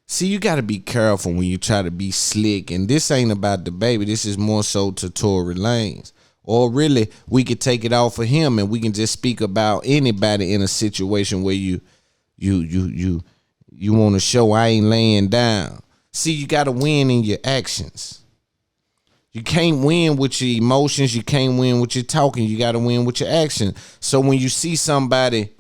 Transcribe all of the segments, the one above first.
See, you got to be careful when you try to be slick. And this ain't about the baby. This is more so to Tory Lanez. Or really, we could take it off of him and we can just speak about anybody in a situation where you want to show I ain't laying down. See, you got to win in your actions. You can't win with your emotions. You can't win with your talking. You got to win with your action. So when you see somebody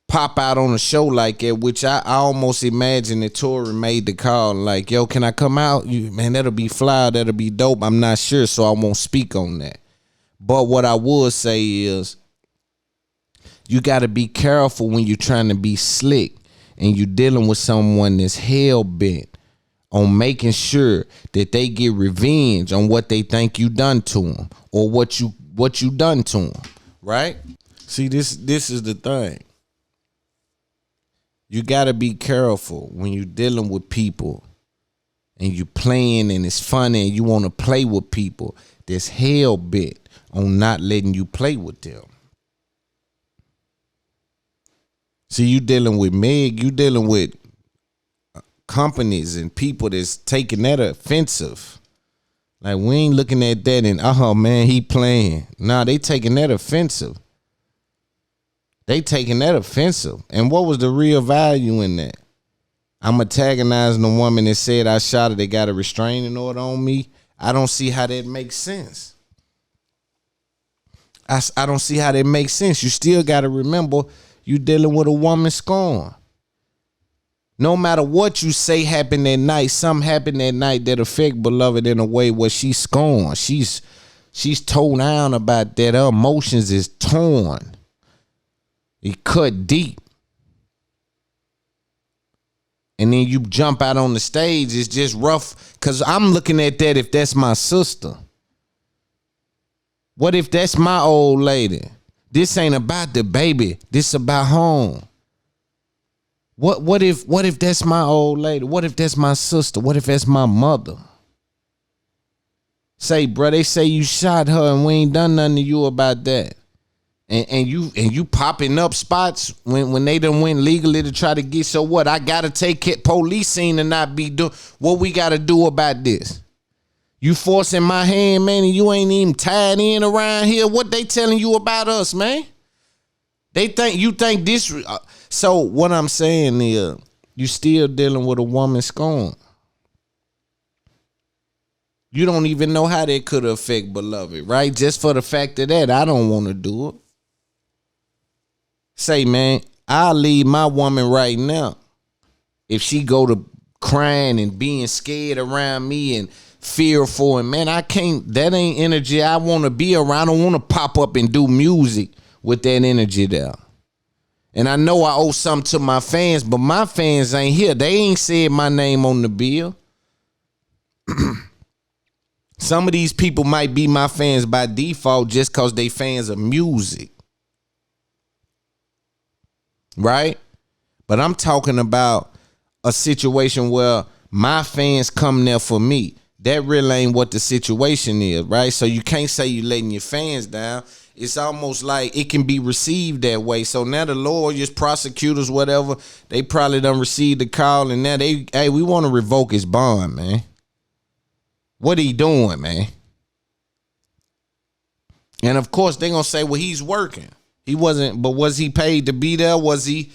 pop out on a show like that, which I almost imagine that Tory made the call like, yo, can I come out? Man, that'll be fly. That'll be dope. I'm not sure, so I won't speak on that. But what I would say is you got to be careful when you're trying to be slick and you're dealing with someone that's hell-bent on making sure that they get revenge on what they think you done to them or what you done to them, right? See, this is the thing. You got to be careful when you're dealing with people and you playing and it's funny and you want to play with people that's hell-bent on not letting you play with them. See, you dealing with Meg, you dealing with companies and people that's taking that offensive. Like, we ain't looking at that and, oh, man, he playing. Nah, they taking that offensive. They taking that offensive. And what was the real value in that? I'm antagonizing the woman that said I shot her. They got a restraining order on me. I don't see how that makes sense. I don't see how that makes sense. You still got to remember you dealing with a woman scorn. No matter what you say happened that night, something happened that night that affect beloved in a way where she's scorned. She's torn down about that. Her emotions is torn. It cut deep. And then you jump out on the stage. It's just rough. Because I'm looking at that if that's my sister. What if that's my old lady? This ain't about the baby. This about home. What if that's my old lady? What if that's my sister? What if that's my mother? Say, bro, they say you shot her and we ain't done nothing to you about that. And you popping up spots when they done went legally to try to get, so what? I gotta take it policing and not be doing what we gotta do about this. You forcing my hand, man, and you ain't even tied in around here. What they telling you about us, man? They think you think this. So what I'm saying is, you still dealing with a woman scorn. You don't even know how that could affect beloved, right? Just for the fact of that, I don't want to do it. Say, man, I'll leave my woman right now if she go to crying and being scared around me and fearful, and man, I can't, that ain't energy I want to be around. I don't want to pop up and do music with that energy there. And I know I owe something to my fans, but my fans ain't here. They ain't said my name on the bill. Some of these people might be my fans by default just because they fans of music. Right? But I'm talking about a situation where my fans come there for me. That really ain't what the situation is, right? So you can't say you letting your fans down. It's almost like it can be received that way. So now the lawyers, prosecutors, whatever, they probably done received the call and now hey, we want to revoke his bond, man. What he doing, man? And of course they gonna say, well, he's working. He wasn't, but was he paid to be there? Was he?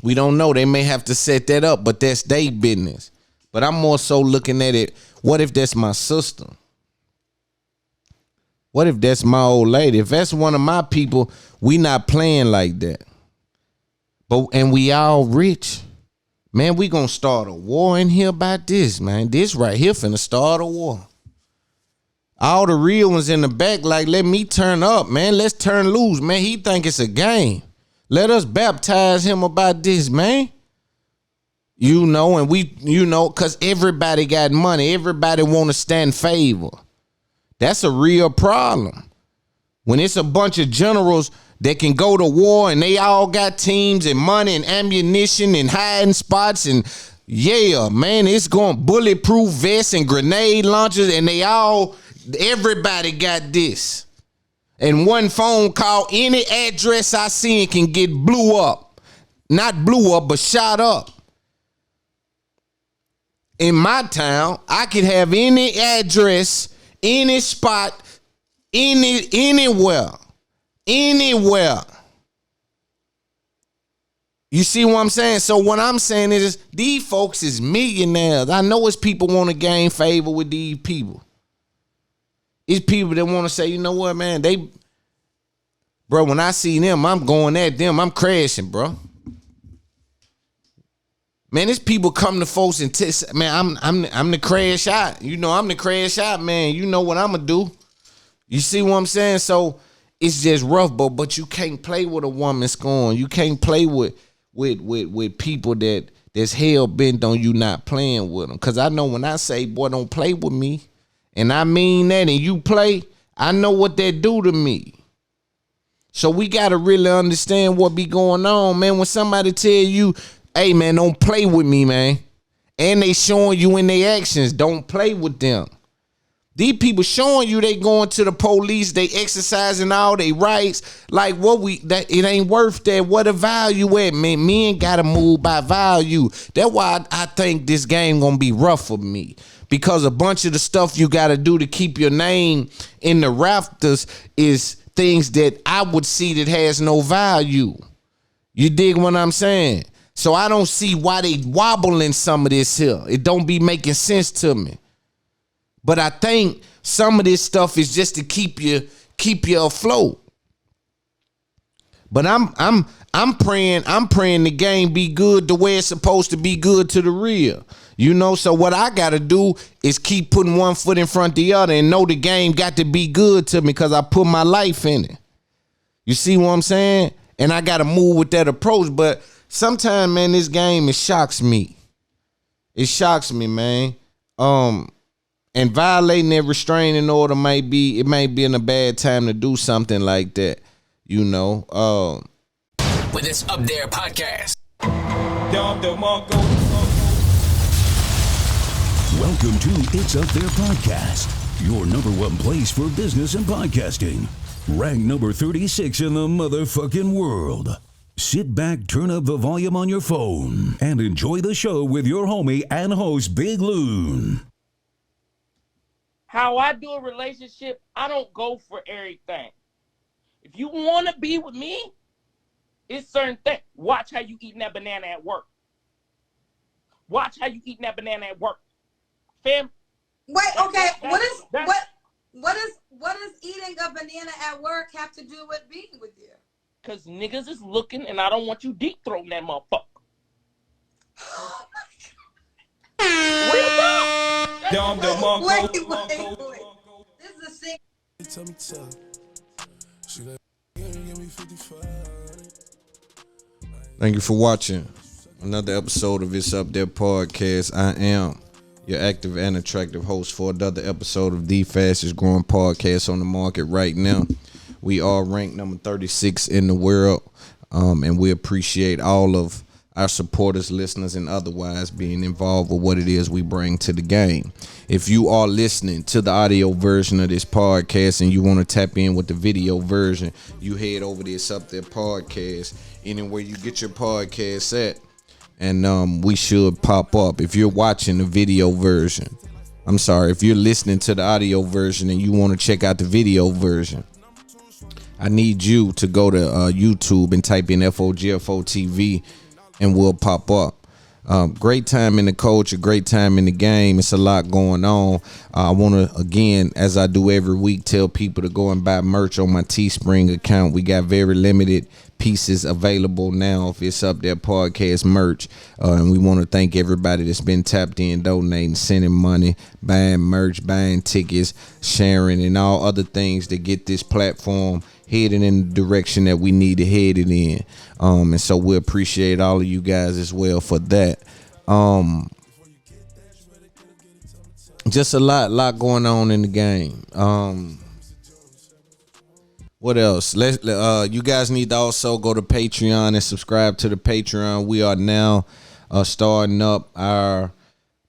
We don't know. They may have to set that up, but that's their business. But I'm more so looking at it, what if that's my sister? What if that's my old lady? If that's one of my people, we not playing like that. And we all rich. Man, we gonna start a war in here about this, man. This right here finna start a war. All the real ones in the back, like, let me turn up, man. Let's turn loose, man. He think it's a game. Let us baptize him about this, man. You know, and we, you know, because everybody got money. Everybody want to stand favor. That's a real problem. When it's a bunch of generals that can go to war and they all got teams and money and ammunition and hiding spots and yeah, man, it's going bulletproof vests and grenade launchers and everybody got this. And one phone call, any address I see can get blew up. Not blew up, but shot up. in my town, I could have any address, any spot, anywhere. You see what I'm saying? So what I'm saying is these folks is millionaires. I know it's people want to gain favor with these people. It's people that want to say, you know what, man, bro, when I see them, I'm going at them. I'm crashing, bro. Man, it's people come to folks and man, I'm the crash out. You know, I'm the crash out, man. You know what I'm gonna do. You see what I'm saying? So it's just rough, but you can't play with a woman scorn. You can't play with people that's hell bent on you not playing with them. Cause I know when I say, boy, don't play with me, and I mean that, and you play, I know what that do to me. So we gotta really understand what be going on, man. When somebody tell you, hey, man, don't play with me, man, and they showing you in their actions, don't play with them. These people showing you they going to the police, they exercising all their rights. Like that it ain't worth that. What a value at, man. Men gotta move by value. That's why I think this game gonna be rough for me. Because a bunch of the stuff you gotta do to keep your name in the rafters is things that I would see that has no value. You dig what I'm saying? So I don't see why they wobbling some of this here. It don't be making sense to me. But I think some of this stuff is just to keep you afloat. But I'm praying the game be good the way it's supposed to be good to the real. You know, so what I gotta do is keep putting one foot in front of the other and know the game got to be good to me because I put my life in it. You see what I'm saying? And I gotta move with that approach. But sometimes, man, this game, it shocks me. It shocks me, man. And violating that restraining order might be in a bad time to do something like that, you know. With It's Up There podcast. Welcome to It's Up There Podcast, your number one place for business and podcasting. Ranked number 36 in the motherfucking world. Sit back, turn up the volume on your phone, and enjoy the show with your homie and host, Big Loon. How I do a relationship, I don't go for everything. If you want to be with me, it's certain things. Watch how you eating that banana at work. Watch how you eating that banana at work. Fam. Wait, okay. What does eating a banana at work have to do with being with you? Because niggas is looking and I don't want you deep throating that motherfucker. Real talk. Wait. This is a sick. Thank you for watching another episode of It's Up There Podcast. I am your active and attractive host for another episode of the fastest growing podcast on the market right now. We are ranked number 36 in the world, and we appreciate all of our supporters, listeners, and otherwise being involved with what it is we bring to the game. If you are listening to the audio version of this podcast and you want to tap in with the video version, you head over to It's Up There Podcast, anywhere you get your podcast at, and we should pop up. If you're watching the video version, if you're listening to the audio version and you want to check out the video version, I need you to go to YouTube and type in FOGFO TV and we'll pop up. Great time in the culture, great time in the game. It's a lot going on. I want to, again, as I do every week, tell people to go and buy merch on my Teespring account. We got very limited pieces available now if It's Up There Podcast merch. And we want to thank everybody that's been tapped in, donating, sending money, buying merch, buying tickets, sharing, and all other things that get this platform heading in the direction that we need to head it in. And so we appreciate all of you guys as well for that. Just a lot going on in the game. What else? You guys need to also go to Patreon and subscribe to the Patreon. We are now starting up our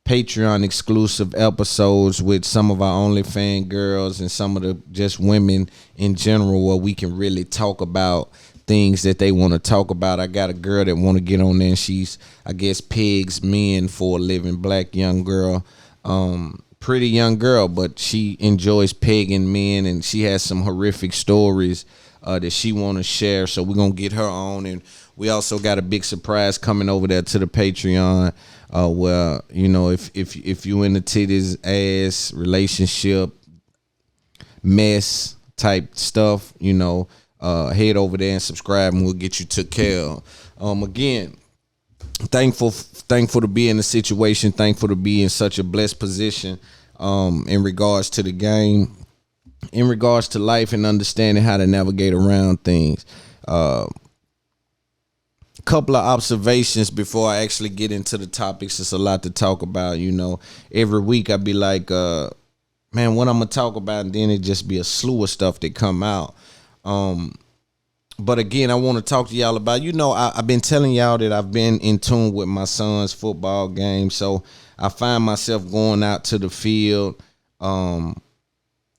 Patreon exclusive episodes with some of our OnlyFans girls and some of the just women in general, where we can really talk about things that they want to talk about. I got a girl that want to get on there, and she's, I guess, pegs men for a living. Black young girl, pretty young girl, but she enjoys pegging men, and she has some horrific stories that she want to share. So we're gonna get her on, and we also got a big surprise coming over there to the Patreon. Where, you know, if you in the titties, ass, relationship, mess type stuff, you know, head over there and subscribe, and we'll get you took care of. Again, thankful to be in the situation, thankful to be in such a blessed position in regards to the game, in regards to life, and understanding how to navigate around things. Couple of observations before I actually get into the topics. It's a lot to talk about, you know. Every week I be like, man, what I'm gonna talk about, and then it just be a slew of stuff that come out. But again, I want to talk to y'all about, you know, I've been telling y'all that I've been in tune with my son's football game, so I find myself going out to the field and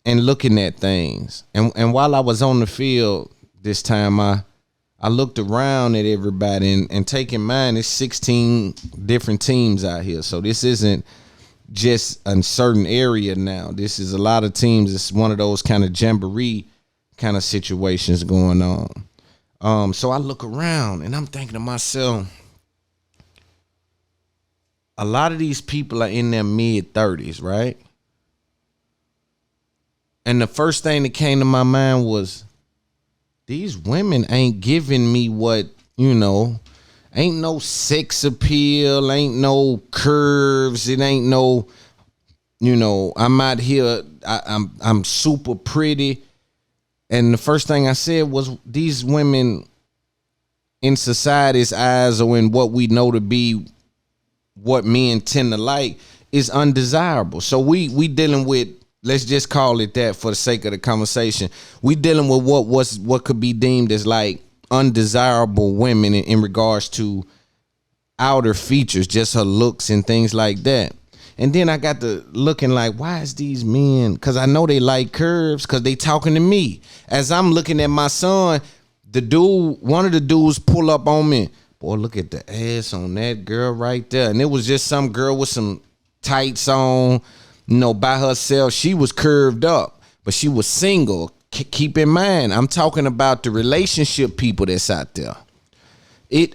looking at things. And while I was on the field this time, I looked around at everybody, and take in mind, it's 16 different teams out here. So this isn't just a certain area now. This is a lot of teams. It's one of those kind of jamboree kind of situations going on. So I look around, and I'm thinking to myself, a lot of these people are in their mid-30s, right? And the first thing that came to my mind was, these women ain't giving me what, you know, ain't no sex appeal, ain't no curves, it ain't no, you know, I'm out here, I'm super pretty. And the first thing I said was, these women in society's eyes, or in what we know to be what men tend to like, is undesirable. So we dealing with, let's just call it that for the sake of the conversation, we dealing with what could be deemed as like undesirable women in regards to outer features, just her looks and things like that. And then I got to looking like, why is these men, because I know they like curves, because they talking to me. As I'm looking at my son, one of the dudes pull up on me, boy, look at the ass on that girl right there. And it was just some girl with some tights on, you know, by herself. She was curved up, but she was single. Keep in mind, I'm talking about the relationship people that's out there.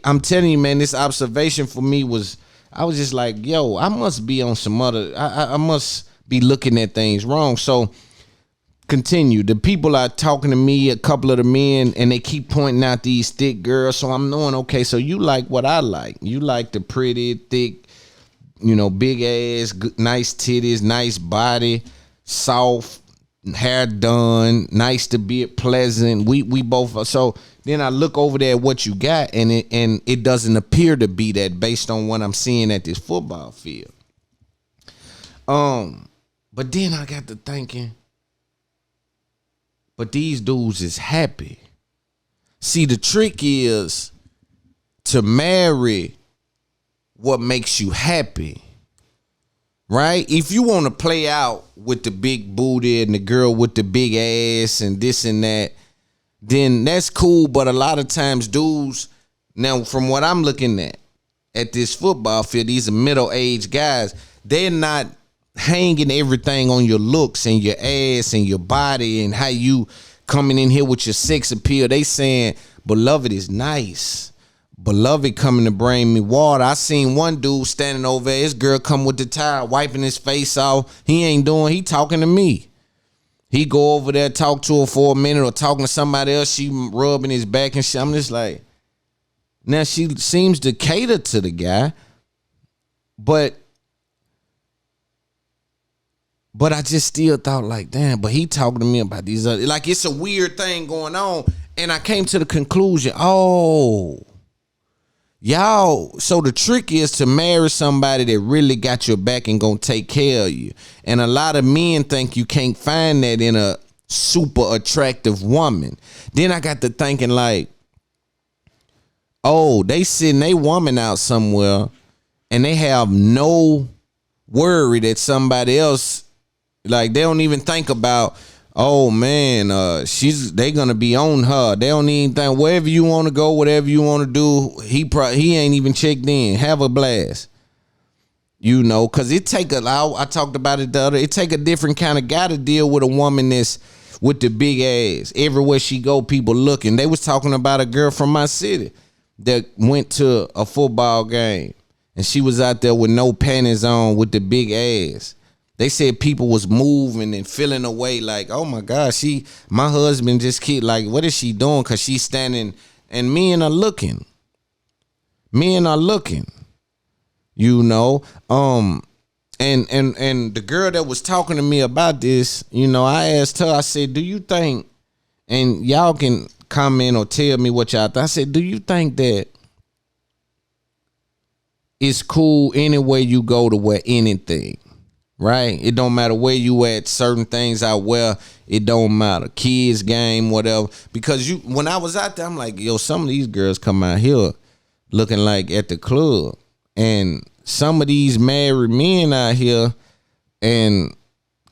I'm telling you, man, this observation for me was, I was just like, yo, I must be on some other, I must be looking at things wrong. So continue. The people are talking to me, a couple of the men, and they keep pointing out these thick girls. So I'm knowing, okay, so you like what I like. You like the pretty, thick, you know, big ass, nice titties, nice body, soft, hair done, nice to be pleasant. We both. So then I look over there at what you got, and it doesn't appear to be that based on what I'm seeing at this football field. But then I got to thinking, but these dudes is happy. See, the trick is to marry what makes you happy, right? If you want to play out with the big booty and the girl with the big ass and this and that, then that's cool. But a lot of times dudes, now from what I'm looking at this football field, these are middle-aged guys, they're not hanging everything on your looks and your ass and your body and how you coming in here with your sex appeal. They saying, beloved is nice. Beloved coming to bring me water. I seen one dude standing over there. His girl come with the towel, wiping his face off. He talking to me. He go over there, talk to her for a minute, or talking to somebody else. She rubbing his back and shit. I'm just like, now she seems to cater to the guy, but I just still thought like, damn, but he talking to me about these other, like it's a weird thing going on. And I came to the conclusion, oh, y'all, so the trick is to marry somebody that really got your back and gonna take care of you. And a lot of men think you can't find that in a super attractive woman. Then I got to thinking like, oh, they sitting a woman out somewhere and they have no worry that somebody else, like they don't even think about, oh man, they gonna be on her. They don't even think wherever you want to go, whatever you want to do. He ain't even checked in. Have a blast. You know, cause it take I talked about it the other. It take a different kind of guy to deal with a woman that's with the big ass. Everywhere she go, people looking. They was talking about a girl from my city that went to a football game and she was out there with no panties on with the big ass. They said people was moving and feeling away like, oh my God, my husband just kid, like, what is she doing? Cause she's standing and men are looking. You know, and the girl that was talking to me about this, you know, I asked her, I said, do you think, and y'all can comment or tell me what y'all think. I said, do you think that it's cool anywhere you go to wear anything, right? It don't matter where you at, certain things I wear, it don't matter. Kids game, whatever. Because when I was out there, I'm like, yo, some of these girls come out here looking like at the club. And some of these married men out here and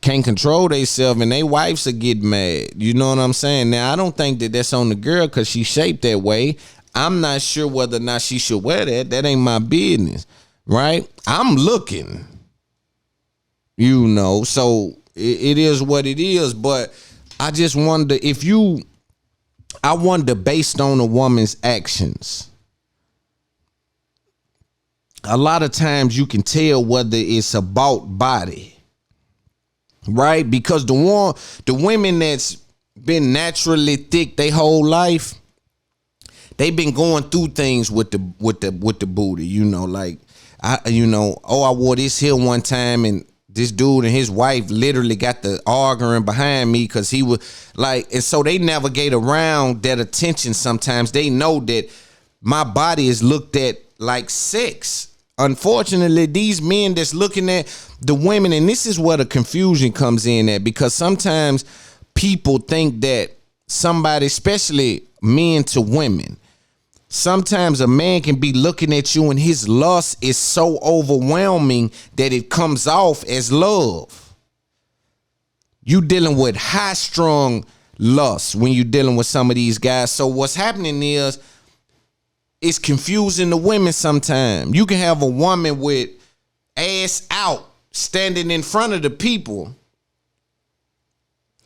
can't control themselves and their wives will get mad. You know what I'm saying? Now, I don't think that that's on the girl because she's shaped that way. I'm not sure whether or not she should wear that. That ain't my business, right? I'm looking, you know, so it is what it is. But I just wonder I wonder based on a woman's actions. A lot of times you can tell whether it's about body, right? Because the women that's been naturally thick their whole life, they've been going through things with the booty, you know, like I wore this here one time and this dude and his wife literally got the arguing behind me because he was like, and so they navigate around that attention. Sometimes they know that my body is looked at like sex. Unfortunately, these men that's looking at the women, and this is where the confusion comes in at, because sometimes people think that somebody, especially men to women, sometimes a man can be looking at you and his lust is so overwhelming that it comes off as love. You dealing with high strung lust when you dealing with some of these guys. So what's happening is, it's confusing the women sometimes. You can have a woman with ass out standing in front of the people,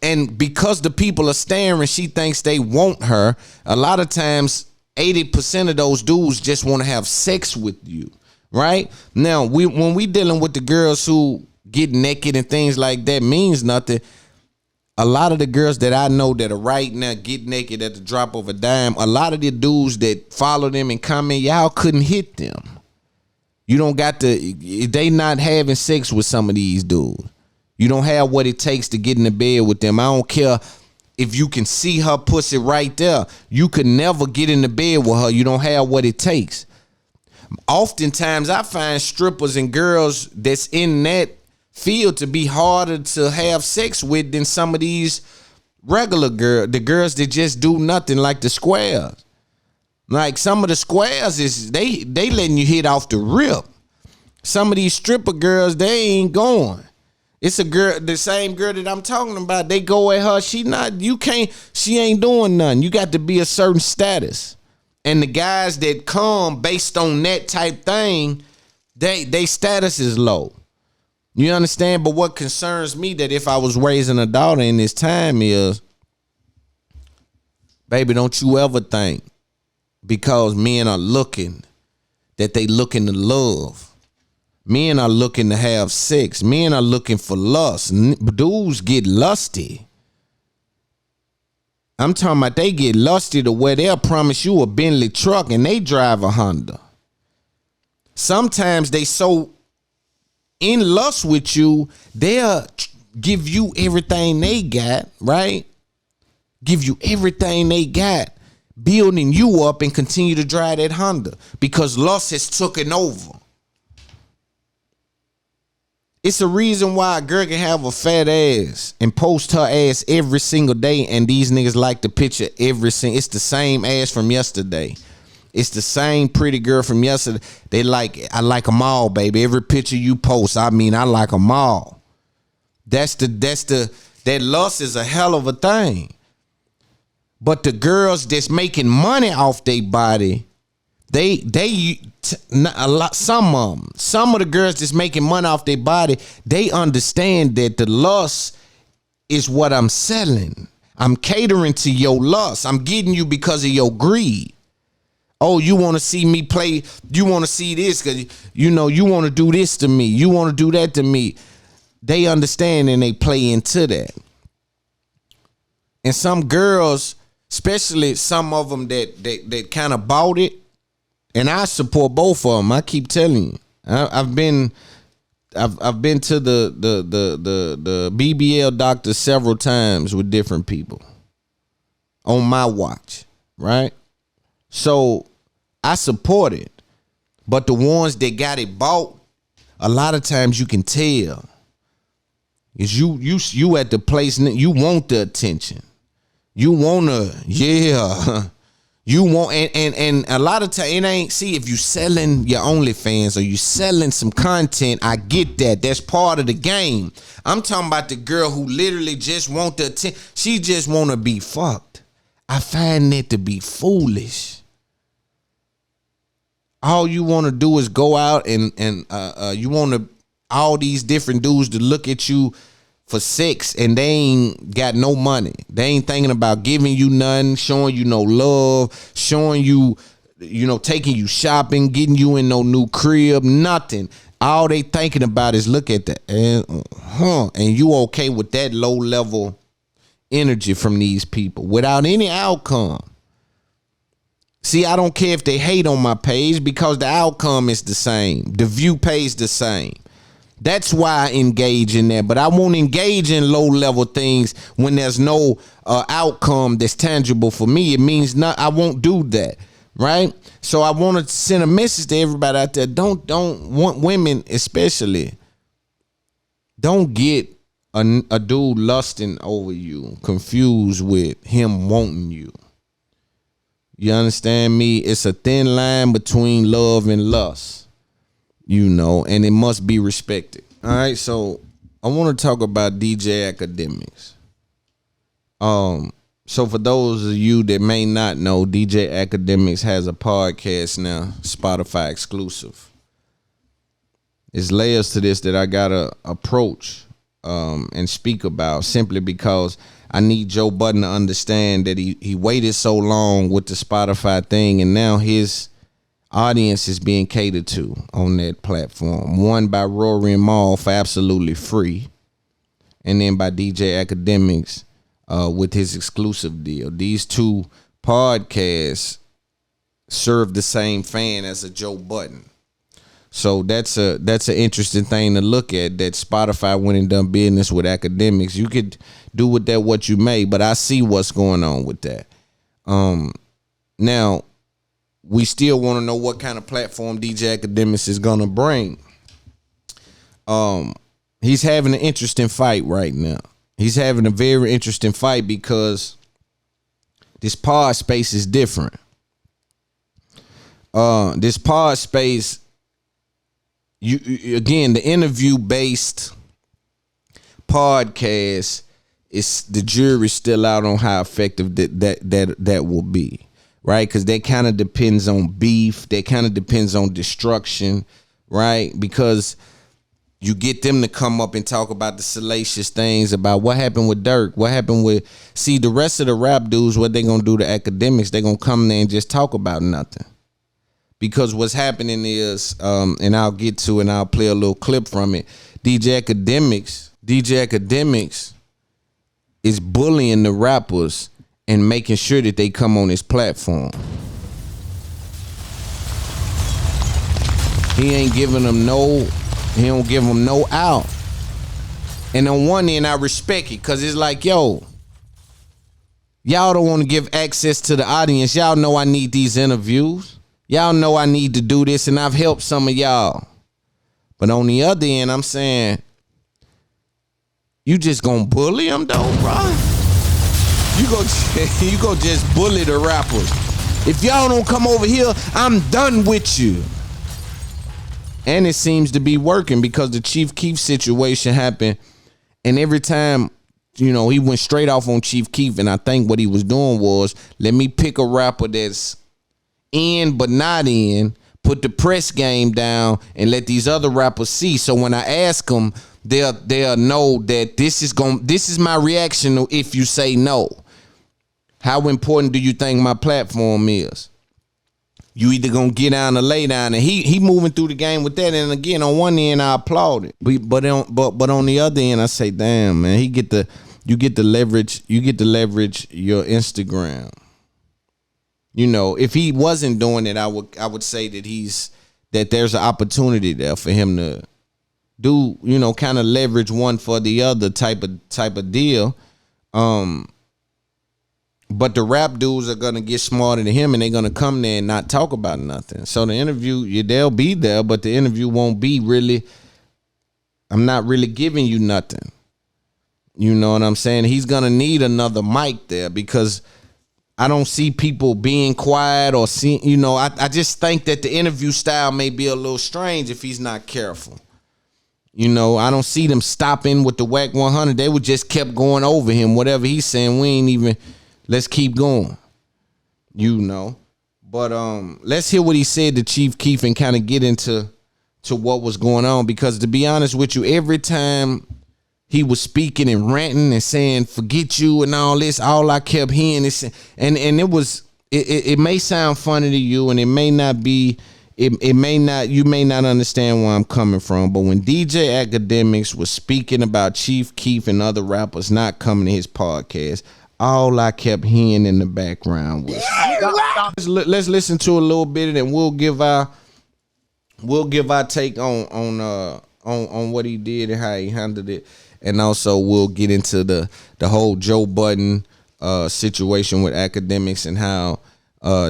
and because the people are staring, she thinks they want her. A lot of times 80% of those dudes just want to have sex with you, right? Now, when we dealing with the girls who get naked and things like that means nothing. A lot of the girls that I know that are right now get naked at the drop of a dime, a lot of the dudes that follow them and comment, y'all couldn't hit them. You don't got to, they not having sex with some of these dudes. You don't have what it takes to get in the bed with them. I don't care if you can see her pussy right there. You could never get in the bed with her. You don't have what it takes. Oftentimes I find strippers and girls that's in that field to be harder to have sex with than some of these regular the girls that just do nothing, like the squares. Like some of the squares is they letting you hit off the rip. Some of these stripper girls, they ain't going. It's a girl, the same girl that I'm talking about. They go at her. She ain't doing nothing. You got to be a certain status. And the guys that come based on that type thing, they status is low. You understand? But what concerns me that if I was raising a daughter in this time is, baby, don't you ever think because men are looking that they looking to love. Men are looking to have sex. Men are looking for lust. Dudes get lusty. I'm talking about they get lusty to where they'll promise you a Bentley truck and they drive a Honda. Sometimes they so in lust with you, they'll give you everything they got, right? Give you everything they got, building you up and continue to drive that Honda because lust has taken over. It's a reason why a girl can have a fat ass and post her ass every single day, and these niggas like the picture it's the same ass from yesterday. It's the same pretty girl from yesterday. I like them all, baby. Every picture you post, I like them all. That's the That lust is a hell of a thing. But the girls that's making money off their body, some of the girls that's making money off their body, they understand that the lust is what I'm selling. I'm catering to your lust. I'm getting you because of your greed. Oh, you want to see me play? You want to see this because you want to do this to me. You want to do that to me. They understand and they play into that. And some girls, especially some of them that kind of bought it, and I support both of them. I keep telling you, I've been to the BBL doctor several times with different people on my watch, right? So I support it, but the ones that got it bought, a lot of times you can tell is you at the place you want the attention, you wanna you want and a lot of time it ain't. See, if you selling your OnlyFans or you selling some content, I get that. That's part of the game. I'm talking about the girl who literally just want the attention. She just want to be fucked. I find it to be foolish. All you want to do is go out and you want all these different dudes to look at you for sex, and they ain't got no money. They ain't thinking about giving you nothing, showing you no love, showing you, taking you shopping, getting you in no new crib, nothing. All they thinking about is look at that, and you okay with that low level energy from these people without any outcome. See, I don't care if they hate on my page because the outcome is the same. The view pays the same. That's why I engage in that. But I won't engage in low level things when there's no outcome that's tangible for me. It means not. I won't do that. Right. So I want to send a message to everybody out there. Don't want women, especially. Don't get a dude lusting over you confused with him wanting you. You understand me? It's a thin line between love and lust. And it must be respected. All right, so I want to talk about DJ Akademiks. So for those of you that may not know, DJ Akademiks has a podcast now, Spotify exclusive. It's layers to this that I gotta approach and speak about, simply because I need Joe Budden to understand that he waited so long with the Spotify thing, and now his audience is being catered to on that platform. One by Rory and Maul for absolutely free, and then by DJ Akademiks with his exclusive deal. These two podcasts serve the same fan as a Joe Budden. So that's an interesting thing to look at, that Spotify went and done business with Akademiks. You could do with that what you may, but I see what's going on with that. Now, we still want to know what kind of platform DJ Akademiks is going to bring. He's having an interesting fight right now. He's having a very interesting fight because this pod space is different. This pod space, again, the interview-based podcast, is the jury's still out on how effective that will be. Right, because that kind of depends on beef. That kind of depends on destruction, right? Because you get them to come up and talk about the salacious things about what happened with Dirk, what happened with. See, the rest of the rap dudes, what they gonna do to Akademiks? They gonna come there and just talk about nothing. Because what's happening is, and I'll get to, and I'll play a little clip from it. DJ Akademiks is bullying the rappers and making sure that they come on his platform. He don't give them no out. And on one end, I respect it, because it's like, yo, y'all don't want to give access to the audience. Y'all know I need these interviews. Y'all know I need to do this, and I've helped some of y'all. But on the other end, I'm saying, you just gonna bully them though, bro? You go just bully the rappers. If y'all don't come over here, I'm done with you. And it seems to be working, because the Chief Keef situation happened, and every time he went straight off on Chief Keef, and I think what he was doing was, let me pick a rapper that's in but not in, put the press game down, and let these other rappers see. So when I ask them, they'll know that this is my reaction if you say no. How important do you think my platform is? You either gonna get down or lay down, and he moving through the game with that. And again, on one end I applaud it, but on the other end I say, damn man, you get to leverage your Instagram. If he wasn't doing it, I would say that there's an opportunity there for him to do, kind of leverage one for the other type of deal. But the rap dudes are gonna get smarter than him, and they're gonna come there and not talk about nothing. So the interview, they'll be there, but the interview won't be really. I'm not really giving you nothing. You know what I'm saying? He's gonna need another mic there, because I don't see people being quiet or seeing. I just think that the interview style may be a little strange if he's not careful. I don't see them stopping with the Wack 100. They would just kept going over him. Whatever he's saying, we ain't even. Let's keep going. But let's hear what he said to Chief Keef and kind of get into what was going on, because to be honest with you, every time he was speaking and ranting and saying forget you and all this, all I kept hearing is, and it may sound funny to you, and it may not be, you may not understand where I'm coming from, but when DJ Akademiks was speaking about Chief Keef and other rappers not coming to his podcast, all I kept hearing in the background was, let's listen to a little bit, and we'll give our take on what he did and how he handled it, and also we'll get into the whole Joe Budden situation with Akademiks and how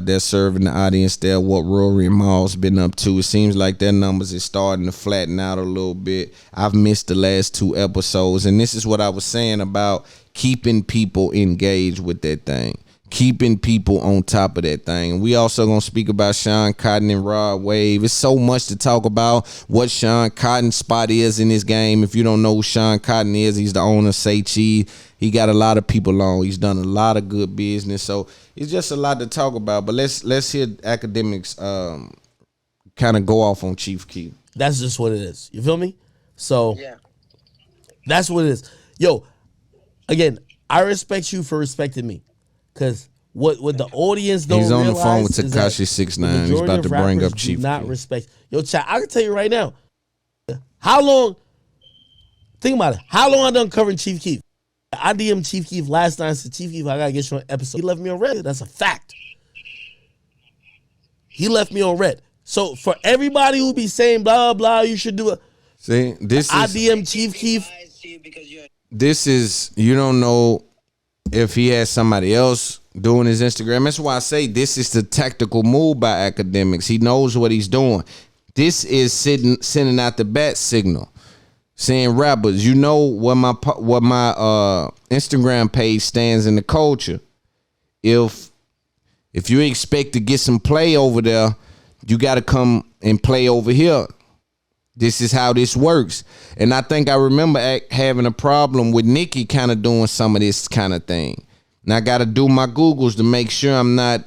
they're serving the audience there, what Rory and Maul's been up to. It seems like their numbers is starting to flatten out a little bit. I've missed the last 2 episodes, and this is what I was saying about keeping people engaged with that thing, keeping people on top of that thing. And we also gonna speak about Sean Cotton and Rod Wave. It's so much to talk about what Sean Cotton's spot is in this game. If you don't know who Sean Cotton is, he's the owner of Say Cheese. He got a lot of people on. He's done a lot of good business. So it's just a lot to talk about. But let's hear Akademiks kind of go off on Chief Keef. That's just what it is. You feel me? So yeah, that's what it is. Yo, again, I respect you for respecting me, because what the audience don't realize. He's on the phone with Tekashi 6ix9ine. He's about to bring up Chief Keef. Not respect. Yo, chat. I can tell you right now. How long? Think about it. How long I done covering Chief Keef? I DM'd Chief Keef last night. I said, Chief Keef, I gotta get you on an episode. He left me on red. That's a fact. He left me on red. So for everybody who be saying blah blah, you should do it. See, I DM'd Chief Keef. This is, you don't know if he has somebody else doing his Instagram. That's why I say this is the tactical move by Akademiks. He knows what he's doing. This is sending out the bat signal, saying, rappers, you know what my Instagram page stands in the culture. If you expect to get some play over there, you got to come and play over here. This is how this works. And I think I remember having a problem with Nicki kind of doing some of this kind of thing. And I got to do my Googles to make sure I'm not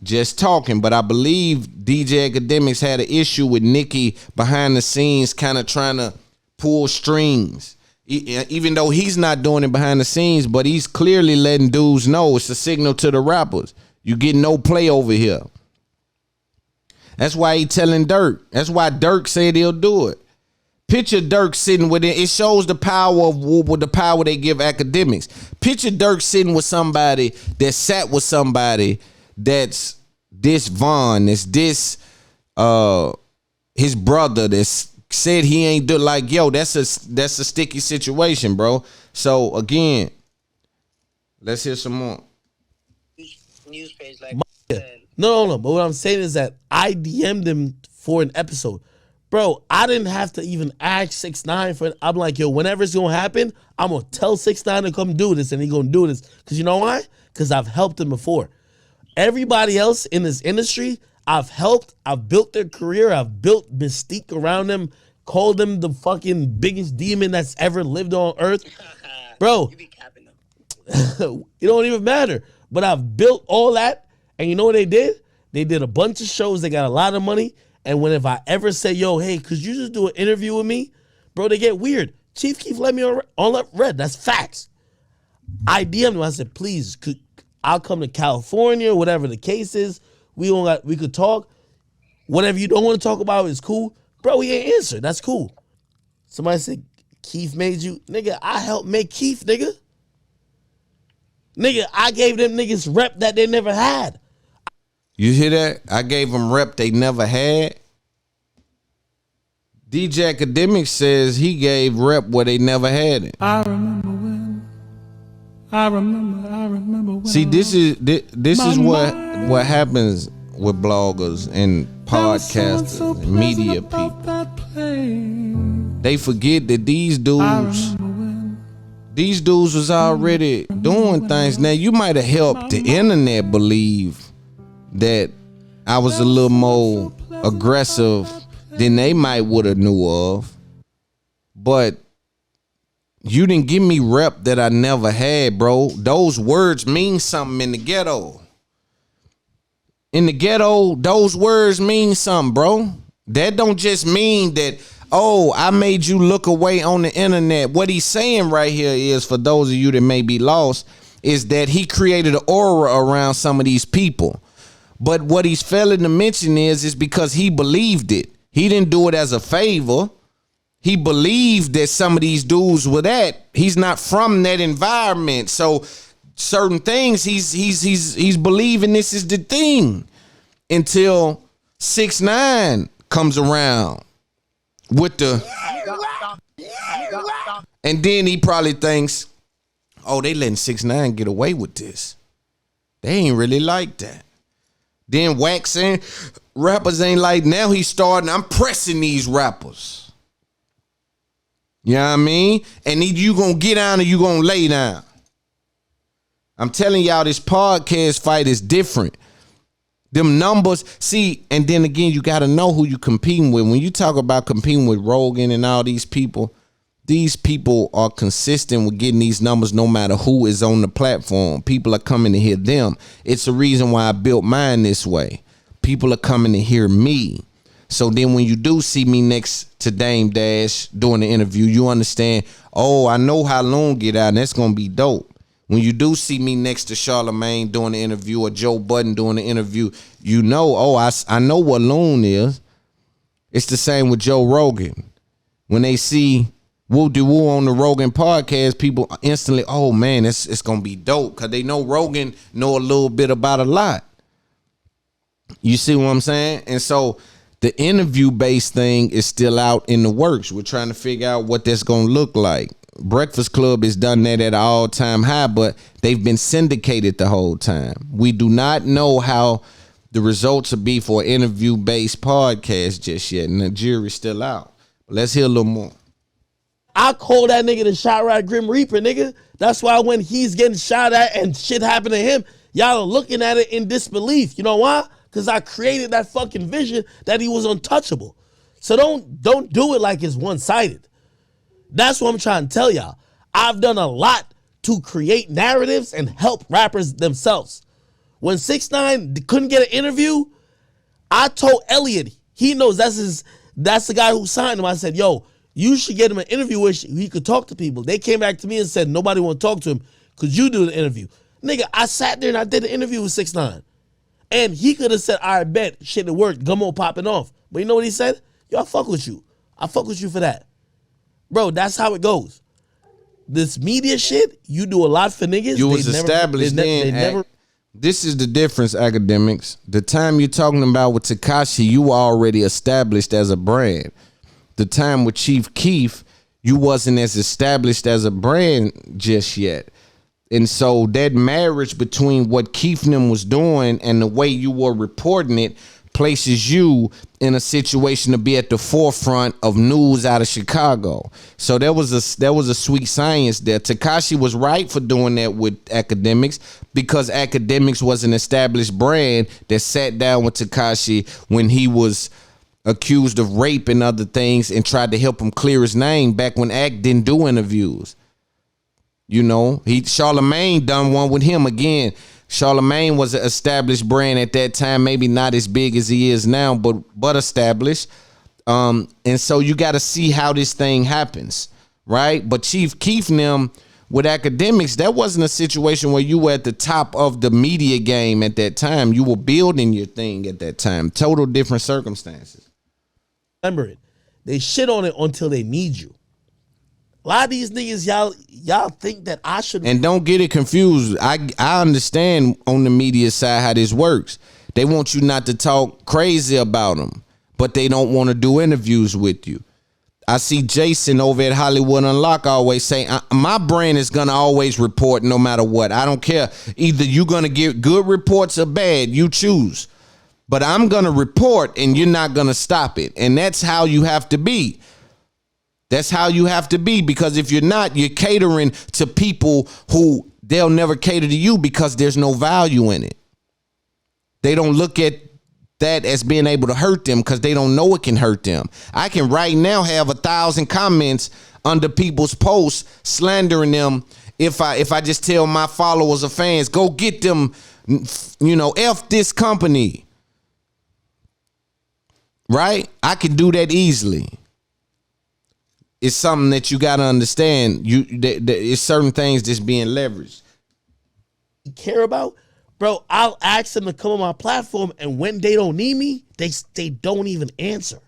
just talking. But I believe DJ Akademiks had an issue with Nicki behind the scenes kind of trying to pull strings. Even though he's not doing it behind the scenes, but he's clearly letting dudes know it's a signal to the rappers. You get no play over here. That's why he telling Dirk. That's why Dirk said he'll do it. Picture Dirk sitting with it. It shows the power of the power they give Akademiks. Picture Dirk sitting with somebody that sat with somebody that's this Vaughn, that's this his brother that's said he ain't do, like, yo, that's a sticky situation, bro. So again, let's hear some more. News page like No. But what I'm saying is that I DM'd him for an episode. Bro, I didn't have to even ask 6ix9ine for it. I'm like, yo, whenever it's going to happen, I'm going to tell 6ix9ine to come do this, and he going to do this. Because you know why? Because I've helped him before. Everybody else in this industry, I've helped. I've built their career. I've built mystique around them, called them the fucking biggest demon that's ever lived on earth. Bro, You be capping them. it don't even matter. But I've built all that, and you know what they did? They did a bunch of shows. They got a lot of money. And whenever I ever say, yo, hey, could you just do an interview with me? Bro, they get weird. Chief Keef let me on red. That's facts. I DM'd him. I said, please, I'll come to California, whatever the case is. We could talk. Whatever you don't want to talk about is cool. Bro, he ain't answered. That's cool. Somebody said, Keef made you. Nigga, I helped make Keef, nigga. Nigga, I gave them niggas rep that they never had. You hear that? I gave them rep they never had. DJ Akademiks says he gave rep where they never had it. I remember when. See, this is what happens with bloggers and podcasters and media people. They forget that these dudes was already doing things. Now, you might have helped the internet believe that I was a little more aggressive than they might would have knew of. But you didn't give me rep that I never had, bro. Those words mean something in the ghetto. In the ghetto, those words mean something, bro. That don't just mean that, oh, I made you look away on the internet. What he's saying right here is, for those of you that may be lost, is that he created an aura around some of these people. But what he's failing to mention is because he believed it. He didn't do it as a favor. He believed that some of these dudes were that. He's not from that environment. So certain things he's believing this is the thing until 6ix9ine comes around with the, and then he probably thinks, oh, they letting 6ix9ine get away with this. They ain't really like that. Then Wack saying rappers ain't like, now he's starting, I'm pressing these rappers. You know what I mean? And either you gonna get down or you gonna lay down. I'm telling y'all, this podcast fight is different. Them numbers, see, and then again, you gotta know who you competing with. When you talk about competing with Rogan and all these people are consistent with getting these numbers no matter who is on the platform. People are coming to hear them. It's the reason why I built mine this way. People are coming to hear me. So then when you do see me next to Dame Dash doing the interview, you understand, oh, I know how LOON get out, and that's going to be dope. When you do see me next to Charlamagne doing the interview or Joe Budden doing the interview, you know, oh, I know what LOON is. It's the same with Joe Rogan. When they see Woo De Woo on the Rogan podcast, people instantly, oh, man, it's going to be dope because they know Rogan know a little bit about a lot. You see what I'm saying? And so the interview-based thing is still out in the works. We're trying to figure out what that's going to look like. Breakfast Club has done that at an all-time high, but they've been syndicated the whole time. We do not know how the results will be for an interview-based podcast just yet, and the jury's still out. But let's hear a little more. I call that nigga the Shot Rod Grim Reaper, nigga. That's why when he's getting shot at and shit happened to him, y'all are looking at it in disbelief. You know why? Because I created that fucking vision that he was untouchable. So don't do it like it's one-sided. That's what I'm trying to tell y'all. I've done a lot to create narratives and help rappers themselves. When 6ix9ine couldn't get an interview, I told Elliot, he knows that's the guy who signed him. I said, yo, you should get him an interview where he could talk to people. They came back to me and said, nobody want to talk to him. Could you do the interview? Nigga, I sat there and I did the interview with 6ix9ine. And he could have said, I bet shit, it worked. Gummo popping off. But you know what he said? Yo, I fuck with you. I fuck with you for that. Bro, that's how it goes. This media shit, you do a lot for niggas. You was established then. This is the difference, Akademiks. The time you're talking about with Tekashi, you were already established as a brand. The time with Chief Keef, you wasn't as established as a brand just yet. And so that marriage between what Keefnum was doing and the way you were reporting it places you in a situation to be at the forefront of news out of Chicago. So there was a sweet science there. Tekashi was right for doing that with Akademiks because Akademiks was an established brand that sat down with Tekashi when he was accused of rape and other things and tried to help him clear his name back when Ak didn't do interviews. You know, Charlemagne done one with him again. Charlemagne was an established brand at that time, maybe not as big as he is now, but established. And so you got to see how this thing happens, right? But Chief Keef and them with Akademiks, that wasn't a situation where you were at the top of the media game at that time. You were building your thing at that time. Total different circumstances. Remember it. They shit on it until they need you. A lot of these niggas, y'all think that I should. And don't get it confused. I understand on the media side how this works. They want you not to talk crazy about them, but they don't want to do interviews with you. I see Jason over at Hollywood Unlocked always say, my brand is going to always report no matter what. I don't care. Either you're going to get good reports or bad. You choose. But I'm going to report and you're not going to stop it. And that's how you have to be. That's how you have to be, because if you're not, you're catering to people who they'll never cater to you because there's no value in it. They don't look at that as being able to hurt them because they don't know it can hurt them. I can right now have 1,000 comments under people's posts slandering them. If I just tell my followers or fans, go get them, F this company. Right? I can do that easily. It's something that you got to understand. It's certain things that's being leveraged. You care about, bro, I'll ask them to come on my platform, and when they don't need me, they don't even answer.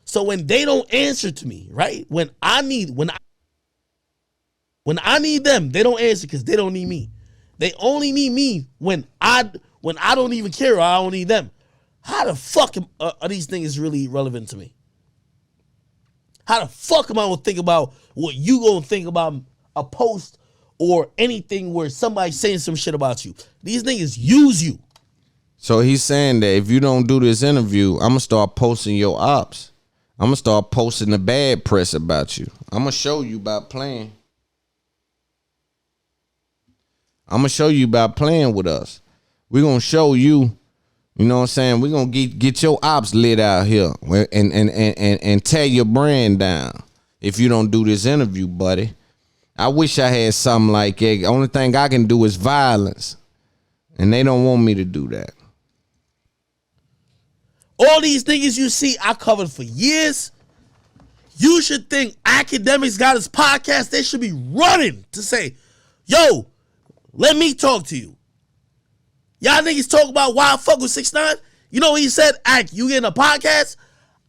So when they don't answer to me, right? When I need them, they don't answer because they don't need me. They only need me when I don't even care or I don't need them. How the fuck are these things really relevant to me? How the fuck am I gonna think about what you gonna think about a post or anything where somebody's saying some shit about you? These niggas use you. So he's saying that if you don't do this interview, I'm gonna start posting your ops. I'm gonna start posting the bad press about you. I'm gonna show you about playing. I'm gonna show you about playing with us. We're gonna show you. You know what I'm saying? We're going to get your ops lit out here and tear your brand down if you don't do this interview, buddy. I wish I had something like that. The only thing I can do is violence, and they don't want me to do that. All these niggas you see, I covered for years. You should think Akademiks got his podcast. They should be running to say, yo, let me talk to you. Y'all niggas talk about why I fuck with 6ix9ine. You know what he said? Ak, you getting a podcast?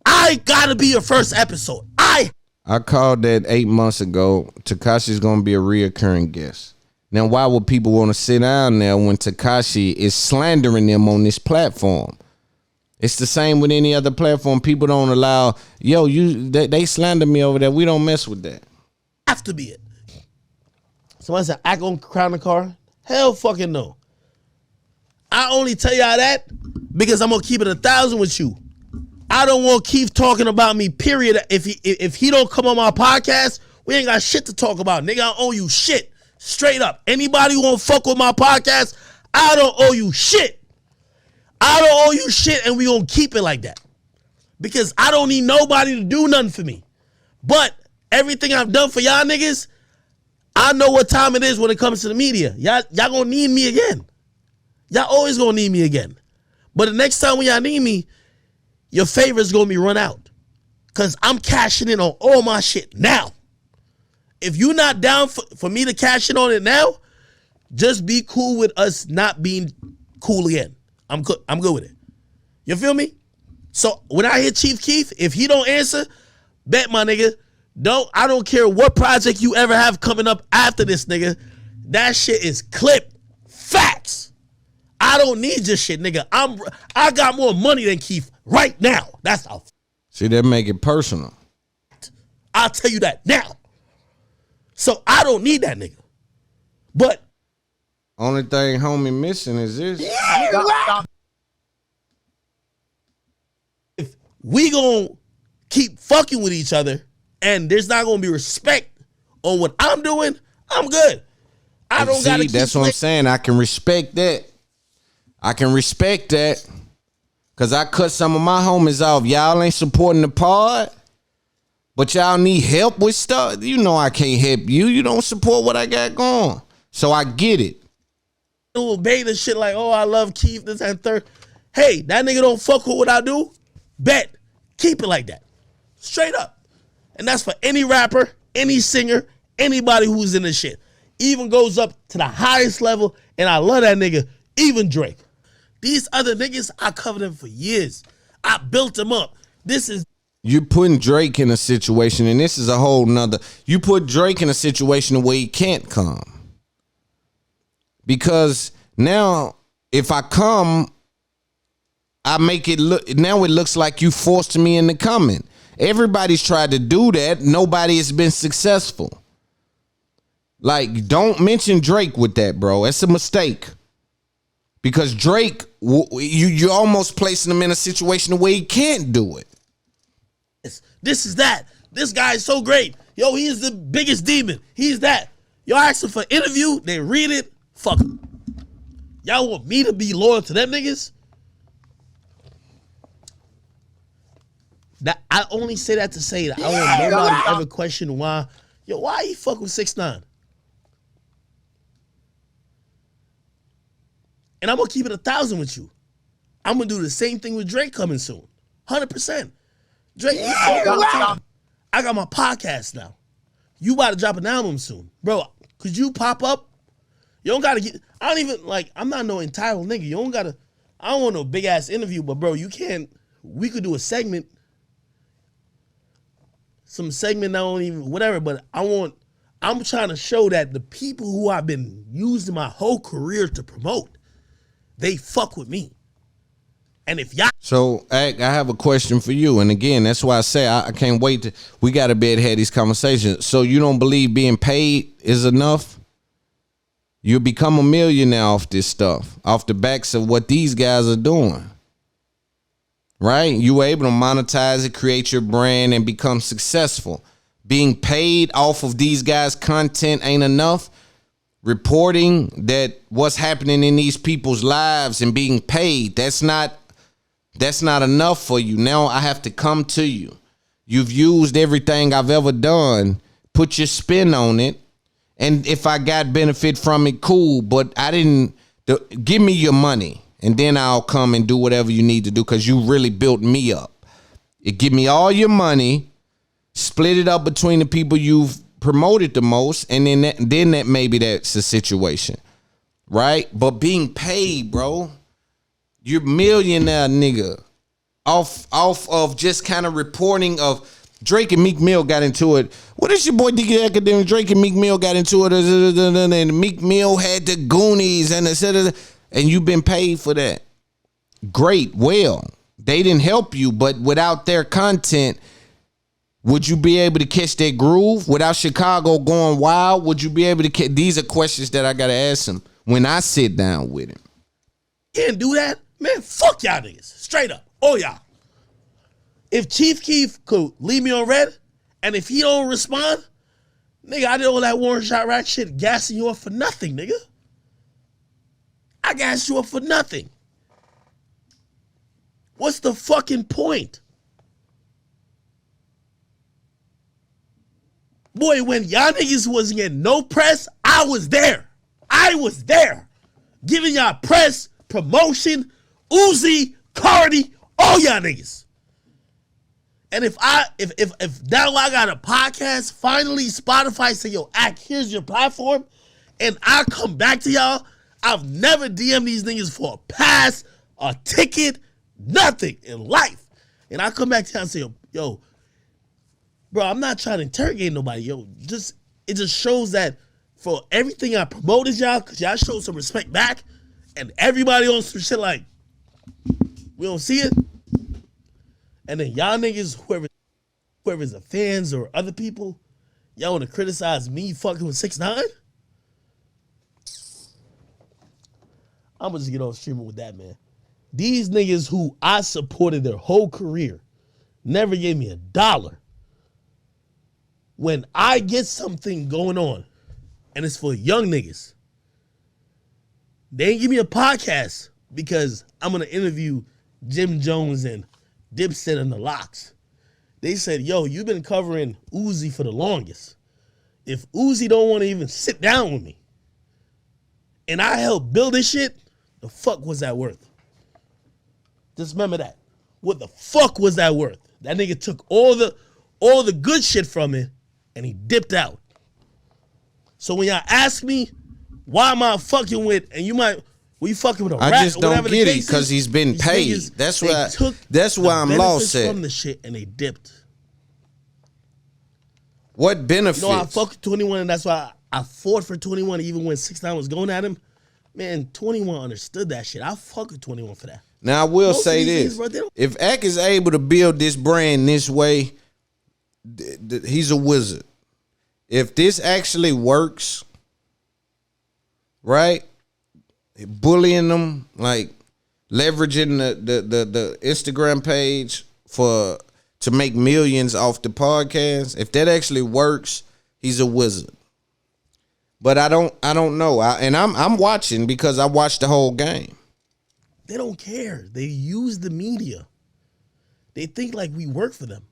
I gotta be your first episode. I called that 8 months ago. Tekashi's gonna be a reoccurring guest. Now, why would people want to sit down there when Tekashi is slandering them on this platform? It's the same with any other platform. People don't allow, they slander me over there. We don't mess with that. Have to be it. Somebody said, Ak gonna crown the car? Hell fucking no. I only tell y'all that because I'm gonna keep it 1,000 with you. I don't want Keith talking about me, period. If he don't come on my podcast, we ain't got shit to talk about. Nigga, I owe you shit. Straight up. Anybody who won't fuck with my podcast, I don't owe you shit. I don't owe you shit, and we gonna keep it like that. Because I don't need nobody to do nothing for me. But everything I've done for y'all niggas, I know what time it is when it comes to the media. Y'all gonna need me again. Y'all always gonna need me again. But the next time when y'all need me, your favor's gonna be run out. Cause I'm cashing in on all my shit now. If you're not down for me to cash in on it now, just be cool with us not being cool again. I'm good with it. You feel me? So when I hit Chief Keef, if he don't answer, bet my nigga, I don't care what project you ever have coming up after this, nigga. That shit is clipped. Facts. I don't need your shit, nigga. I got more money than Keith right now. That's how. See, that make it personal. I'll tell you that now. So I don't need that nigga. But only thing homie missing is this. If we gonna keep fucking with each other and there's not gonna be respect on what I'm doing, I'm good. I don't gotta keep. That's what I'm saying. I can respect that. Cause I cut some of my homies off. Y'all ain't supporting the pod. But y'all need help with stuff. You know I can't help you. You don't support what I got going. So I get it. Little beta shit like, oh, I love Keith, this and third. Hey, that nigga don't fuck with what I do. Bet. Keep it like that. Straight up. And that's for any rapper, any singer, anybody who's in this shit. Even goes up to the highest level, and I love that nigga, even Drake. These other niggas, I covered them for years. I built them up. You're putting Drake in a situation, and this is a whole nother. You put Drake in a situation where he can't come. Because now, if I come, I make it look, now it looks like you forced me into coming. Everybody's tried to do that. Nobody has been successful. Like, don't mention Drake with that, bro. It's a mistake. Because Drake, you're almost placing him in a situation where he can't do it. This is that. This guy is so great. Yo, he is the biggest demon. He's that. Y'all ask him for an interview, they read it, fuck him. Y'all want me to be loyal to them niggas? That I only say that to say that I want nobody to ever question why. Yo, why he fuck with 6ix9ine? And I'm gonna keep it 1,000 with you. I'm gonna do the same thing with Drake coming soon. 100%. Drake, I got my podcast now. You about to drop an album soon. Bro, could you pop up? You don't gotta get, I don't even, like, I'm not no entitled nigga. You don't gotta, I don't want no big ass interview, but bro, you can't, we could do a segment. Some segment, I don't even, whatever, but I'm trying to show that the people who I've been using my whole career to promote, they fuck with me. And if y'all. So, I have a question for you. And again, that's why I say I can't wait to, we got to be able to have these conversations. So you don't believe being paid is enough? You'll become a millionaire off this stuff, off the backs of what these guys are doing. Right? You were able to monetize it, create your brand, and become successful. Being paid off of these guys' content ain't enough. Reporting that what's happening in these people's lives and being paid, that's not enough for you. Now I have to come to you. You've used everything I've ever done, put your spin on it, and if I got benefit from it, cool, but I didn't. Give me your money, and then I'll come and do whatever you need to do because you really built me up. Give me all your money, split it up between the people you've promoted the most, and then that maybe that's a situation, right? But being paid, bro, you're millionaire nigga off of just kind of reporting of Drake and Meek Mill got into it. What is your boy DK Akademiks? Drake and Meek Mill got into it, and Meek Mill had the Goonies and you've been paid for that. Great, well, they didn't help you, but without their content, would you be able to catch that groove? Without Chicago going wild, would you be able to catch? These are questions that I got to ask him when I sit down with him. Can't do that? Man, fuck y'all niggas. Straight up. Oh, y'all. If Chief Keef could leave me on red, and if he don't respond, nigga, I did all that Warren Shot Rack shit gassing you up for nothing, nigga. I gassed you up for nothing. What's the fucking point? Boy, when y'all niggas wasn't getting no press, I was there. I was there. Giving y'all press, promotion, Uzi, Cardi, all y'all niggas. And if now I got a podcast, finally Spotify say, yo, Ack, here's your platform, and I come back to y'all, I've never DM'd these niggas for a pass, a ticket, nothing in life. And I come back to y'all and say, yo, bro, I'm not trying to interrogate nobody, yo. It just shows that for everything I promoted y'all, because y'all showed some respect back, and everybody on some shit like, we don't see it. And then y'all niggas, whoever's the fans or other people, y'all want to criticize me fucking with 6ix9ine? I'm gonna just get on streaming with that, man. These niggas who I supported their whole career never gave me $1. When I get something going on and it's for young niggas, they ain't give me a podcast because I'm gonna interview Jim Jones and Dipset and the Locks. They said, yo, you've been covering Uzi for the longest. If Uzi don't want to even sit down with me and I helped build this shit, the fuck was that worth? Just remember that. What the fuck was that worth? That nigga took all the good shit from it and he dipped out. So when y'all ask me, why am I fucking with, and you might, we fucking with a rat, I just don't get it because he's been paid. That's why I'm lost at. From the shit and they dipped. What benefits? No, I fuck with 21, and that's why I fought for 21 even when 6ix9ine was going at him. Man, 21 understood that shit. I fuck with 21 for that. Now I will say this: if Ak is able to build this brand this way, he's a wizard. If this actually works, right? Bullying them, like leveraging the Instagram page to make millions off the podcast. If that actually works, he's a wizard. But I don't know. I'm watching because I watched the whole game. They don't care. They use the media. They think like we work for them.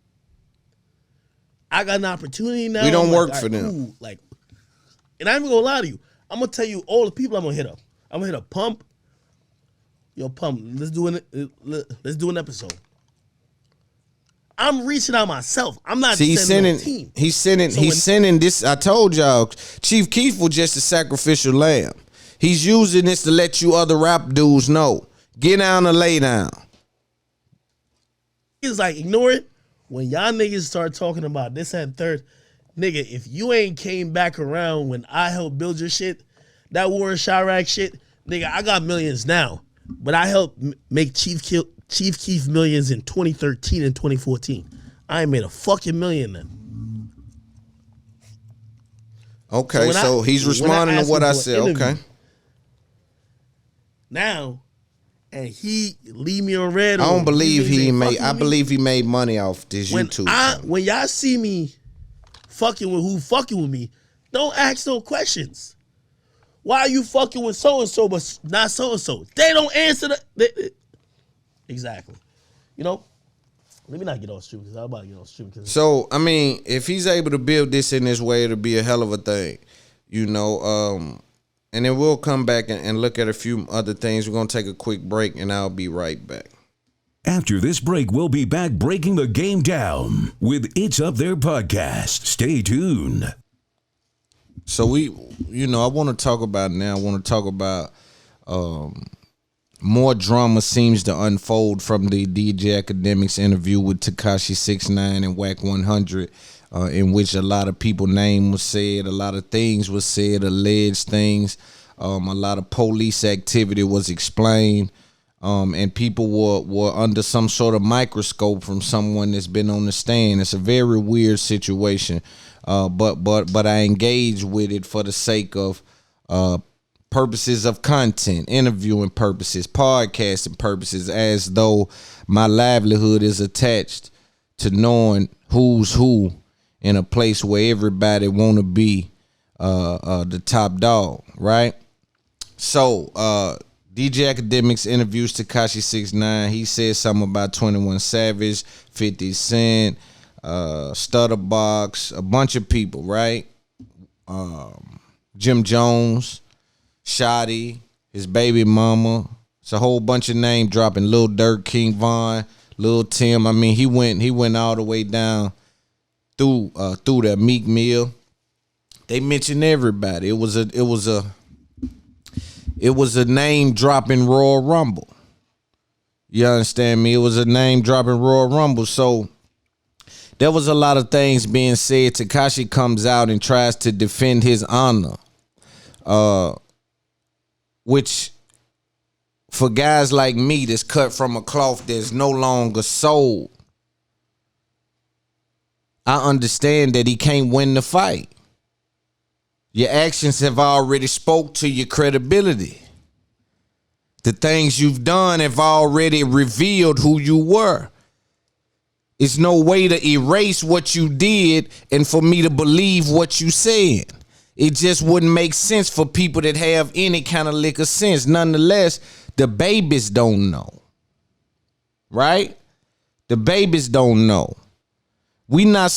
I got an opportunity now. We don't work for them. Cool. Like, and I'm gonna lie to you. I'm gonna tell you all the people I'm gonna hit up. I'm gonna hit up Pump. Yo, Pump, let's do an episode. I'm reaching out myself. I'm not sending a team. He's sending this. I told y'all, Chief Keef was just a sacrificial lamb. He's using this to let you other rap dudes know. Get down or lay down. He's like, ignore it. When y'all niggas start talking about this and third, nigga, if you ain't came back around when I helped build your shit, that Warren Chirac shit, nigga, I got millions now. But I helped make Chief Keef millions in 2013 and 2014. I ain't made a fucking million then. Okay, so he's responding to what I said. Okay. Now, and he leave me on red. I don't believe he made. I believe he made money off this YouTube. When y'all see me fucking with who fucking with me, don't ask no questions. Why are you fucking with so and so but not so and so? They don't answer exactly. You know. Let me not get off stream because I'm about to get off stream. So I mean, if he's able to build this in this way, it'll be a hell of a thing. You know. And then we'll come back and look at a few other things. We're going to take a quick break, and I'll be right back. After this break, we'll be back breaking the game down with It's Up There Podcast. Stay tuned. So I want to talk about now. I want to talk about more drama seems to unfold from the DJ Akademiks interview with Tekashi 6ix9ine and Wack 100. In which a lot of people name was said, a lot of things was said, alleged things, a lot of police activity was explained, and people were under some sort of microscope from someone that's been on the stand. It's a very weird situation, but I engage with it for the sake of purposes of content, interviewing purposes, podcasting purposes, as though my livelihood is attached to knowing who's who in a place where everybody want to be the top dog, right? So DJ Akademiks interviews Tekashi 6ix9ine. He said something about 21 Savage, 50 Cent, Stutterbox, a bunch of people, right? Jim Jones, Shotty, his baby mama. It's a whole bunch of name dropping. Lil Durk, King Von, Lil Tim. I mean, he went all the way down through that Meek Mill. They mentioned everybody. It was a name dropping Royal Rumble. You understand me? It was a name dropping Royal Rumble. So there was a lot of things being said. Tekashi comes out and tries to defend his honor, which for guys like me that's cut from a cloth that's no longer sold, I understand that he can't win the fight. Your actions have already spoke to your credibility. The things you've done have already revealed who you were. It's no way to erase what you did and for me to believe what you said. It just wouldn't make sense for people that have any kind of lick of sense. Nonetheless, the babies don't know. Right? The babies don't know. We not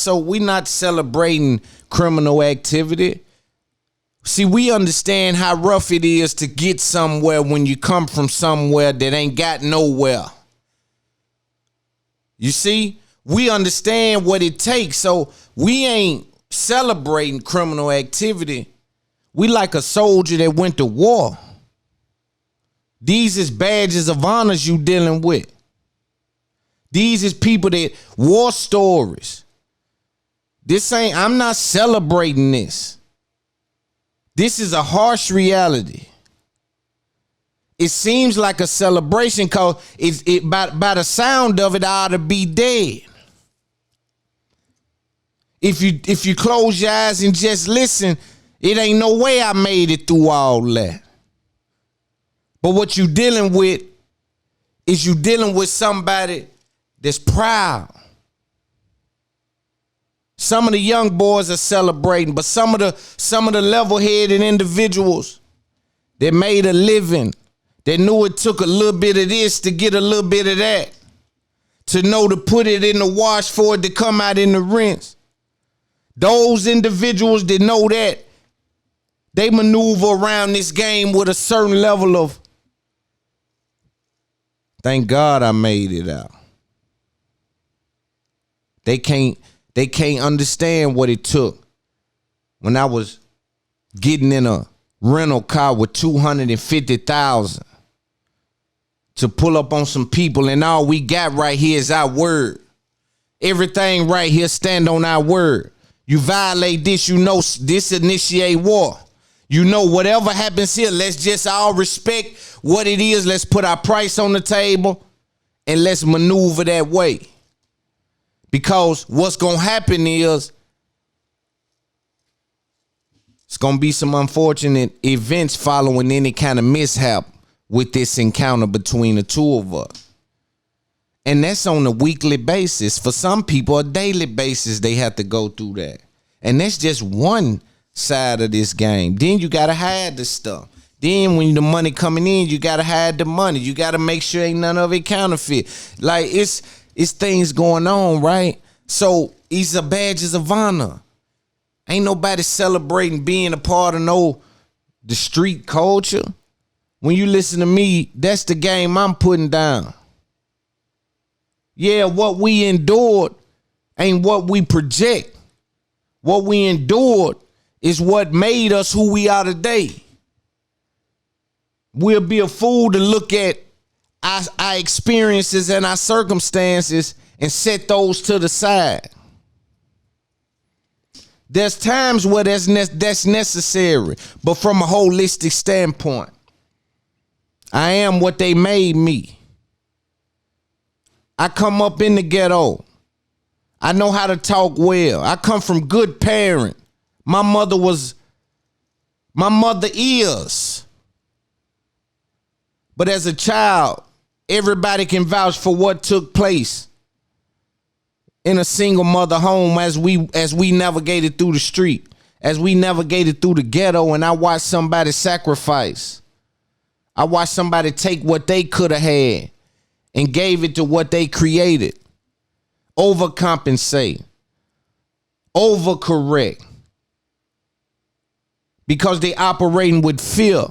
celebrating criminal activity. See, we understand how rough it is to get somewhere when you come from somewhere that ain't got nowhere. You see, we understand what it takes, so we ain't celebrating criminal activity. We like a soldier that went to war. These is badges of honors you dealing with. These is people that war stories. I'm not celebrating this. This is a harsh reality. It seems like a celebration because by the sound of it, I ought to be dead. If you close your eyes and just listen, it ain't no way I made it through all that. But what you dealing with is you dealing with somebody that's proud. Some of the young boys are celebrating, but some of the level-headed individuals that made a living, that knew it took a little bit of this to get a little bit of that, to know to put it in the wash for it to come out in the rinse. Those individuals that know that, they maneuver around this game with a certain level of, thank God I made it out. They can't understand what it took when I was getting in a rental car with $250,000 to pull up on some people, and all we got right here is our word. Everything right here stand on our word. You violate this, you know this initiate war. You know whatever happens here, let's just all respect what it is. Let's put our price on the table and let's maneuver that way. Because what's going to happen is it's going to be some unfortunate events following any kind of mishap with this encounter between the two of us. And that's on a weekly basis. For some people, a daily basis, they have to go through that. And that's just one side of this game. Then you got to hide the stuff. Then when the money coming in, you got to hide the money. You got to make sure ain't none of it counterfeit. Like it's things going on, right? So these are badges of honor. Ain't nobody celebrating being a part of the street culture. When you listen to me, that's the game I'm putting down. Yeah, what we endured ain't what we project. What we endured is what made us who we are today. We'll be a fool to look at our experiences and our circumstances and set those to the side. There's times where that's necessary, but from a holistic standpoint, I am what they made me. I come up in the ghetto. I know how to talk well. I come from good parent. My mother is. But as a child, everybody can vouch for what took place in a single mother home as we navigated through the street, as we navigated through the ghetto, and I watched somebody sacrifice. I watched somebody take what they could have had and gave it to what they created. Overcompensate. Overcorrect. Because they operating with fear.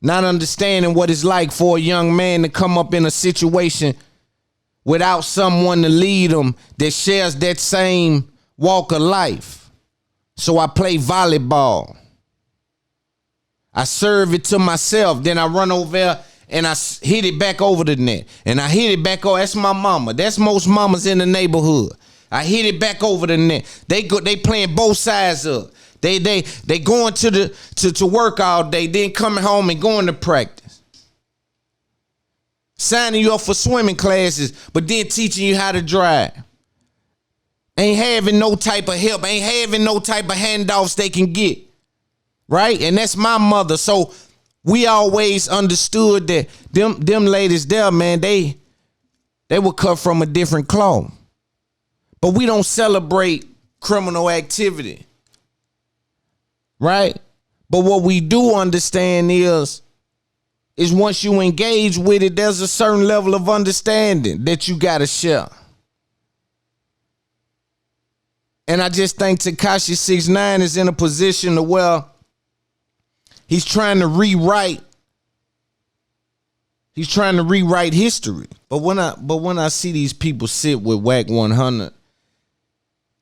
Not understanding what it's like for a young man to come up in a situation without someone to lead them that shares that same walk of life. So I play volleyball. I serve it to myself. Then I run over there and I hit it back over the net. And I hit it back over. That's my mama. That's most mamas in the neighborhood. I hit it back over the net. They playing both sides up. They going to work all day, then coming home and going to practice. Signing you up for swimming classes, but then teaching you how to drive. Ain't having no type of help, ain't having no type of handoffs they can get. Right? And that's my mother. So we always understood that them ladies there, man, they were cut from a different cloth. But we don't celebrate criminal activity. Right? But what we do understand is once you engage with it, there's a certain level of understanding that you got to share. And I just think Tekashi 6ix9ine is in a position to where he's trying to rewrite. He's trying to rewrite history. But when I see these people sit with Wack 100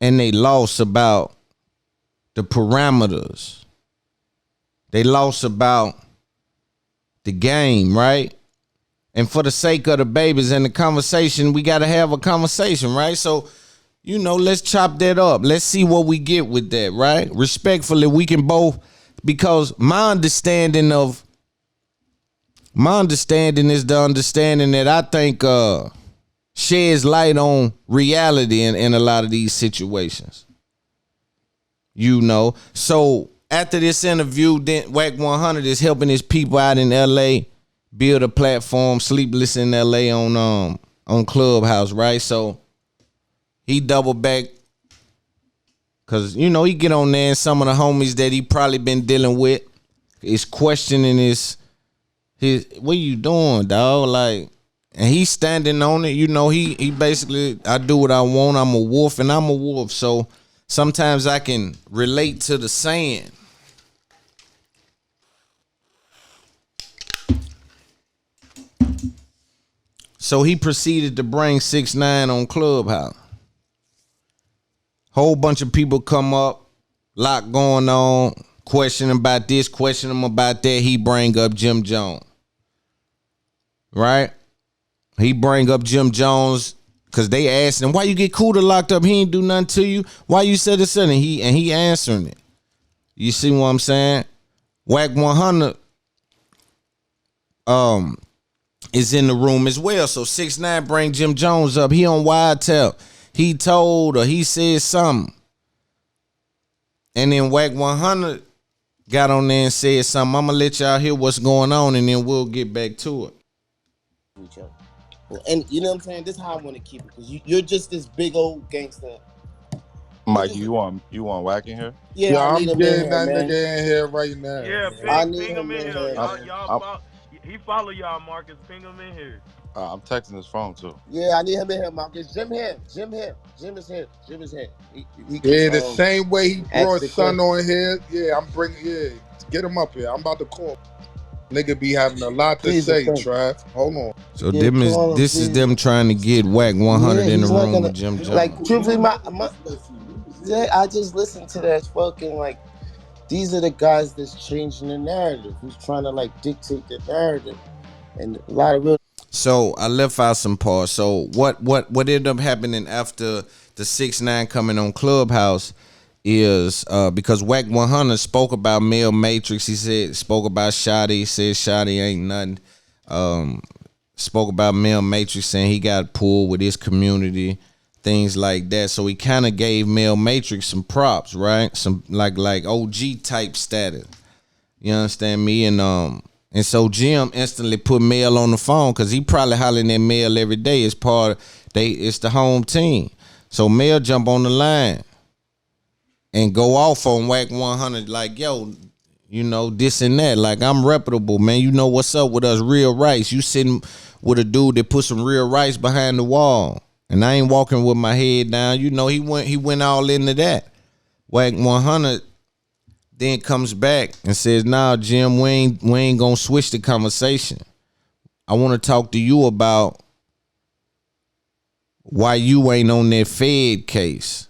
and they lost about the parameters, they lost about the game, right? And for the sake of the babies and the conversation, we got to have a conversation, right? So, you know, let's chop that up. Let's see what we get with that, right? Respectfully, we can both, because my understanding is the understanding that I think sheds light on reality in a lot of these situations. You know, so after this interview, then Wack 100 is helping his people out in LA build a platform, Sleepless in LA on Clubhouse, right? So he double back because, you know, he get on there and some of the homies that he probably been dealing with is questioning his what you doing, dog? Like, and he's standing on it. You know, he basically, I do what I want. I'm a wolf and I'm a wolf. So sometimes I can relate to the saying. So he proceeded to bring 6ix9ine on Clubhouse. Whole bunch of people come up, lot going on, question about this, question him about that. He bring up Jim Jones. Right? He bring up Jim Jones because they asked him, why you get Cuda locked up? He ain't do nothing to you. Why you said this? And he answering it. You see what I'm saying? Wack 100 is in the room as well. So 6ix9ine bring Jim Jones up. He on Wild Tap. He told or he said something. And then Wack 100 got on there and said something. I'm going to let y'all hear what's going on and then we'll get back to it. Well, and you know what I'm saying? This is how I want to keep it. Because you're just this big old gangster. Mike, you want Wack in here? Yeah, I need I'm him in getting here, that man. nigga in here right now. Yeah, I ping need him in here. He follow y'all, Marcus. Ping him in here. I'm texting his phone too. Yeah, I need him in here, Marcus. Jim here. Jim is here. He Yeah, the same way he brought Son question. on here. Yeah, I'm bringing. Yeah, get him up here. I'm about to call. Nigga be having a lot to say, Trav. Hold on. So this is them trying to get Wack 100 in the room with Jim Jones. Like, truthfully, I just listened to that fucking, like, these are the guys that's changing the narrative, who's trying to, like, dictate the narrative. And a lot of real. So I left out some parts. So what ended up happening after the 6ix9ine coming on Clubhouse is because Wack 100 spoke about male matrix. He spoke about Shotty. He said Shotty ain't nothing. Spoke about male matrix, saying he got pulled with his community, things like that. So he kind of gave male matrix some props, right? Some like OG type status. You understand me? And so Jim instantly put Mel on the phone because he probably hollering at Mel every day. It's it's the home team. So Mel jump on the line and go off on Wack 100 like, yo, you know, this and that. Like, I'm reputable, man. You know what's up with us, real rights. You sitting with a dude that put some real rights behind the wall. And I ain't walking with my head down. You know, he went all into that. Wack 100 then comes back and says, nah, Jim, we ain't gonna switch the conversation. I want to talk to you about why you ain't on that Fed case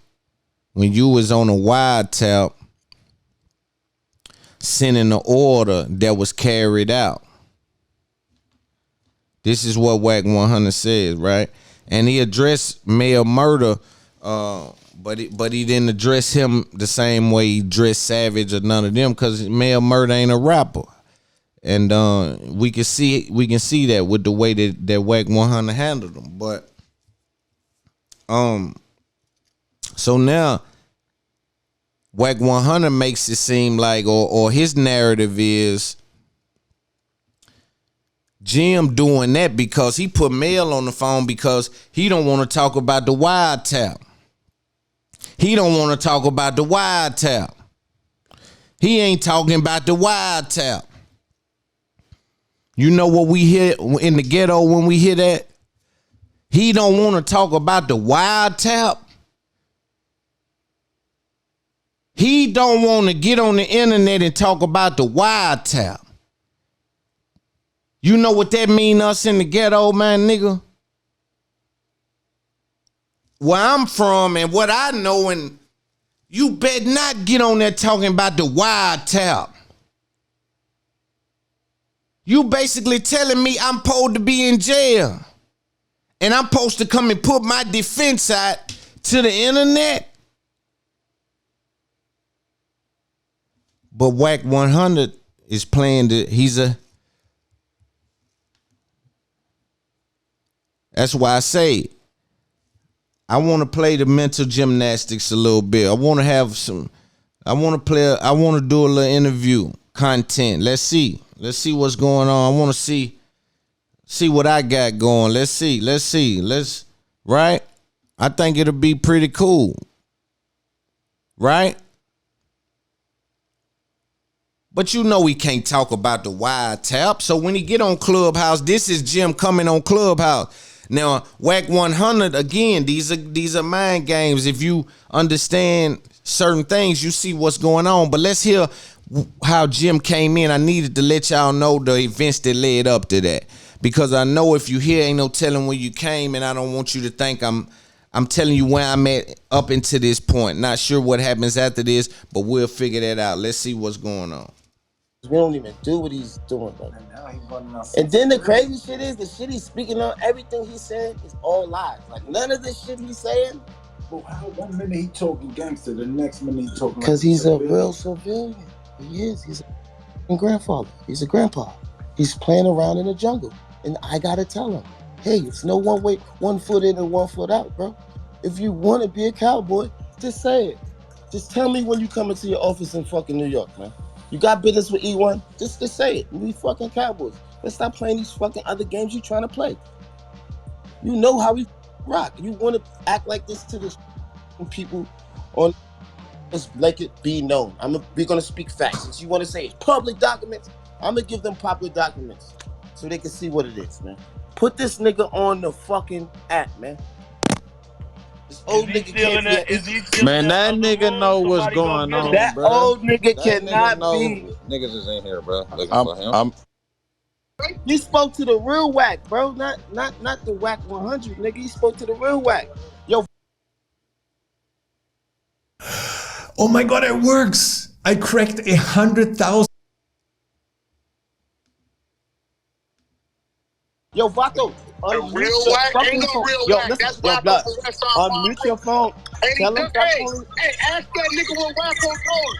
when you was on a wild tap sending an order that was carried out. This is what Wack 100 says, right? And he addressed male murder, but he didn't address him the same way he addressed Savage or none of them, because male murder ain't a rapper. And we can see that with the way that Wack 100 handled them. But so now Wack 100 makes it seem like, or his narrative is Jim doing that because he put Mel on the phone because he don't want to talk about the wild tap. He don't want to talk about the wild tap. He ain't talking about the wild tap. You know what we hear in the ghetto when we hear that? He don't want to talk about the wild tap. He don't want to get on the internet and talk about the wiretap. You know what that mean, us in the ghetto, man, nigga? Where I'm from and what I know, and you better not get on there talking about the wiretap. You basically telling me I'm supposed to be in jail. And I'm supposed to come and put my defense out to the internet? But Wack 100 is playing that's why I say I want to play the mental gymnastics a little bit. I want to do a little interview content. Let's see what's going on. I want to see what I got going. Let's see. Right? I think it'll be pretty cool. Right? But you know we can't talk about the wiretap. So when he get on Clubhouse, this is Jim coming on Clubhouse. Now, Wack 100, again, these are mind games. If you understand certain things, you see what's going on. But let's hear how Jim came in. I needed to let y'all know the events that led up to that. Because I know if you here, ain't no telling when you came, and I don't want you to think I'm telling you where I'm at up into this point. Not sure what happens after this, but we'll figure that out. Let's see what's going on. We don't even do what he's doing, bro. And then the crazy shit is the shit he's speaking on, everything he's saying is all lies. Like none of this shit he's saying. But how 1 minute he talking gangster, the next minute he talking because he's a real civilian. He is. He's a grandfather. He's a grandpa. He's playing around in the jungle. And I gotta tell him, hey, it's no one foot in and 1 foot out, bro. If you want to be a cowboy, just say it. Just tell me when you come into your office in fucking New York, man. You got business with E1? Just say it. We fucking cowboys. Let's stop playing these fucking other games you trying to play. You know how we rock. You want to act like this to the people on. Just let it be known. We're gonna speak facts. Since you want to say it's public documents, I'm gonna give them public documents so they can see what it is, man. Put this nigga on the fucking app, man. This old nigga can't. Man, that nigga know what's going on, that bro. Old nigga cannot be. Niggas is in here, bro. Looking for him. He spoke to the real Wack, bro. Not the Wack 100, nigga. He spoke to the real Wack. Yo. Oh my God, it works. I cracked 100,000. Yo, Vato. Real Wack ain't no real Wack. That's Wacko. Unmute your phone. Tell him hey, ask that nigga what Wacko told him.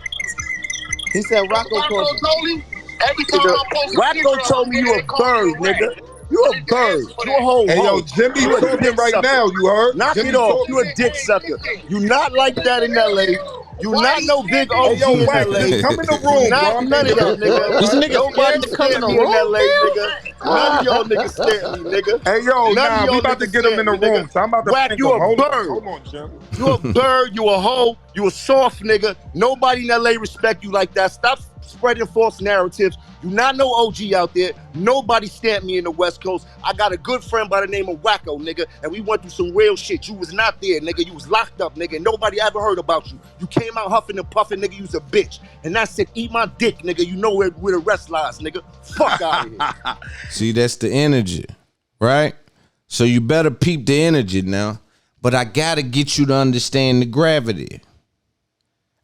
He said Wacko told him. Every time I post Wacko told me you a bird, nigga. You a bird. You a whole Hey, yo, Jimmy talking right now, you heard? Knock Jimmy it off. talking. You a dick sucker. You not like that in LA. You not no big OG yo, in Wack, LA. just come in the room, not bro. none of that, nigga. This nigga Nobody scared to come in the me room, LA, nigga. None of y'all niggas scared me, nigga. Hey, yo, None of we about to get him in the room. So I'm about to Wack, prank you him. a Hold bird. on, Jim. You a bird, you a hoe, you a soft nigga. Nobody in LA respect you like that. Stop spreading false narratives. You not no OG out there. Nobody stamped me in the West Coast. I got a good friend by the name of Wacko, nigga, and we went through some real shit. You was not there, nigga. You was locked up, nigga. Nobody ever heard about you. You came out huffing and puffing, nigga. You was a bitch. And I said, eat my dick, nigga. You know where the rest lies, nigga. Fuck out of here. See, that's the energy, right? So you better peep the energy now. But I gotta get you to understand the gravity.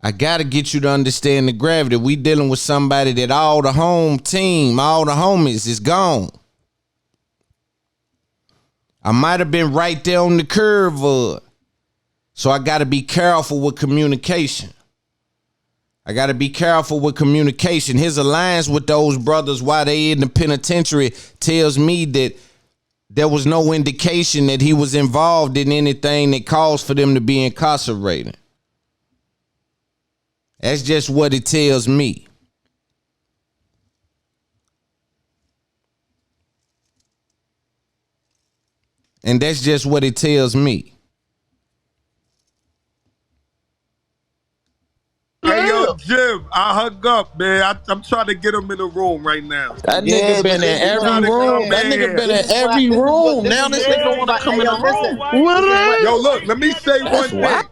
I gotta get you to understand the gravity. We dealing with somebody that all the home team, all the homies is gone. I might have been right there on the curve of it. So I gotta be careful with communication. His alliance with those brothers while they in the penitentiary tells me that there was no indication that he was involved in anything that caused for them to be incarcerated. That's just what it tells me. And that's just what it tells me. Hey, yo, Jim, I hung up, man. I'm trying to get him in the room right now. That nigga been in every room. That nigga been in every room. Now this nigga want to come in the room. Yo, look, let me say one thing.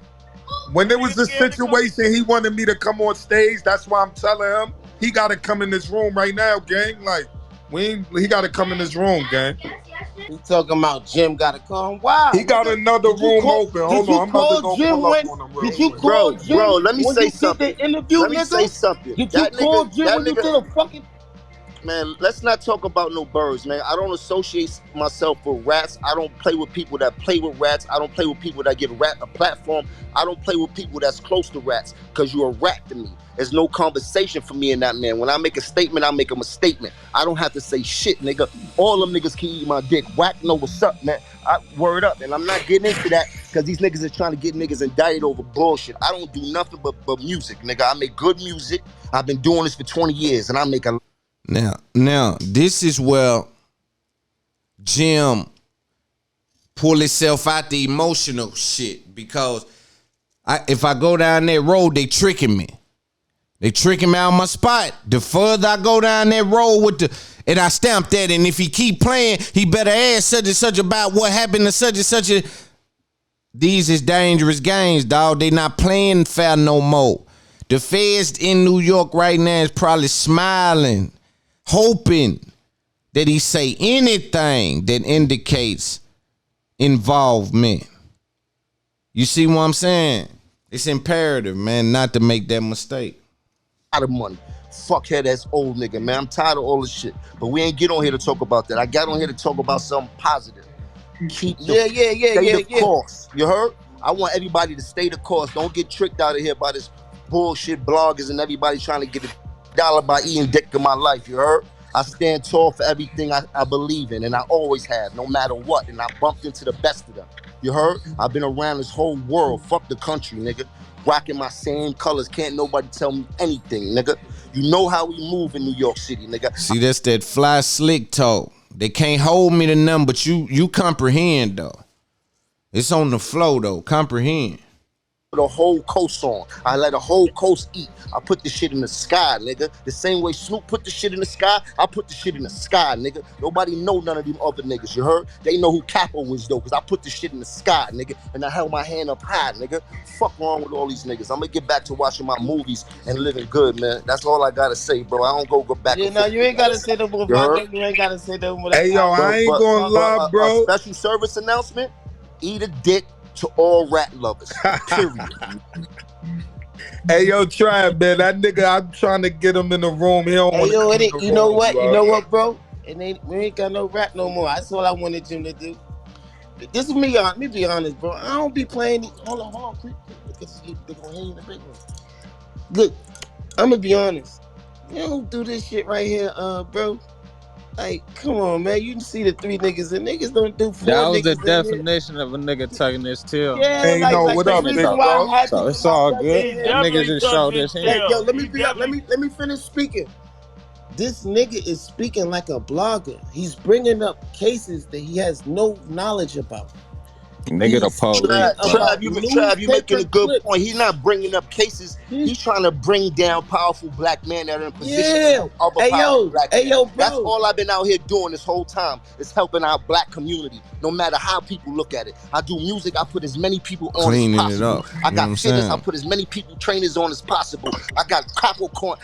When there was a situation he wanted me to come on stage, that's why I'm telling him he got to come in this room right now, gang. Like, he got to come in this room, gang. He talking about Jim got to come. Why? He got another room open. Hold on, I'm about to go pull up on him real quick. Did you call Jim? Bro, let me say something. Did the interview, Let me say something. Did you call Jim when you did a fucking... Man, let's not talk about no birds, man. I don't associate myself with rats. I don't play with people that play with rats. I don't play with people that give rat a platform. I don't play with people that's close to rats, because you're a rat to me. There's no conversation for me and that man. When I make a statement, I make him a statement. I don't have to say shit, nigga. All them niggas can eat my dick. Wack know what's up, man. Word up. And I'm not getting into that because these niggas are trying to get niggas indicted over bullshit. I don't do nothing but music, nigga. I make good music. I've been doing this for 20 years, and I make a... Now, this is where Jim pull himself out the emotional shit, because if I go down that road, they tricking me. They tricking me out my spot. The further I go down that road and I stamp that, and if he keep playing, he better ask such and such about what happened to such and such a... These is dangerous games, dog. They not playing fair no more. The feds in New York right now is probably smiling, hoping that he say anything that indicates involvement. You see what I'm saying? It's imperative, man, not to make that mistake. Out of money. Fuckhead ass old nigga, man. I'm tired of all this shit. But we ain't get on here to talk about that. I got on here to talk about something positive. Keep the course. You heard? I want everybody to stay the course. Don't get tricked out of here by this bullshit bloggers and everybody trying to get $1 by eating dick in my life. You heard? I stand tall for everything I believe in, and I always have, no matter what. And I bumped into the best of them. You heard? I've been around this whole world. Fuck the country, nigga. Rocking my same colors. Can't nobody tell me anything, nigga. You know how we move in New York City, nigga. See, that's that fly slick talk. They can't hold me to none, but you comprehend, though. It's on the flow, though. Comprehend. The whole coast on. I let the whole coast eat. I put the shit in the sky, nigga. The same way Snoop put the shit in the sky, I put the shit in the sky, nigga. Nobody know none of them other niggas, you heard? They know who Capo was, though, because I put the shit in the sky, nigga, and I held my hand up high, nigga. Fuck wrong with all these niggas. I'm gonna get back to watching my movies and living good, man. That's all I gotta say, bro. I don't go back. Yeah, no, you ain't gotta say no more. You ain't gotta say no more. Hey, yo, I ain't gonna lie, bro. A special service announcement: eat a dick to all rat lovers. Period. Hey, yo, try it, man. That nigga, I'm trying to get him in the room. He don't want to. Hey, yo, you know what? You know what, bro? We ain't got no rap no more. That's all I wanted Jim to do. This is me. Let me be honest, bro. I don't be playing these. Hold on. They're gonna hear you in the big one. Look, I'm gonna be honest. You don't do this shit right here, bro. Like, come on, man. You can see the 3 niggas, and niggas don't do 4 niggas. That was the definition of a nigga tucking his tail. Yeah, hey, like, no, what up, big bro? So it's all good. Niggas just showed his hand. Yo, let me finish speaking. This nigga is speaking like a blogger. He's bringing up cases that he has no knowledge about. Nigga, the police. Trav, you making a good point. He's not bringing up cases. He's trying to bring down powerful black men that are in position of a powerful black man. Bro. That's all I've been out here doing this whole time. Is helping our black community, no matter how people look at it. I do music. I put as many people on cleaning as possible. It up. I got fitness. I put as many people trainers on as possible. I got Capricorn.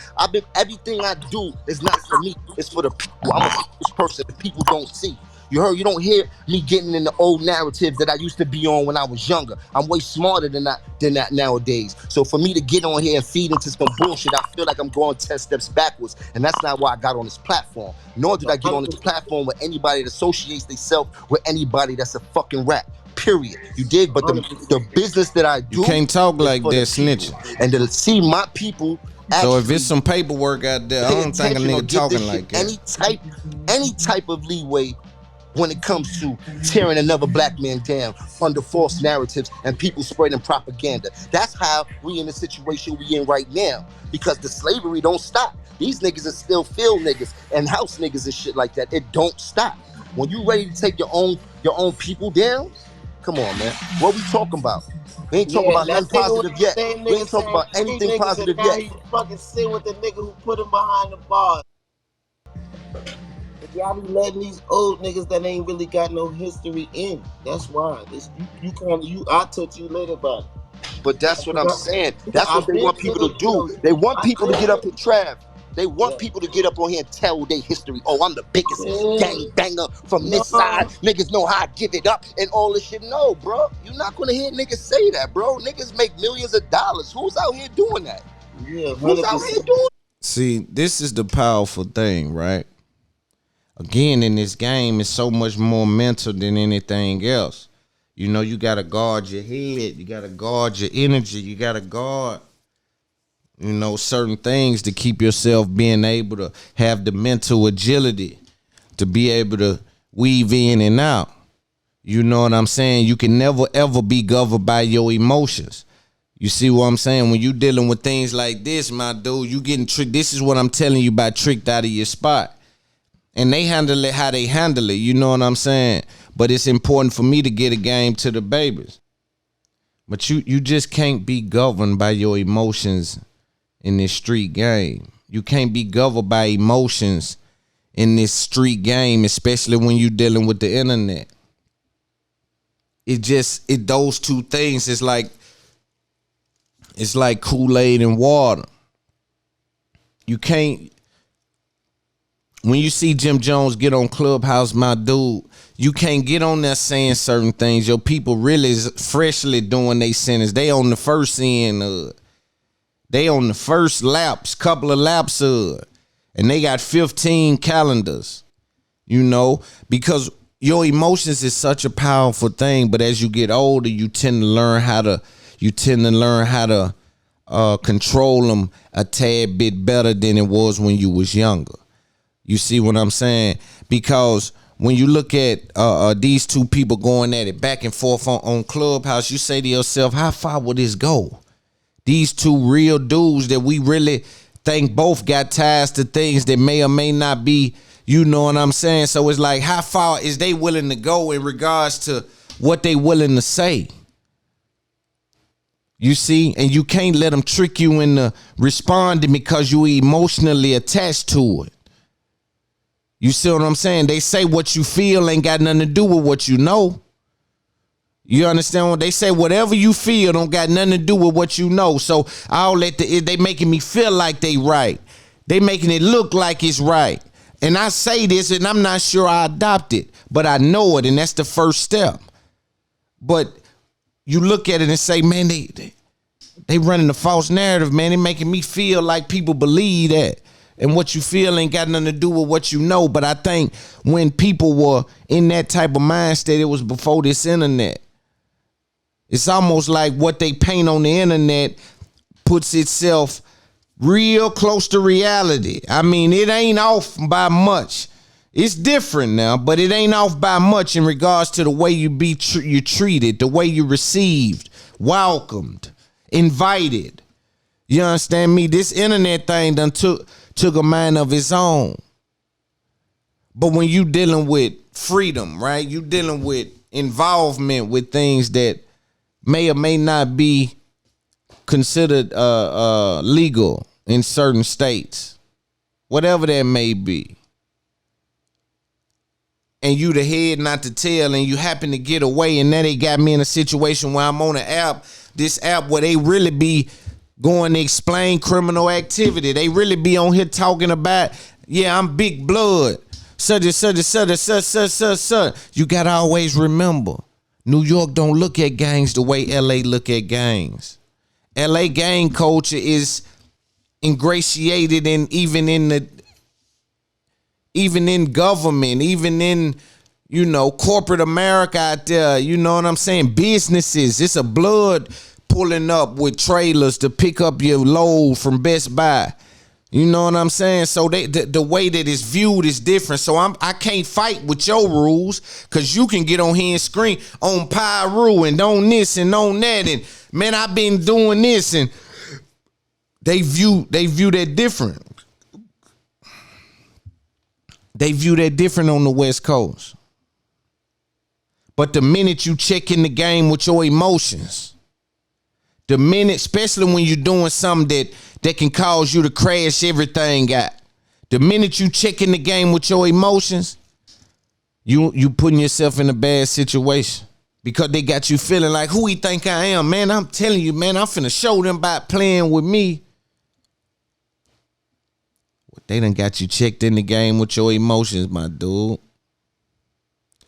Everything I do is not for me. It's for the people. I'm a people's person. The people don't see. You heard? You don't hear me getting in the old narratives that I used to be on when I was younger. I'm way smarter than that nowadays. So for me to get on here and feed into some bullshit, I feel like I'm going 10 steps backwards. And that's not why I got on this platform. Nor did I get on this platform with anybody that associates themselves with anybody that's a fucking rat. Period. You dig? But the business that I do, you can't talk like that, snitching. And to see my people. So if it's some paperwork out there, I don't think a nigga talking like that. Any type of leeway when it comes to tearing another black man down under false narratives and people spreading propaganda. That's how we in the situation we in right now, because the slavery don't stop. These niggas are still field niggas and house niggas and shit like that. It don't stop. When you ready to take your own people down, come on, man. What we talking about? We ain't talking about nothing positive yet. We ain't talking about anything positive yet. You fucking sit with the nigga who put him behind the bars. Y'all be letting these old niggas that ain't really got no history in. That's why. I taught you later about it. But that's what I'm saying. That's what they want people to do. They want people to get up and Trav. They want people to get up on here and tell their history. Oh, I'm the biggest gang banger from this side. Niggas know how I give it up and all this shit. No, bro. You're not going to hear niggas say that, bro. Niggas make millions of dollars. Who's out here doing that? Yeah, who's out here doing that? See, this is the powerful thing, right? Again, in this game, it's so much more mental than anything else. You know, you got to guard your head. You got to guard your energy. You got to guard, you know, certain things to keep yourself being able to have the mental agility to be able to weave in and out. You know what I'm saying? You can never, ever be governed by your emotions. You see what I'm saying? When you dealing with things like this, my dude, you getting tricked. This is what I'm telling you about tricked out of your spot. And they handle it how they handle it. You know what I'm saying? But it's important for me to get a game to the babies. But you just can't be governed by your emotions in this street game. You can't be governed by emotions in this street game, especially when you're dealing with the internet. Those two things is like, it's like Kool-Aid and water. You can't, when you see Jim Jones get on Clubhouse, my dude, you can't get on there saying certain things. Your people really is freshly doing their sentence. They on the first end, they on the first laps, couple of laps, and they got 15 calendars, you know, because your emotions is such a powerful thing. But as you get older, you tend to learn how to control them a tad bit better than it was when you was younger. You see what I'm saying? Because when you look at these two people going at it back and forth on Clubhouse, you say to yourself, how far will this go? These two real dudes that we really think both got ties to things that may or may not be, you know what I'm saying? So it's like, how far is they willing to go in regards to what they willing to say? You see, and you can't let them trick you into responding because you emotionally attached to it. You see what I'm saying? They say what you feel ain't got nothing to do with what you know. You understand what they say? Whatever you feel don't got nothing to do with what you know. So I'll they making me feel like they right. They making it look like it's right. And I say this and I'm not sure I adopt it, but I know it, and that's the first step. But you look at it and say, man, they running a false narrative, man. They making me feel like people believe that. And what you feel ain't got nothing to do with what you know. But I think when people were in that type of mind state, it was before this internet. It's almost like what they paint on the internet puts itself real close to reality. I mean, it ain't off by much. It's different now, but it ain't off by much in regards to the way you you treated, the way you received, welcomed, invited. You understand me? This internet thing done took a mind of its own. But when you dealing with freedom, right? You dealing with involvement with things that may or may not be considered legal in certain states, whatever that may be. And you the head not to tail, and you happen to get away, and now they got me in a situation where I'm on an app, this app where they really be going to explain criminal activity. They really be on here talking about, yeah, I'm big blood. Such. You got to always remember, New York don't look at gangs the way LA look at gangs. LA gang culture is ingratiated in even in government, even in, you know, corporate America out there. You know what I'm saying? Businesses. It's a blood pulling up with trailers to pick up your load from Best Buy. You know what I'm saying? So the way that it's viewed is different. So I can't fight with your rules, because you can get on here and scream on Pyru and on this and on that, and man, I've been doing this, and they view that different. They view that different on the West Coast. But the minute you check in the game with your emotions, the minute, especially when you're doing something that can cause you to crash everything out, the minute you check in the game with your emotions, you putting yourself in a bad situation, Because they got you feeling like, who he think I am? Man, I'm telling you, man, I'm finna show them by playing with me. They done got you checked in the game with your emotions, my dude.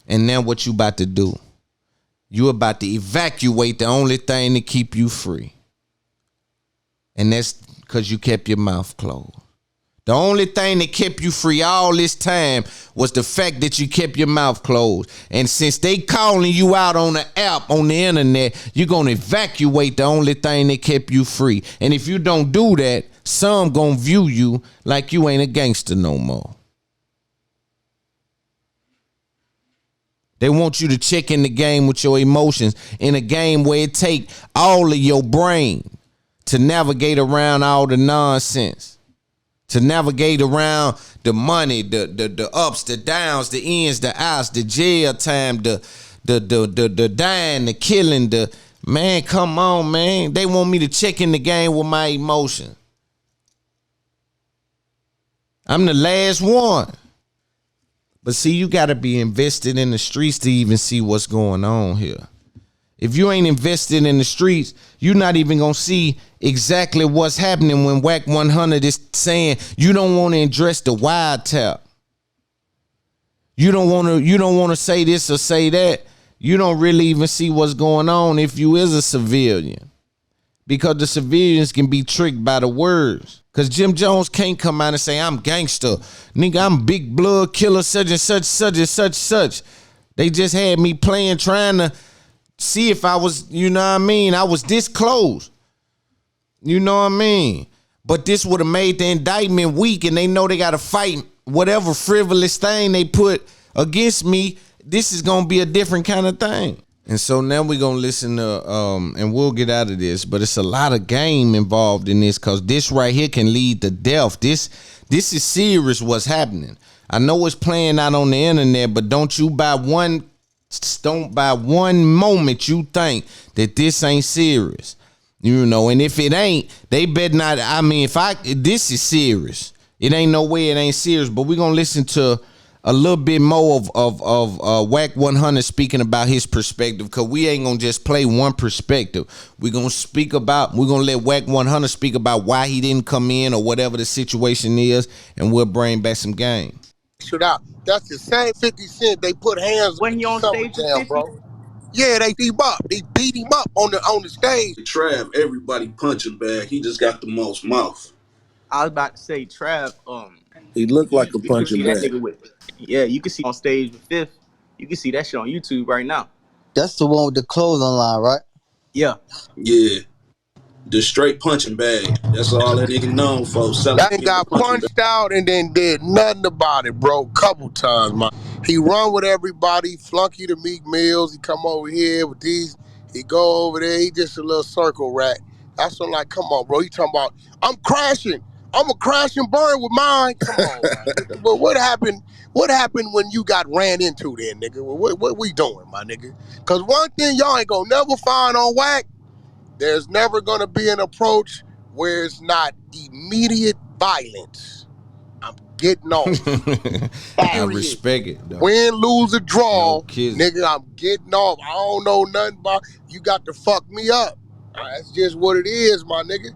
And now what you about to do? You about to evacuate the only thing to keep you free. And that's because you kept your mouth closed. The only thing that kept you free all this time was the fact that you kept your mouth closed. And since they calling you out on the app, on the internet, you're going to evacuate the only thing that kept you free. And if you don't do that, some going to view you like you ain't a gangster no more. They want you to check in the game with your emotions, in a game where it take all of your brain to navigate around all the nonsense, to navigate around the money, the ups, the downs, the ins, the outs, the jail time, the dying, the killing, man, come on, man. They want me to check in the game with my emotions. I'm the last one. But see, you got to be invested in the streets to even see what's going on here. If you ain't invested in the streets, you're not even going to see exactly what's happening when Wack 100 is saying you don't want to address the wild tap. You don't want to say this or say that. You don't really even see what's going on if you is a civilian. Because the civilians can be tricked by the words. Because Jim Jones can't come out and say, I'm gangster. Nigga, I'm big blood killer, such and such, such and such, such. They just had me playing, trying to see if I was, you know what I mean? I was this close. You know what I mean? But this would have made the indictment weak, and they know they got to fight whatever frivolous thing they put against me. This is going to be a different kind of thing. And so now we're going to listen to, and we'll get out of this, but it's a lot of game involved in this because this right here can lead to death. This is serious what's happening. I know it's playing out on the internet, but don't by one moment you think that this ain't serious. You know, and if it ain't, they better not, I mean, this is serious. It ain't no way it ain't serious, but we're going to listen to a little bit more of Wack 100 speaking about his perspective, because we ain't gonna just play one perspective. We're gonna let Wack 100 speak about why he didn't come in or whatever the situation is, and we'll bring back some game. Shoot out. That's the same 50 Cent they put hands when he on stage down, bro. Yeah, they beat him up. They beat him up on the stage. Trav, everybody punching bag. He just got the most mouth. I was about to say Trav. He looked like a punching bag. Yeah, you can see on stage with Fifth. You can see that shit on YouTube right now. That's the one with the clothing line, right? Yeah. Yeah. The straight punching bag. That's all that nigga known for. That nigga got punched out and then did nothing about it, bro. Couple times, man. He run with everybody. Flunky to Meek Mills. He come over here with these. He go over there. He just a little circle rat. That's what I'm like, come on, bro. He talking about, I'm crashing. I'm a crash and burn with mine. Come on, man. But what happened? What happened when you got ran into then, nigga? What we doing, my nigga? Because one thing y'all ain't gonna never find on Wack, there's never gonna be an approach where it's not immediate violence. I'm getting off. I respect it, though. Win, lose, or draw, nigga, I'm getting off. I don't know nothing about you got to fuck me up. That's just what it is, my nigga.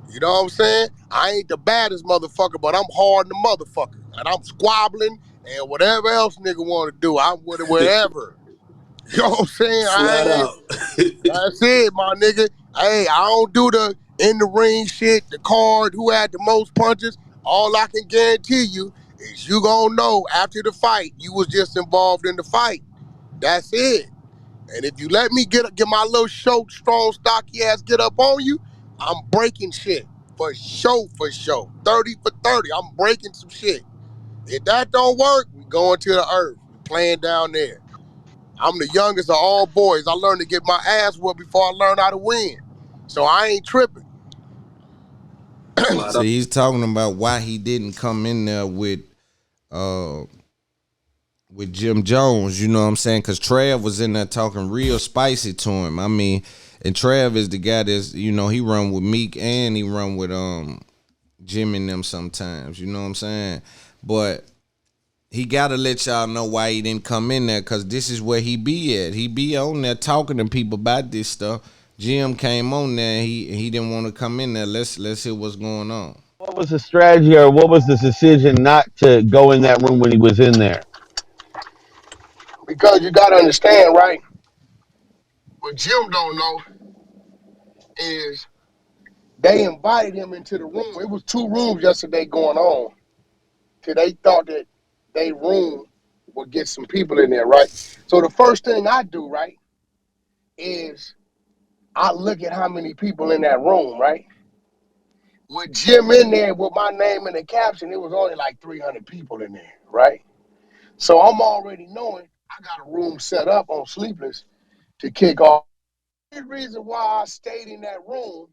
You know what I'm saying? I ain't the baddest motherfucker, but I'm hard in the motherfucker. And I'm squabbling and whatever else nigga want to do, I'm with it, whatever. You know what I'm saying? That's it, my nigga. Hey, I don't do the in the ring shit, the card, who had the most punches. All I can guarantee you is you gonna know after the fight, you was just involved in the fight. That's it. And if you let me get my little strong, stocky ass get up on you, I'm breaking shit. For sure. 30 for 30. I'm breaking some shit. If that don't work, we going to the earth. We playing down there. I'm the youngest of all boys. I learned to get my ass whooped before I learned how to win. So I ain't tripping. So he's talking about why he didn't come in there with Jim Jones, you know what I'm saying? Because Trav was in there talking real spicy to him. I mean, and Trav is the guy that's, you know, he run with Meek and he run with Jim and them sometimes, you know what I'm saying? But he gotta let y'all know why he didn't come in there, cause this is where he be at. He be on there talking to people about this stuff. Jim came on there and he didn't want to come in there. Let's hear what's going on. What was the strategy, or what was the decision not to go in that room when he was in there? Because you gotta understand, right? What Jim don't know is they invited him into the room. It was 2 rooms yesterday going on. Till they thought that they room would get some people in there, right? So the first thing I do, right, is I look at how many people in that room, right? With Jim in there with my name in the caption, it was only like 300 people in there, right? So I'm already knowing I got a room set up on Sleepless to kick off. The reason why I stayed in that room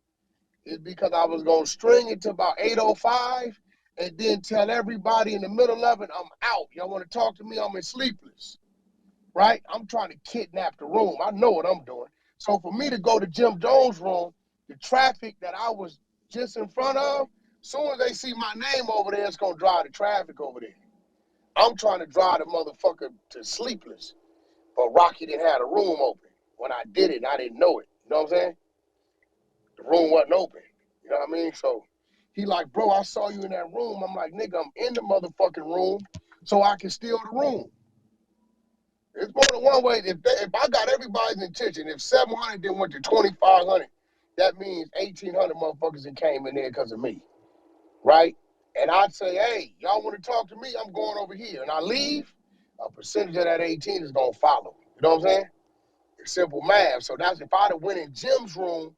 is because I was going to string it to about 8:05 and then tell everybody in the middle of it, I'm out. Y'all want to talk to me? I'm in Sleepless, right? I'm trying to kidnap the room. I know what I'm doing. So for me to go to Jim Jones' room, the traffic that I was just in front of, as soon as they see my name over there, it's going to drive the traffic over there. I'm trying to drive the motherfucker to Sleepless, but Rocky didn't have the room open. When I did it, I didn't know it. You know what I'm saying? The room wasn't open. You know what I mean? So he like, bro, I saw you in that room. I'm like, nigga, I'm in the motherfucking room so I can steal the room. It's more than one way. If I got everybody's attention, if 700 then went to 2,500, that means 1,800 motherfuckers that came in there because of me, right? And I'd say, hey, y'all want to talk to me? I'm going over here. And I leave, a percentage of that 18 is going to follow. You know what I'm saying? It's simple math. So that's if I'd have went in Jim's room,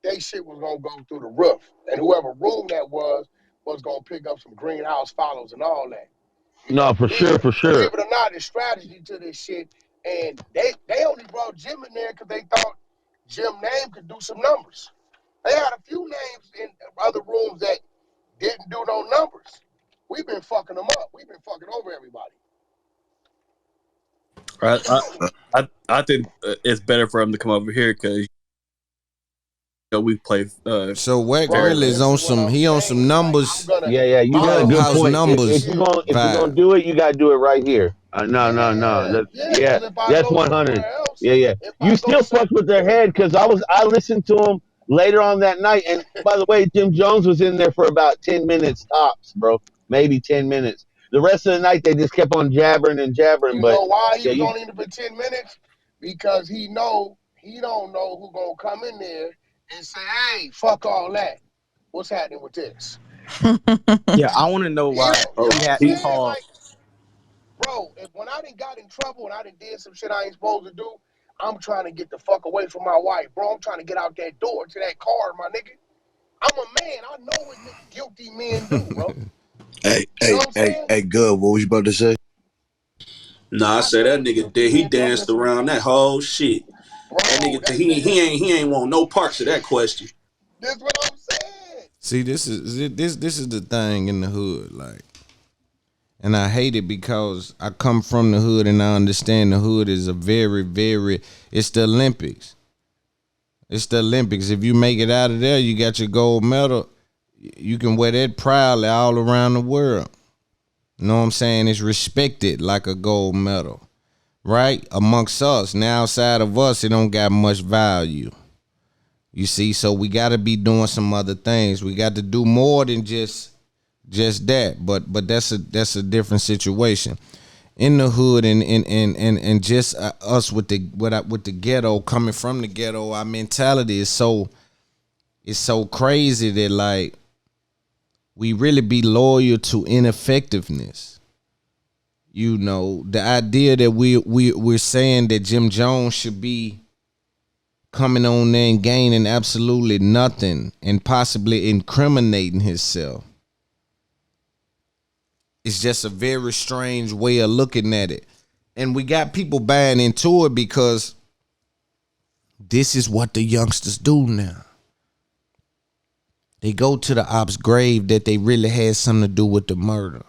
they shit was going to go through the roof. And whoever room that was going to pick up some greenhouse follows and all that. No, for sure. Believe it or not, there's strategy to this shit. And they only brought Jim in there because they thought Jim's name could do some numbers. They had a few names in other rooms that didn't do no numbers. We've been fucking them up. We've been fucking over everybody. I think it's better for him to come over here because we play. So Wack really is on some. He on some numbers. Yeah. You got a good house point. numbers. If you're gonna do it, you gotta do it right here. No. That's 100. Yeah. You still fucked with their head because I listened to him later on that night. And by the way, Jim Jones was in there for about 10 minutes tops, bro. Maybe 10 minutes. The rest of the night they just kept on jabbering. You know why he was only in there for 10 minutes? Because he don't know who gonna come in there and say, hey, fuck all that. What's happening with this? Yeah, I want to know why he called. Like, bro, when I done got in trouble and I done did some shit I ain't supposed to do, I'm trying to get the fuck away from my wife, bro. I'm trying to get out that door to that car, my nigga. I'm a man. I know what guilty men do, bro. Hey, good. What was you about to say? Nah, I said that nigga did. He danced around that whole shit. That nigga, he ain't want no parts of that question. That's what I'm saying. See, this is the thing in the hood, like, and I hate it because I come from the hood and I understand the hood is a very, very. It's the Olympics. It's the Olympics. If you make it out of there, you got your gold medal. You can wear that proudly all around the world. You know what I'm saying? It's respected like a gold medal, right? Amongst us. Now, outside of us, it don't got much value. You see, so we got to be doing some other things. We got to do more than just that. But that's a different situation. In the hood and just us with the ghetto, coming from the ghetto, our mentality is so crazy that like we really be loyal to ineffectiveness. You know, the idea that we're saying that Jim Jones should be coming on there and gaining absolutely nothing and possibly incriminating himself. It's just a very strange way of looking at it. And we got people buying into it because this is what the youngsters do now. They go to the op's grave that they really had something to do with the murder.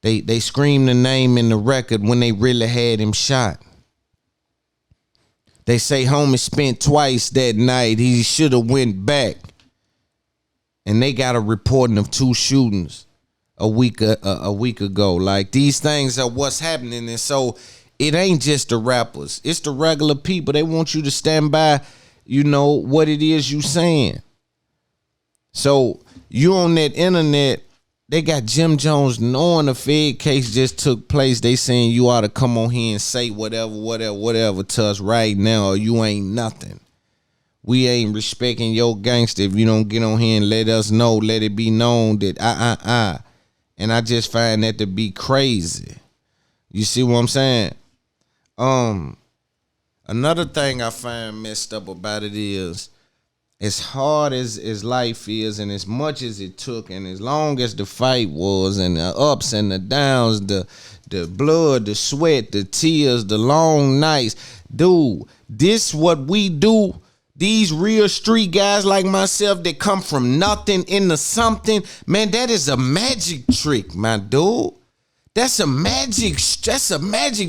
They scream the name in the record when they really had him shot. They say homie spent twice that night. He should have went back. And they got a reporting of 2 shootings. a week ago. Like, these things are what's happening, and so it ain't just the rappers. It's the regular people. They want you to stand by, what it is you saying. So you on that internet, they got Jim Jones knowing the Fed case just took place. They saying you ought to come on here and say whatever to us right now, or you ain't nothing. We ain't respecting your gangster if you don't get on here and let us know, let it be known that And I just find that to be crazy. You see what I'm saying? Another thing I find messed up about it is, as hard as life is, and as much as it took, and as long as the fight was, and the ups and the downs, the blood, the sweat, the tears, the long nights, dude, this what we do. These real street guys like myself that come from nothing into something, man, that is a magic trick, my dude. That's a magic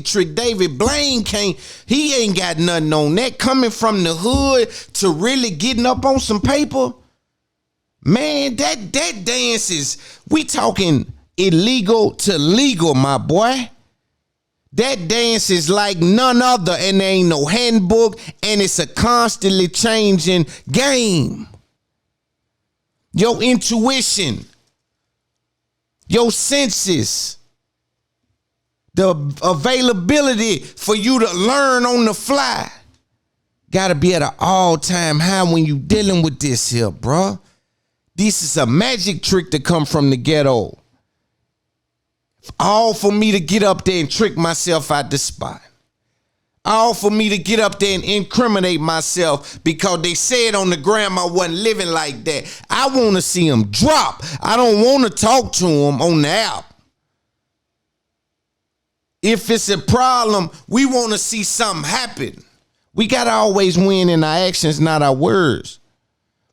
trick. David Blaine he ain't got nothing on that. Coming from the hood to really getting up on some paper, man, that dance is, we talking illegal to legal, my boy. That dance is like none other, and there ain't no handbook, and it's a constantly changing game. Your intuition, your senses, the availability for you to learn on the fly gotta be at an all-time high when you dealing with this here, bruh. This is a magic trick to come from the ghetto. All for me to get up there and trick myself out the spot. All for me to get up there and incriminate myself because they said on the gram I wasn't living like that. I want to see them drop. I don't want to talk to them on the app. If it's a problem, we want to see something happen. We got to always win in our actions, not our words.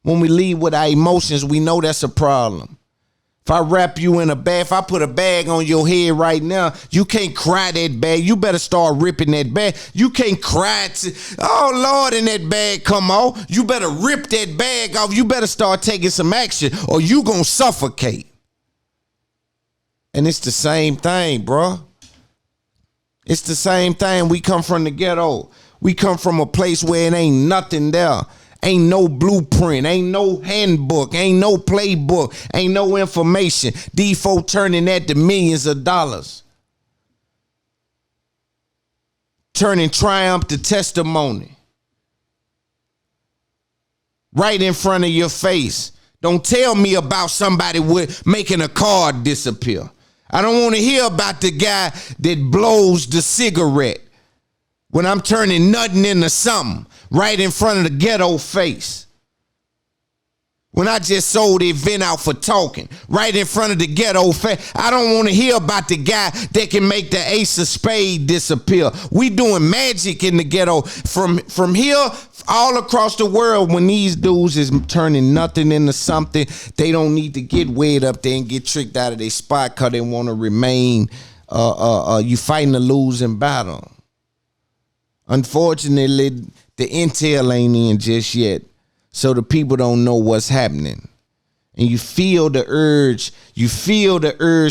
When we lead with our emotions, we know that's a problem. If I wrap you in a bag, if I put a bag on your head right now, you can't cry that bag. You better start ripping that bag. You can't cry, oh Lord, and that bag come off. You better rip that bag off. You better start taking some action or you gonna suffocate. And it's the same thing, bro. It's the same thing. We come from the ghetto. We come from a place where it ain't nothing there. Ain't no blueprint, ain't no handbook, ain't no playbook, ain't no information. These folk turning that to millions of dollars. Turning triumph to testimony. Right in front of your face. Don't tell me about somebody making a card disappear. I don't want to hear about the guy that blows the cigarette when I'm turning nothing into something. Right in front of the ghetto face. When I just sold the event out for talking. Right in front of the ghetto face. I don't want to hear about the guy that can make the ace of spade disappear. We doing magic in the ghetto. From here all across the world, when these dudes is turning nothing into something, they don't need to get weighed up there and get tricked out of their spot because they want to remain you fighting a losing battle. Unfortunately, the intel ain't in just yet, so the people don't know what's happening. And you feel the urge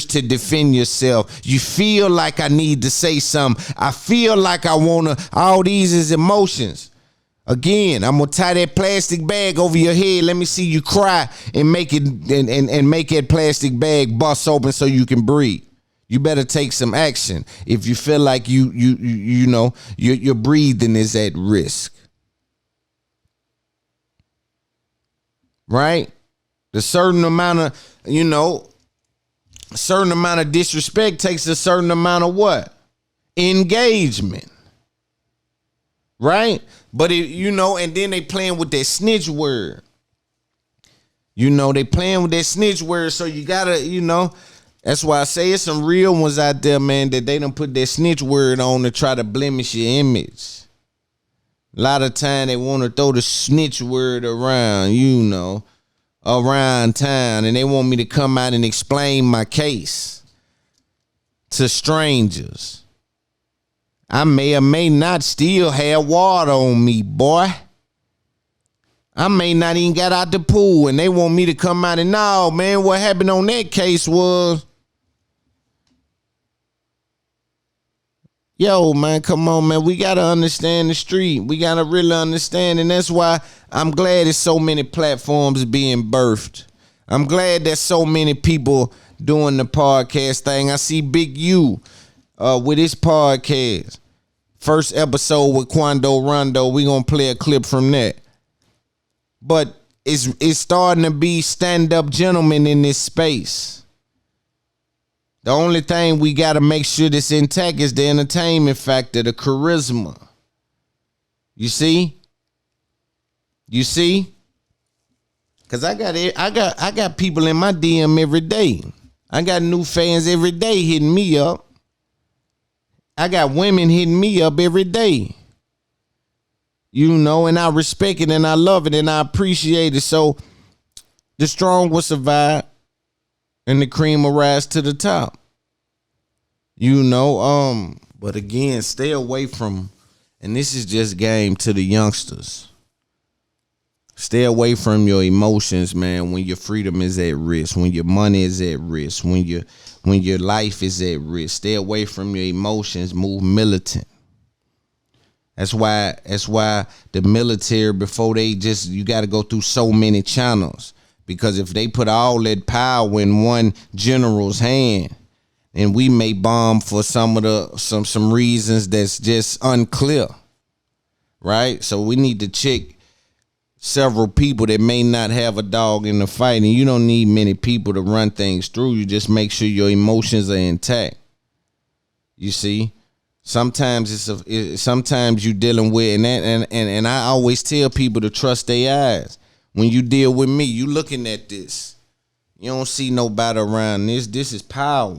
to defend yourself. You feel like I need to say something. I feel like I want to, all these is emotions. Again, I'm gonna tie that plastic bag over your head. Let me see you cry and make it and make that plastic bag bust open so you can breathe. You better take some action if you feel like your breathing is at risk. Right? A certain amount of disrespect takes a certain amount of what? Engagement. Right? But and then they playing with that snitch word. They playing with that snitch word, so you gotta, that's why I say it's some real ones out there, man, that they done put that snitch word on to try to blemish your image. A lot of time they want to throw the snitch word around, around town, and they want me to come out and explain my case to strangers. I may or may not still have water on me, boy. I may not even got out the pool, and they want me to come out and, no, man, what happened on that case was... Yo, man, come on, man. We got to understand the street. We got to really understand. And that's why I'm glad there's so many platforms being birthed. I'm glad there's so many people doing the podcast thing. I see Big U with his podcast. First episode with Quando Rondo. We going to play a clip from that. But it's starting to be stand-up gentlemen in this space. The only thing we got to make sure that's intact is the entertainment factor, the charisma. You see? You see? Cause I got people in my DM every day. I got new fans every day hitting me up. I got women hitting me up every day. You know, and I respect it and I love it and I appreciate it. So the strong will survive. And the cream will rise to the top. You know, but again, stay away from, and this is just game to the youngsters. Stay away from your emotions, man, when your freedom is at risk, when your money is at risk, when your life is at risk. Stay away from your emotions, move militant. That's why the military, before you got to go through so many channels. Because if they put all that power in one general's hand, and we may bomb for some reasons that's just unclear, right? So we need to check several people that may not have a dog in the fight, and you don't need many people to run things through. You just make sure your emotions are intact. You see, sometimes sometimes you're dealing with, and I always tell people to trust their eyes. When you deal with me, you looking at this. You don't see nobody around this. This is power.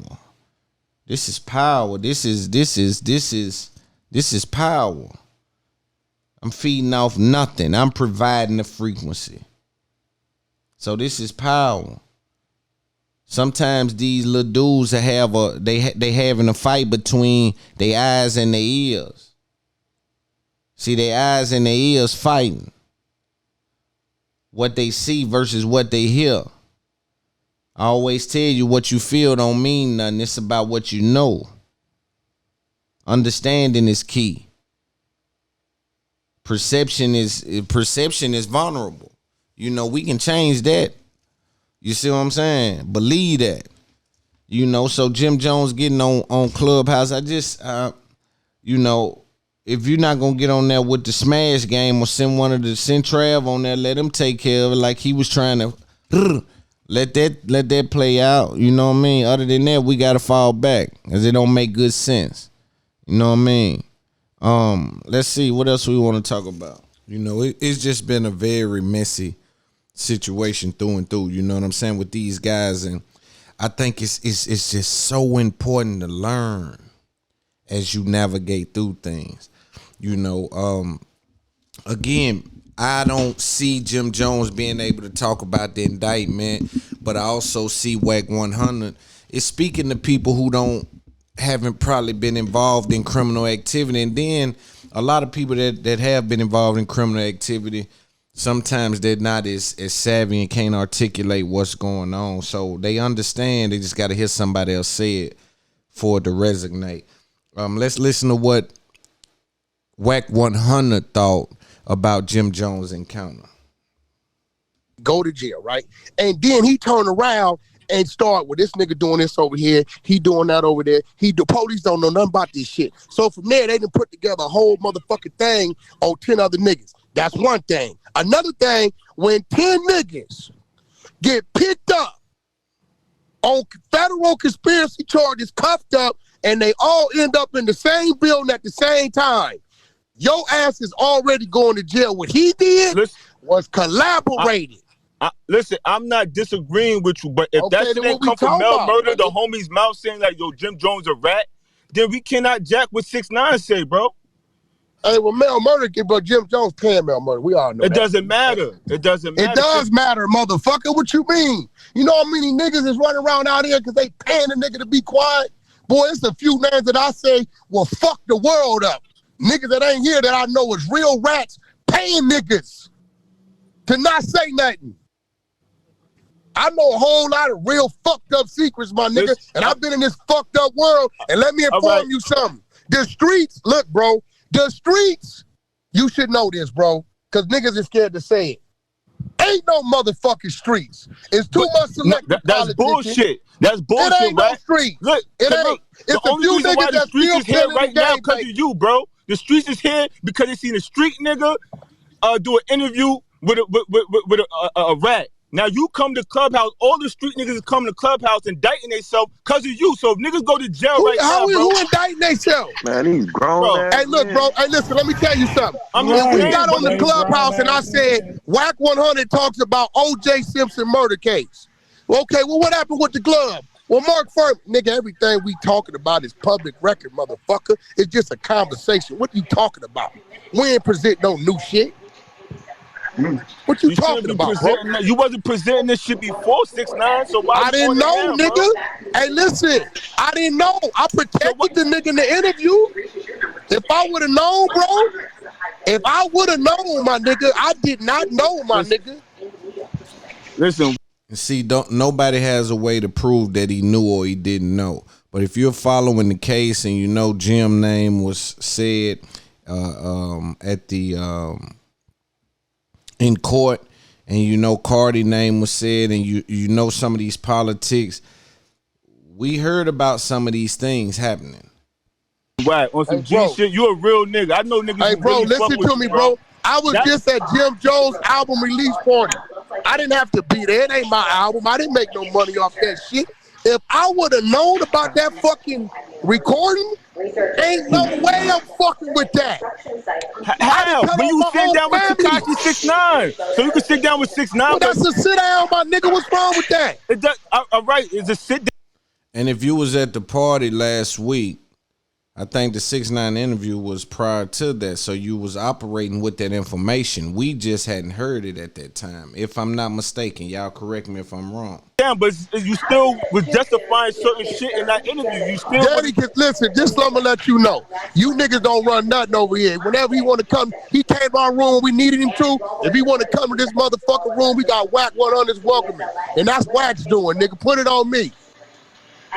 This is power. This is power. I'm feeding off nothing. I'm providing the frequency. So this is power. Sometimes these little dudes they having a fight between their eyes and their ears. See, their eyes and their ears fighting. What they see versus what they hear. I always tell you what you feel don't mean nothing. It's about what you know. Understanding is key. Perception is vulnerable. You know, we can change that. You see what I'm saying? Believe that. You know, so Jim Jones getting on Clubhouse, I just you know, if you're not gonna get on there with the smash game or send Trav on there, let him take care of it like he was trying to let that play out. You know what I mean? Other than that, we gotta fall back because it don't make good sense. You know what I mean? Let's see what else we want to talk about. You know, it's just been a very messy situation through and through. You know what I'm saying, with these guys, and I think it's just so important to learn as you navigate through things. You know, again, I don't see Jim Jones being able to talk about the indictment, but I also see Wack 100 is speaking to people who haven't probably been involved in criminal activity. And then a lot of people that have been involved in criminal activity, sometimes they're not as savvy and can't articulate what's going on. So they understand, they just got to hear somebody else say it for it to resonate. Let's listen to what Wack 100 thought about Jim Jones' encounter. Go to jail, right? And then he turned around and start with this nigga doing this over here, he doing that over there. The police don't know nothing about this shit. So from there, they done put together a whole motherfucking thing on 10 other niggas. That's one thing. Another thing, when 10 niggas get picked up on federal conspiracy charges, cuffed up, and they all end up in the same building at the same time, your ass is already going to jail. What he did was collaborated. Listen, I'm not disagreeing with you, but if that shit ain't come from Mel Murder, the homie's mouth saying like, yo, Jim Jones a rat, then we cannot jack what 6ix9ine say, bro. Hey, well, Mel Murder, but Jim Jones paying Mel Murder. We all know it doesn't matter. It doesn't matter. It does matter, motherfucker. What you mean? You know how many niggas is running around out here because they paying the nigga to be quiet? Boy, it's a few names that I say will fuck the world up. Niggas that ain't here that I know is real rats paying niggas to not say nothing. I know a whole lot of real fucked up secrets, my nigga, and I've been in this fucked up world, and let me inform you something. The streets, look, bro. The streets, you should know this, bro, because niggas is scared to say it. Ain't no motherfucking streets. It's too much selective That's bullshit. That's bullshit, It ain't no right? streets. Look, It ain't. look, It's the a only few reason why niggas the that's streets still is here killing right the now game, because baby. of you, bro. The streets is here because they seen a street nigga do an interview with a rat. Now you come to Clubhouse, all the street niggas is coming to Clubhouse indicting themselves because of you. So if niggas go to jail now, bro. Who indicting themselves? Man, he's grown. Bro. Hey, look, bro. Hey, listen, let me tell you something. If we got on the Clubhouse and I said, Wack 100 talks about O.J. Simpson murder case. Okay, well, what happened with the glove? Well, Mark Furman, nigga, everything we talking about is public record, motherfucker. It's just a conversation. What are you talking about? We ain't present no new shit. What you talking about, bro? You wasn't presenting this shit before 6ix9ine, so why? I didn't know, nigga. Hey, listen, I didn't know. I protected the nigga in the interview. If I would have known, bro, if I would have known, my nigga, I did not know, my nigga. Listen. See, nobody has a way to prove that he knew or he didn't know. But if you're following the case and you know Jim's name was said at the in court, and you know Cardi's name was said, and you know some of these politics, we heard about some of these things happening. Right, on some G shit, you a real nigga. I know niggas. Hey, bro, really listen to me, bro. I was just at Jim Jones' album release party. I didn't have to be there. It ain't my album. I didn't make no money off that shit. If I would have known about that fucking recording, ain't no way I'm fucking with that. How? When you sit down with Tekashi 6ix9ine, so you can sit down with 6ix9ine. Well, that's a sit down, my nigga. What's wrong with that? It does, all right, it's a sit down. And if you was at the party last week, I think the 6ix9ine interview was prior to that, so you was operating with that information. We just hadn't heard it at that time, if I'm not mistaken. Y'all correct me if I'm wrong. Yeah, but you still was justifying certain shit in that interview. You still. Daddy, listen, just let me let you know. You niggas don't run nothing over here. Whenever he want to come, he came to our room. We needed him to. If he want to come to this motherfucking room, we got Wack 100's welcoming. And that's Wack's doing, nigga. Put it on me.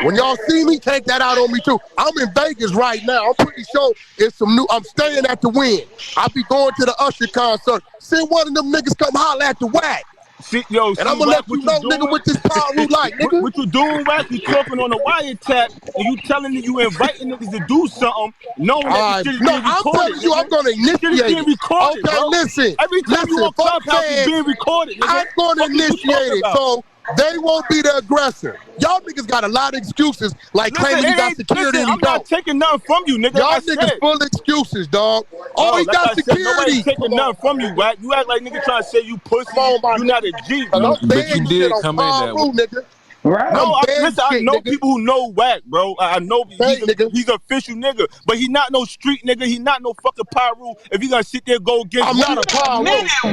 When y'all see me, take that out on me too. I'm in Vegas right now. I'm pretty sure it's some new. I'm staying at the Win. I'll be going to the Usher concert. Send one of them niggas come holler at the Wack. See, yo, and I'm gonna let you know, nigga, what this power root like, nigga. What you doing, Wack? You talking on a wiretap, and you telling me you inviting niggas to do something, knowing that the shit is being recorded. I'm telling you, I'm gonna initiate it. Recorded, okay, bro. listen. Every time you on Clubhouse, it's being recorded. Nigga. I'm gonna initiate it, so they won't be the aggressor. Y'all niggas got a lot of excuses, like claiming you got security and you I'm not taking nothing from you, nigga. Y'all niggas full of excuses, dog. Oh, he got security. Nobody's taking nothing from you, Wack. You act like nigga trying to say you pussy. You not a G. But you did come in there. Nigga. Right. No, listen, I know people who know Wack, bro. I know he's an official nigga, but he not no street nigga. He not no fucking Pyro. If you gonna sit there go against, I'm not a Pyro.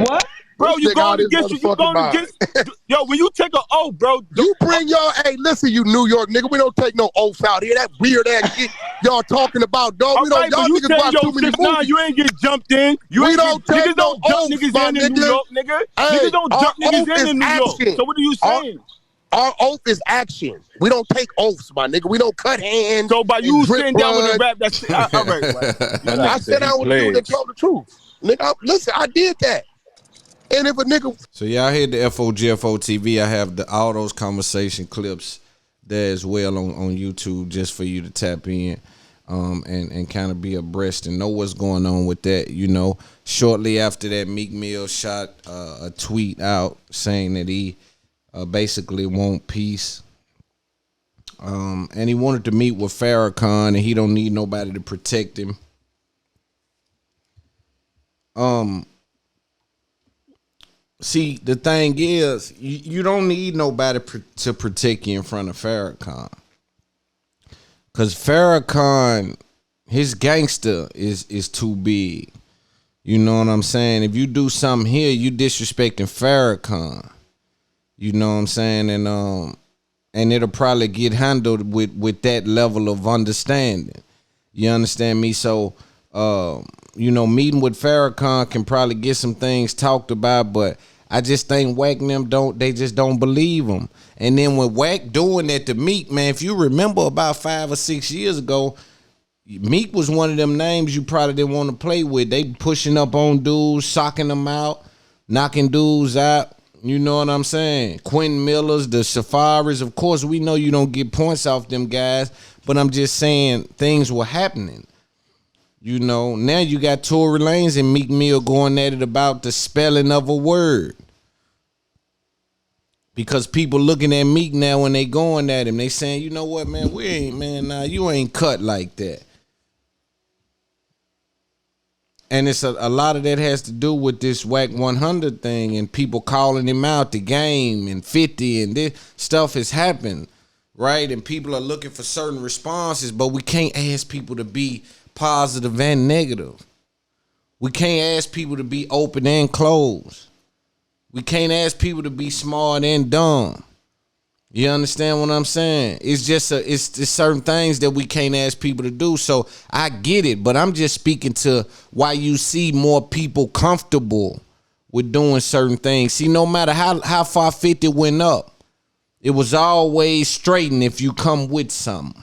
What? Bro, you going against you going against yo, when you take an oath, bro. You bring your listen, you New York nigga. We don't take no oaths out here. That weird ass shit y'all talking about, dog. We don't y'all niggas watch too many movies. You ain't get jumped in. We don't take niggas don't jump niggas in New York, nigga. Niggas don't jump niggas in New York. So what are you saying? Our oath is action. We don't take oaths, my nigga. We don't cut hands. So by you sitting down with the rap, that's all right. I said I would do that. Tell the truth, nigga. Listen, I did that. And if a nigga, so y'all heard the FOGFO TV. I have all those conversation clips there as well on YouTube, just for you to tap in, and kind of be abreast and know what's going on with that. You know, shortly after that, Meek Mill shot a tweet out saying that he basically want peace, and he wanted to meet with Farrakhan, and he don't need nobody to protect him. See, the thing is, you don't need nobody to protect you in front of Farrakhan. Because Farrakhan, his gangster is too big. You know what I'm saying? If you do something here, you disrespecting Farrakhan. You know what I'm saying? And it'll probably get handled with that level of understanding. You understand me? So, you know, meeting with Farrakhan can probably get some things talked about, but I just think Wack and them they just don't believe him. And then when Wack doing that to Meek, man, if you remember about 5 or 6 years ago, Meek was one of them names you probably didn't want to play with. They pushing up on dudes, socking them out, knocking dudes out. You know what I'm saying? Quentin Millers, the Safaris. Of course, we know you don't get points off them guys, but I'm just saying things were happening. You know, now you got Tory Lanez and Meek Mill going at it about the spelling of a word. Because people looking at Meek now when they going at him, they saying, you know what, man, you ain't cut like that. And it's a lot of that has to do with this Wack 100 thing and people calling him out the game and 50 and this stuff has happened, right? And people are looking for certain responses, but we can't ask people to be positive and negative. We can't ask people to be open and closed. We can't ask people to be smart and dumb. You understand what I'm saying? It's just it's certain things that we can't ask people to do. So I get it, but I'm just speaking to why you see more people comfortable with doing certain things. See, no matter how far 50 went up, it was always straightened if you come with something.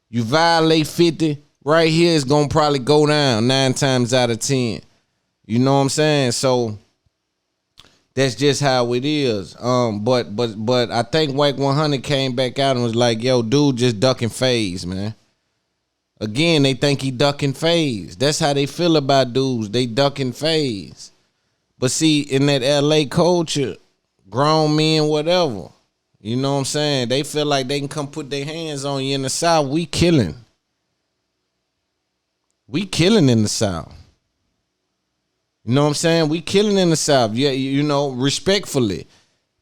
You violate 50, right here is gonna probably go down 9 times out of 10. You know what I'm saying? So that's just how it is. But I think Wack 100 came back out and was like, yo, dude just ducking phase, man. Again, they think he ducking phase. That's how they feel about dudes. They ducking phase. But see, in that LA culture, grown men, whatever, you know what I'm saying? They feel like they can come put their hands on you in the South. We killing. We killing in the South. You know what I'm saying? We killing in the South. Yeah, you know, respectfully.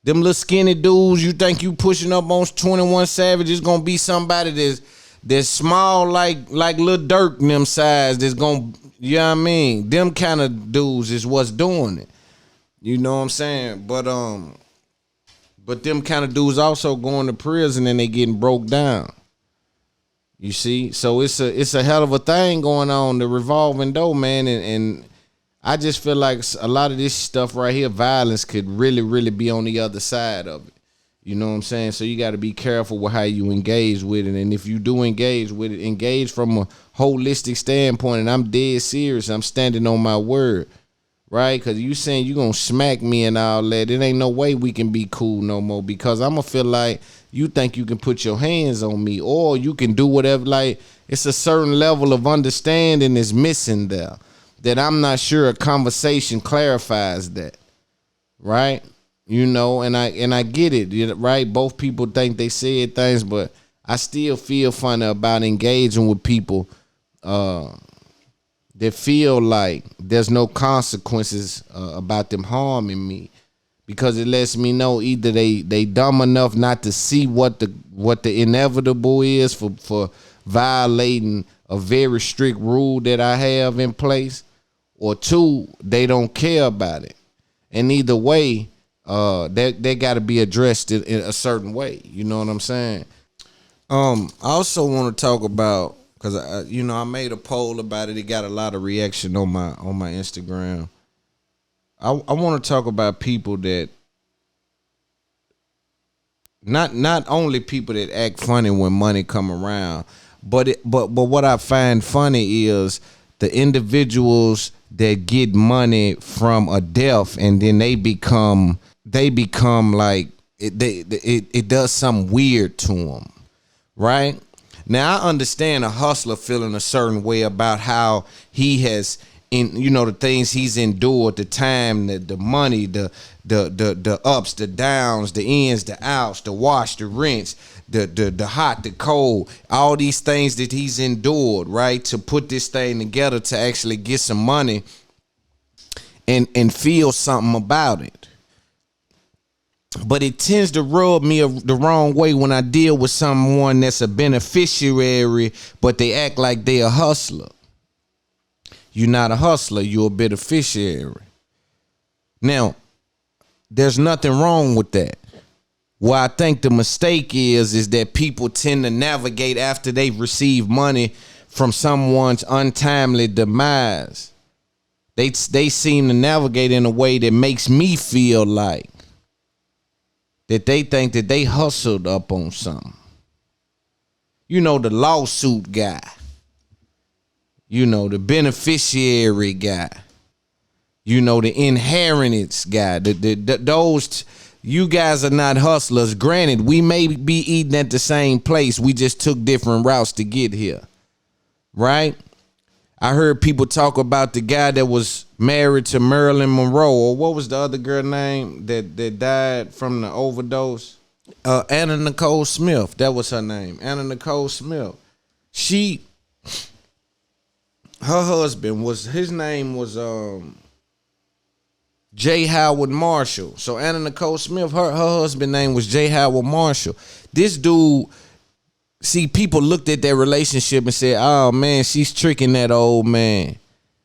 Them little skinny dudes, you think you pushing up on 21 Savage is gonna be somebody that's small like Lil Durk and them size that's gonna, you know what I mean? Them kind of dudes is what's doing it. You know what I'm saying? But them kind of dudes also going to prison and they getting broke down. You see? So it's a hell of a thing going on, the revolving door, man, and I just feel like a lot of this stuff right here, violence could really, really be on the other side of it. You know what I'm saying? So you got to be careful with how you engage with it. And if you do engage with it, engage from a holistic standpoint. And I'm dead serious. I'm standing on my word, right? Because you saying you going to smack me and all that. It ain't no way we can be cool no more, because I'm going to feel like you think you can put your hands on me or you can do whatever. Like, it's a certain level of understanding is missing there that I'm not sure a conversation clarifies that, right? You know, and I get it, right? Both people think they said things, but I still feel funny about engaging with people that feel like there's no consequences about them harming me, because it lets me know either they dumb enough not to see what the inevitable is for violating a very strict rule that I have in place, or two, they don't care about it. And either way, they got to be addressed in a certain way. You know what I'm saying? I also want to talk about, because I made a poll about it. It got a lot of reaction on my Instagram. I want to talk about people that not only people that act funny when money come around, but what I find funny is the individuals that get money from a death and then they become like it does something weird to them, right? Now I understand a hustler feeling a certain way about how he has, the things he's endured, the time, the money, the ups, the downs, the ins, the outs, the wash, the rinse, the hot, the cold, all these things that he's endured, right, to put this thing together to actually get some money and feel something about it. But it tends to rub me the wrong way when I deal with someone that's a beneficiary, but they act like they a hustler. You're not a hustler, you're a beneficiary. Now, there's nothing wrong with that. What I think the mistake is that people tend to navigate after they've received money from someone's untimely demise. They seem to navigate in a way that makes me feel like that they think that they hustled up on something. You know, the lawsuit guy. You know, the beneficiary guy. You know, the inheritance guy. Those, you guys are not hustlers. Granted, we may be eating at the same place. We just took different routes to get here. Right? I heard people talk about the guy that was married to Marilyn Monroe, or what was the other girl name that died from the overdose? Anna Nicole Smith. That was her name. Anna Nicole Smith. Her husband his name was J. Howard Marshall. So Anna Nicole Smith, her husband's name was J. Howard Marshall. This dude, see, people looked at their relationship and said, oh man, she's tricking that old man.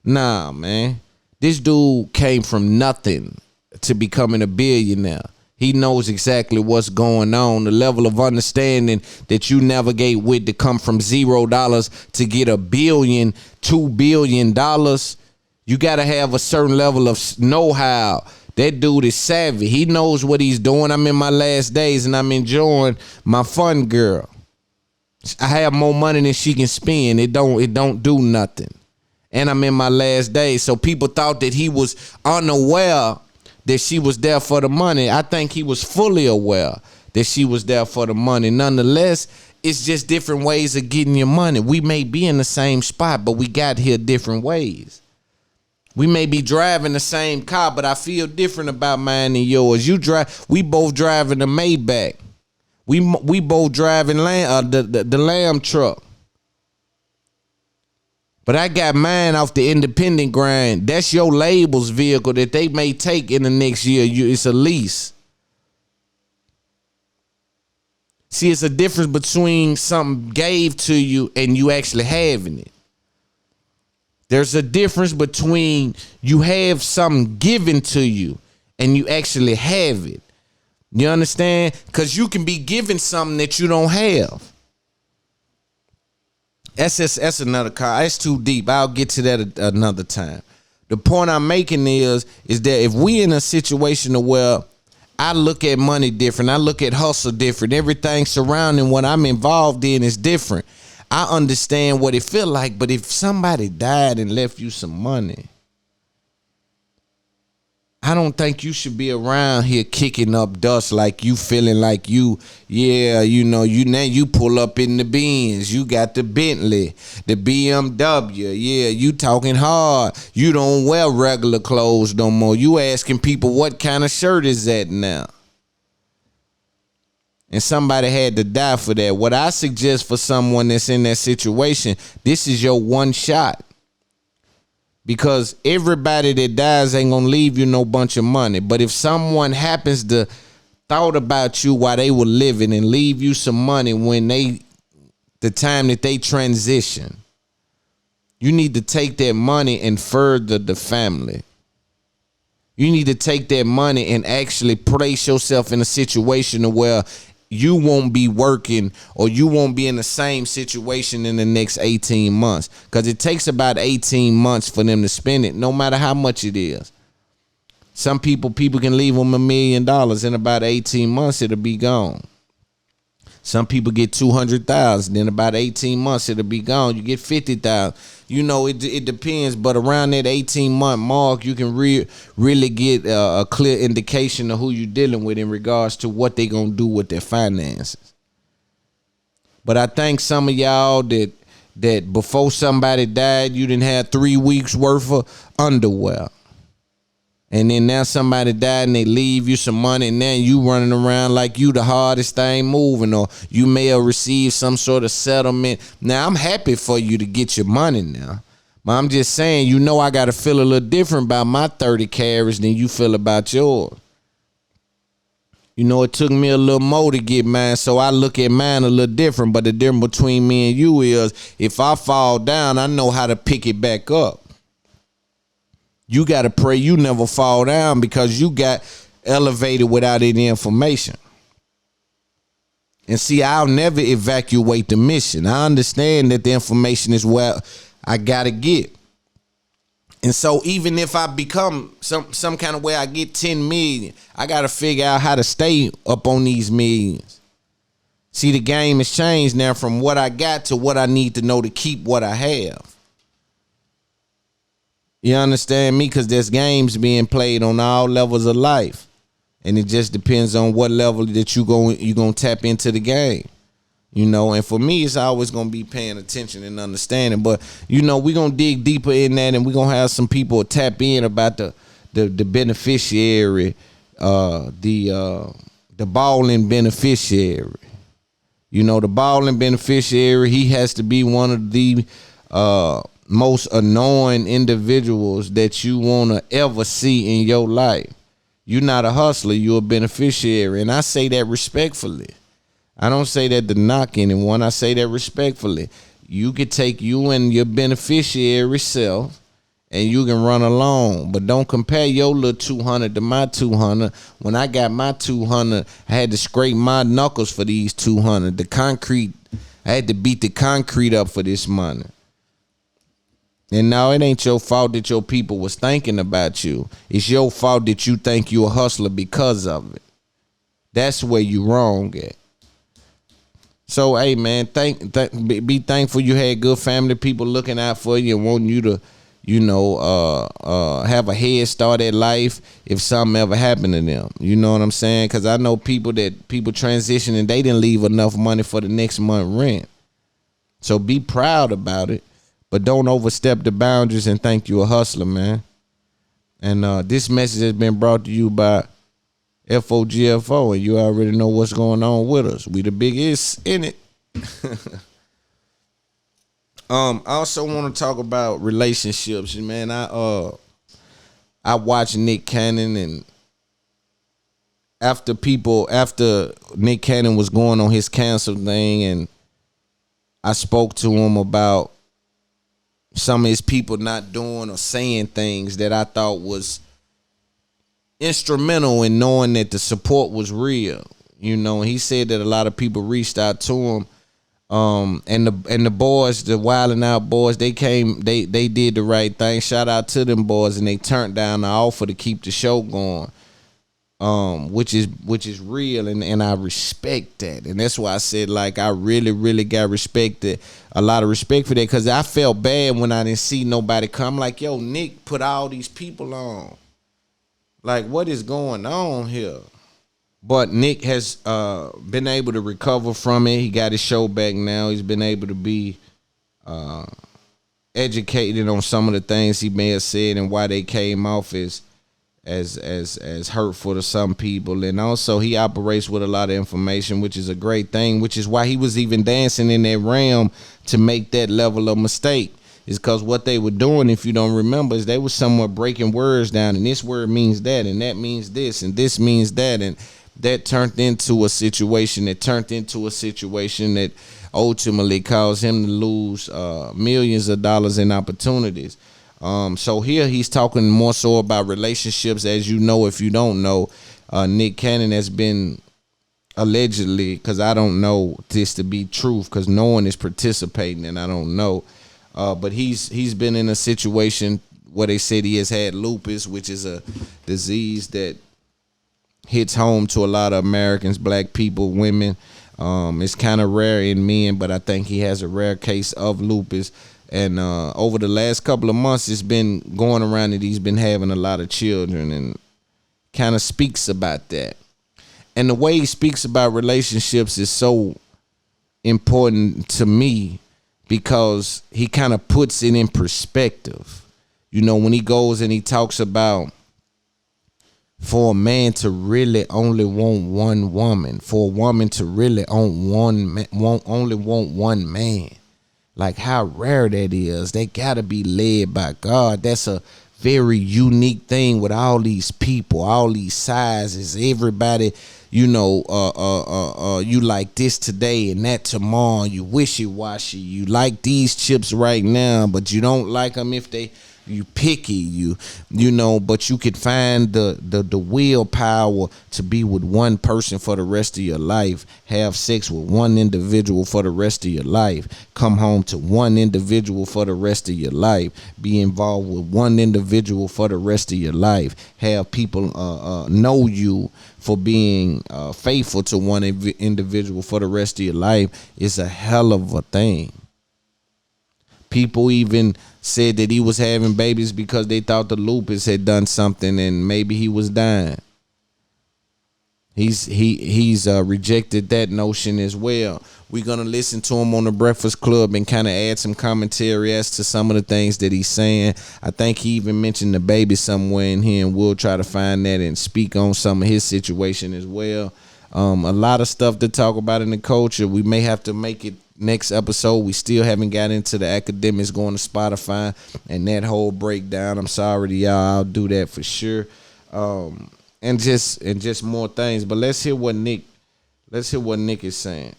Nah, man. This dude came from nothing to becoming a billionaire. He knows exactly what's going on. The level of understanding that you navigate with to come from $0 to get $1 billion, $2 billion. You got to have a certain level of know-how. That dude is savvy. He knows what he's doing. I'm in my last days and I'm enjoying my fun girl. I have more money than she can spend. It don't do nothing. And I'm in my last days. So people thought that he was unaware that she was there for the money. I think he was fully aware that she was there for the money. Nonetheless, it's just different ways of getting your money. We may be in the same spot, but we got here different ways. We may be driving the same car, but I feel different about mine than yours. We both driving the Maybach. We both driving the Lamb truck. But I got mine off the independent grind. That's your label's vehicle that they may take in the next year. It's a lease. See, it's a difference between something gave to you and you actually having it. There's a difference between you have something given to you and you actually have it. You understand? Because you can be given something that you don't have. That's another car. That's too deep. I'll get to that another time. The point I'm making is that if we in a situation where I look at money different, I look at hustle different, everything surrounding what I'm involved in is different. I understand what it feel like, but if somebody died and left you some money, I don't think you should be around here kicking up dust like you feeling like you pull up in the Benz, you got the Bentley, the BMW, yeah, you talking hard. You don't wear regular clothes no more. You asking people what kind of shirt is that now? And somebody had to die for that. What I suggest for someone that's in that situation, this is your one shot. Because everybody that dies ain't gonna leave you no bunch of money. But if someone happens to thought about you while they were living and leave you some money when the time that they transition, you need to take that money and further the family. You need to take that money and actually place yourself in a situation where you won't be working or you won't be in the same situation in the next 18 months. Because it takes about 18 months for them to spend it, no matter how much it is. Some people can leave them $1 million in about 18 months, it'll be gone. Some people get 200,000, in about 18 months it'll be gone. You get 50,000. You know, it depends, but around that 18-month mark, you can really get a clear indication of who you're dealing with in regards to what they're gonna do with their finances. But I think some of y'all that before somebody died, you didn't have 3 weeks worth of underwear. And then now somebody died and they leave you some money and now you running around like you the hardest thing moving, or you may have received some sort of settlement. Now, I'm happy for you to get your money now. But I'm just saying, you know, I got to feel a little different about my 30 carats than you feel about yours. You know, it took me a little more to get mine, so I look at mine a little different. But the difference between me and you is if I fall down, I know how to pick it back up. You got to pray you never fall down because you got elevated without any information. And see, I'll never evacuate the mission. I understand that the information is where I got to get. And so even if I become some kind of way, I get 10 million, I got to figure out how to stay up on these millions. See, the game has changed now from what I got to what I need to know to keep what I have. You understand me? Because there's games being played on all levels of life. And it just depends on what level that you gonna tap into the game. You know, and for me, it's always gonna be paying attention and understanding. But you know, we're gonna dig deeper in that, and we're gonna have some people tap in about the beneficiary, the balling beneficiary. You know, the balling beneficiary, he has to be one of the most annoying individuals that you wanna ever see in your life. You're not a hustler, you're a beneficiary. And I say that respectfully. I don't say that to knock anyone. I say that respectfully. You could take you and your beneficiary self and you can run along. But don't compare your little 200 to my 200. When I got my 200, I had to scrape my knuckles for these 200. The concrete, I had to beat the concrete up for this money. And now it ain't your fault that your people was thinking about you. It's your fault that you think you a hustler because of it. That's where you wrong at. So, hey, man, be thankful you had good family people looking out for you and wanting you to, you know, have a head start at life if something ever happened to them. You know what I'm saying? Because I know people transition and they didn't leave enough money for the next month rent. So be proud about it. But don't overstep the boundaries and think you a hustler, man. And this message has been brought to you by FOGFO, and you already know what's going on with us. We the biggest in it. I also want to talk about relationships, man. I watched Nick Cannon, and after Nick Cannon was going on his cancer thing, and I spoke to him about some of his people not doing or saying things that I thought was instrumental in knowing that the support was real. You know, he said that a lot of people reached out to him. And the boys, the Wildin' Out boys, they did the right thing. Shout out to them boys, and they turned down the offer to keep the show going. Which is real, and I respect that. And that's why I said, like, I really, really got a lot of respect for that, because I felt bad when I didn't see nobody come. Like, yo, Nick put all these people on. Like, what is going on here? But Nick has been able to recover from it. He got his show back now. He's been able to be educated on some of the things he may have said and why they came off as hurtful to some people. And also he operates with a lot of information, which is a great thing, which is why he was even dancing in that realm to make that level of mistake. Is because what they were doing, if you don't remember, is they were somewhat breaking words down, and this word means that, and that means this, and this means that, and that turned into a situation that ultimately caused him to lose millions of dollars in opportunities. So here he's talking more so about relationships. As you know, if you don't know, Nick Cannon has been allegedly, because I don't know this to be truth, because no one is participating and I don't know, but he's been in a situation where they said he has had lupus, which is a disease that hits home to a lot of Americans, black people, women. It's kind of rare in men, but I think he has a rare case of lupus. And over the last couple of months, it's been going around that he's been having a lot of children, and kind of speaks about that. And the way he speaks about relationships is so important to me, because he kind of puts it in perspective. You know, when he goes and he talks about, for a man to really only want one woman, for a woman to really only want one man, like how rare that is. They gotta be led by God. That's a very unique thing with all these people, all these sizes, everybody. You know, you like this today and that tomorrow. You wishy-washy. You like these chips right now, but you don't like them if you picky, you know, but you could find the willpower to be with one person for the rest of your life, have sex with one individual for the rest of your life, come home to one individual for the rest of your life, be involved with one individual for the rest of your life, have people know you for being faithful to one individual for the rest of your life. Is a hell of a thing. People even said that he was having babies because they thought the lupus had done something and maybe he was dying. He's rejected that notion as well. We're gonna listen to him on the Breakfast Club and kind of add some commentary as to some of the things that he's saying. I think he even mentioned the baby somewhere in here, and we'll try to find that and speak on some of his situation as well. A lot of stuff to talk about in the culture. We may have to make it next episode. We still haven't got into the Akademiks going to Spotify and that whole breakdown. I'm sorry to y'all. I'll do that for sure. And just more things. But let's hear what Nick is saying.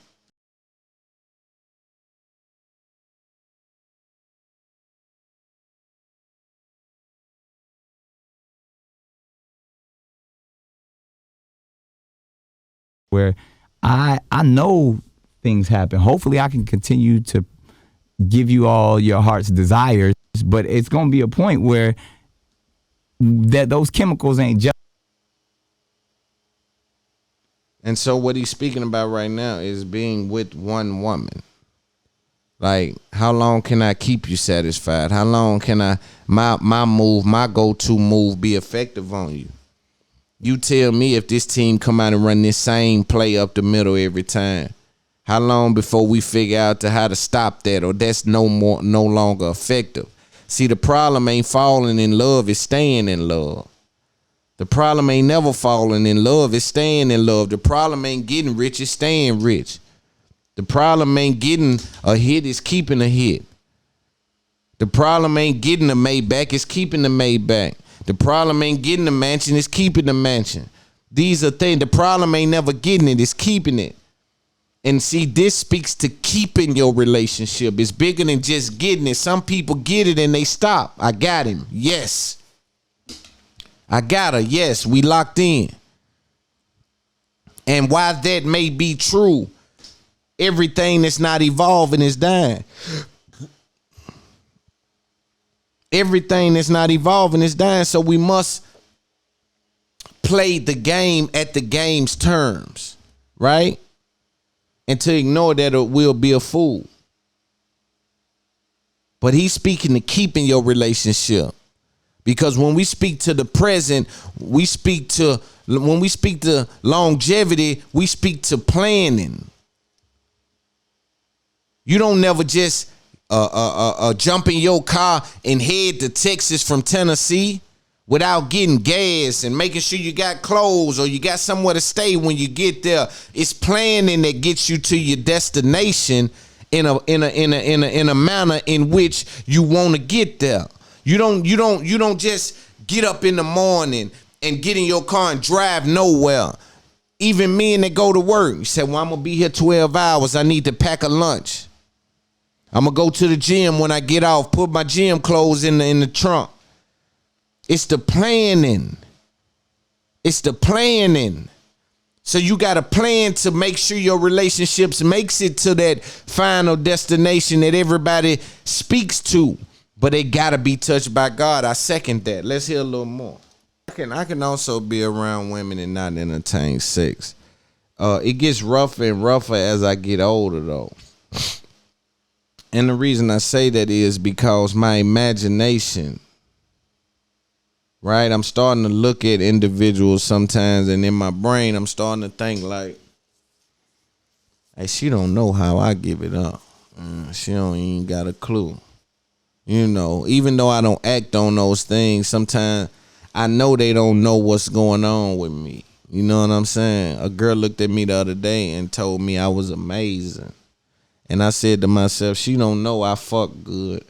Where I know things happen. Hopefully I can continue to give you all your heart's desires, but it's going to be a point where that those chemicals ain't just. And so what he's speaking about right now is being with one woman. Like, how long can I keep you satisfied? How long can my go-to move be effective on you? You tell me if this team come out and run this same play up the middle every time. How long before we figure out how to stop that, or that's no longer effective? See, the problem ain't falling in love, it's staying in love. The problem ain't never falling in love, it's staying in love. The problem ain't getting rich, it's staying rich. The problem ain't getting a hit, it's keeping a hit. The problem ain't getting a Maybach, it's keeping the Maybach. The problem ain't getting the mansion, it's keeping the mansion. These are things. The problem ain't never getting it, it's keeping it. And see, this speaks to keeping your relationship. It's bigger than just getting it. Some people get it and they stop. I got him. Yes. I got her. Yes, we locked in. And while that may be true, everything that's not evolving is dying. Everything that's not evolving is dying. So we must play the game at the game's terms, right? And to ignore that, it will be a fool. But he's speaking to keeping your relationship. Because when we speak to the present, when we speak to longevity, we speak to planning. You don't never just jump in your car and head to Texas from Tennessee without getting gas and making sure you got clothes or you got somewhere to stay when you get there. It's planning that gets you to your destination in a manner in which you want to get there. You don't just get up in the morning and get in your car and drive nowhere. Even men that go to work, you say, well, I'm gonna be here 12 hours. I need to pack a lunch. I'm gonna go to the gym when I get off, put my gym clothes in the trunk. It's the planning. It's the planning. So you got to plan to make sure your relationships makes it to that final destination that everybody speaks to, but they got to be touched by God. I second that. Let's hear a little more. I can also be around women and not entertain sex. It gets rougher and rougher as I get older, though. And the reason I say that is because my imagination, right? I'm starting to look at individuals sometimes, and in my brain, I'm starting to think like, hey, she don't know how I give it up. She don't even got a clue. You know, even though I don't act on those things, sometimes I know they don't know what's going on with me. You know what I'm saying? A girl looked at me the other day and told me I was amazing. And I said to myself, she don't know I fuck good.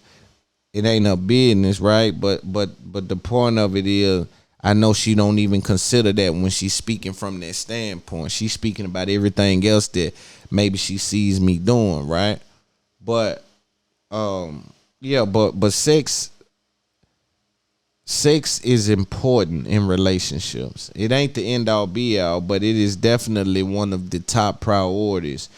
It ain't her business, right? But the point of it is, I know she don't even consider that when she's speaking from that standpoint. She's speaking about everything else that maybe she sees me doing, right? But yeah, but sex is important in relationships. It ain't the end all be all, but it is definitely one of the top priorities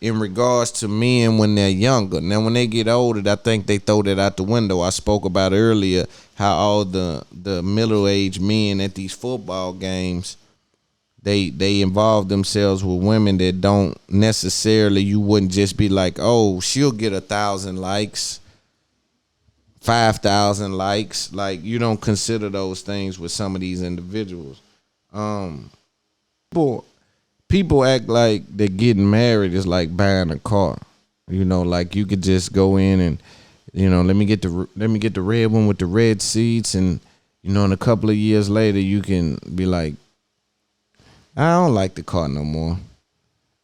in regards to men when they're younger. Now, when they get older, I think they throw that out the window. I spoke about earlier how all the middle-aged men at these football games, they involve themselves with women that don't necessarily, you wouldn't just be like, oh, she'll get 1,000 likes. 5,000 likes. Like, you don't consider those things with some of these individuals. People act like that getting married is like buying a car. You know, like you could just go in and, you know, let me get the red one with the red seats, and you know, in a couple of years later you can be like, I don't like the car no more.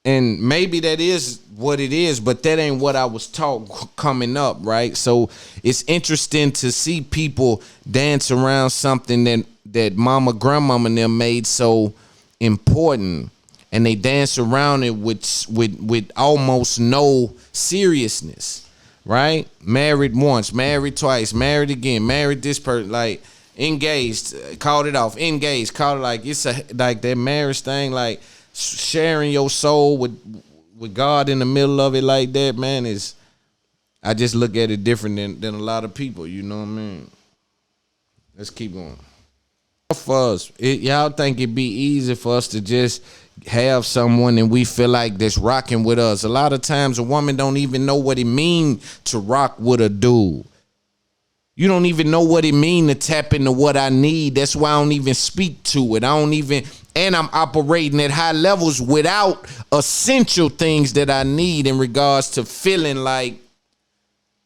And maybe that is what it is, but that ain't what I was taught coming up, right? So it's interesting to see people dance around something that mama, grandmama and them made so important, and they dance around it with almost no seriousness, right? Married once, married twice, married again, married this person, like engaged, called it off, engaged, called it, like it's like that marriage thing, like sharing your soul with God in the middle of it like that, man, is, I just look at it different than a lot of people, you know what I mean? Let's keep going. For us, y'all think it'd be easy for us to just have someone and we feel like that's rocking with us? A lot of times a woman don't even know what it mean to rock with a dude. You don't even know what it mean to tap into what I need. That's why I don't even speak to it. And I'm operating at high levels without essential things that I need in regards to feeling like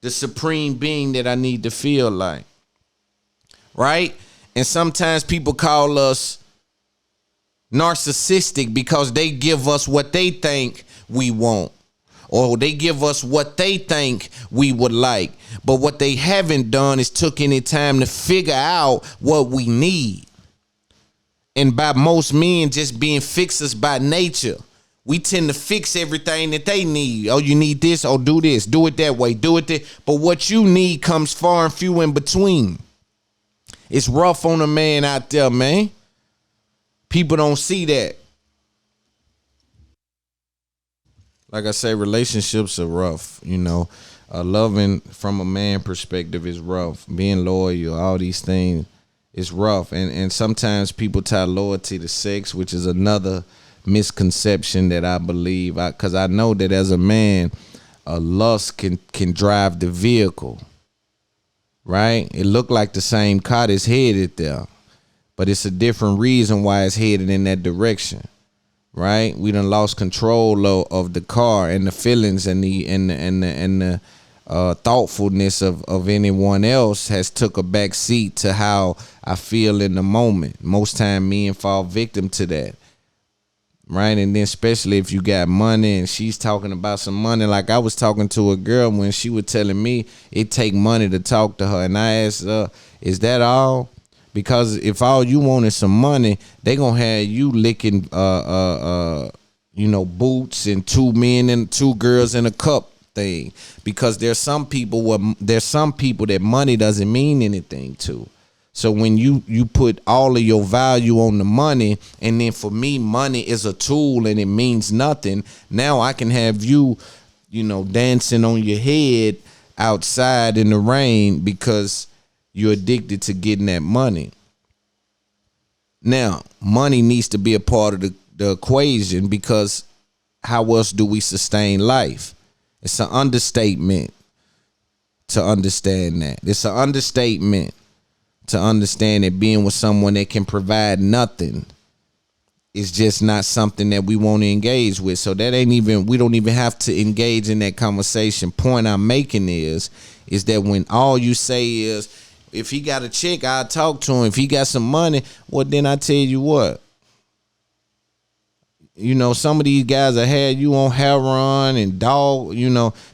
the supreme being that I need to feel like. Right? And sometimes people call us narcissistic because they give us what they think we want, or they give us what they think we would like. But what they haven't done is took any time to figure out what we need. And by most men just being fixers by nature, we tend to fix everything that they need. Oh, you need this? Oh, do this. Do it that way. Do it that. But what you need comes far and few in between. It's rough on a man out there, man. People don't see that. Like I say, relationships are rough, you know. Loving from a man perspective is rough. Being loyal, all these things is rough. And sometimes people tie loyalty to sex, which is another misconception that I believe. Because I know that as a man, lust can drive the vehicle. Right? It looked like the same car that's headed there, but it's a different reason why it's headed in that direction. Right? We done lost control of the car and the feelings and the thoughtfulness of anyone else has took a back seat to how I feel in the moment. Most time men fall victim to that. Right? And then especially if you got money and she's talking about some money. Like I was talking to a girl when she was telling me it take money to talk to her. And I asked her, is that all? Because if all you want is some money, they gonna have you licking boots and two men and two girls in a cup thing. Because there's some people that money doesn't mean anything to. So when you put all of your value on the money, and then for me, money is a tool and it means nothing. Now I can have you, dancing on your head outside in the rain because you're addicted to getting that money. Now, money needs to be a part of the equation, because how else do we sustain life? It's an understatement to understand that. It's an understatement to understand that being with someone that can provide nothing is just not something that we want to engage with. So that we don't even have to engage in that conversation. Point I'm making is that when all you say is, if he got a chick, I'll talk to him. If he got some money, well, then I tell you what. Some of these guys that had you on heroin and dog,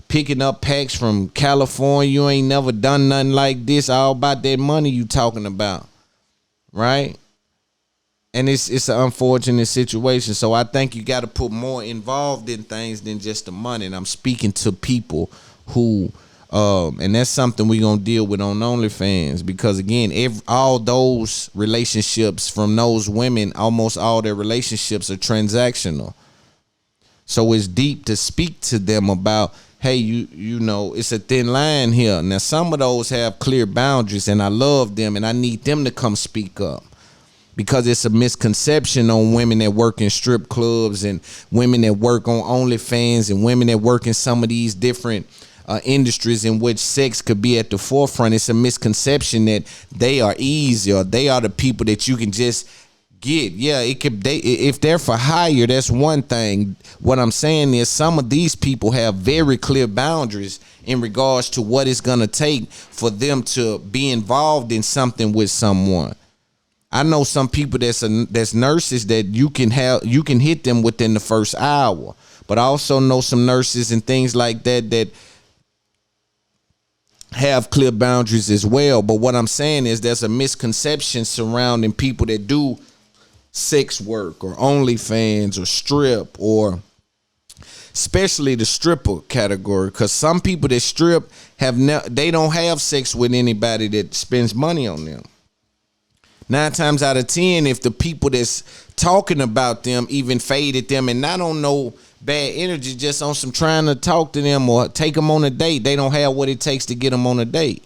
picking up packs from California. You ain't never done nothing like this. All about that money you talking about, right? And it's an unfortunate situation. So I think you got to put more involved in things than just the money. And I'm speaking to people who, and that's something we're going to deal with on OnlyFans, because again, all those relationships from those women, almost all their relationships are transactional. So it's deep to speak to them about, hey, it's a thin line here. Now, some of those have clear boundaries, and I love them, and I need them to come speak up, because it's a misconception on women that work in strip clubs and women that work on OnlyFans and women that work in some of these different industries in which sex could be at the forefront. It's a misconception that they are easy or they are the people that you can just get. Yeah, it could. If they're for hire, that's one thing. What I'm saying is some of these people have very clear boundaries in regards to what it's gonna take for them to be involved in something with someone. I know some people that's nurses that you can hit them within the first hour, but I also know some nurses and things like that have clear boundaries as well. But what I'm saying is there's a misconception surrounding people that do sex work or OnlyFans or strip, or especially the stripper category, because some people that strip they don't have sex with anybody that spends money on them. 9 times out of 10, if the people that's talking about them even faded them and not on no bad energy, just on some trying to talk to them or take them on a date, they don't have what it takes to get them on a date.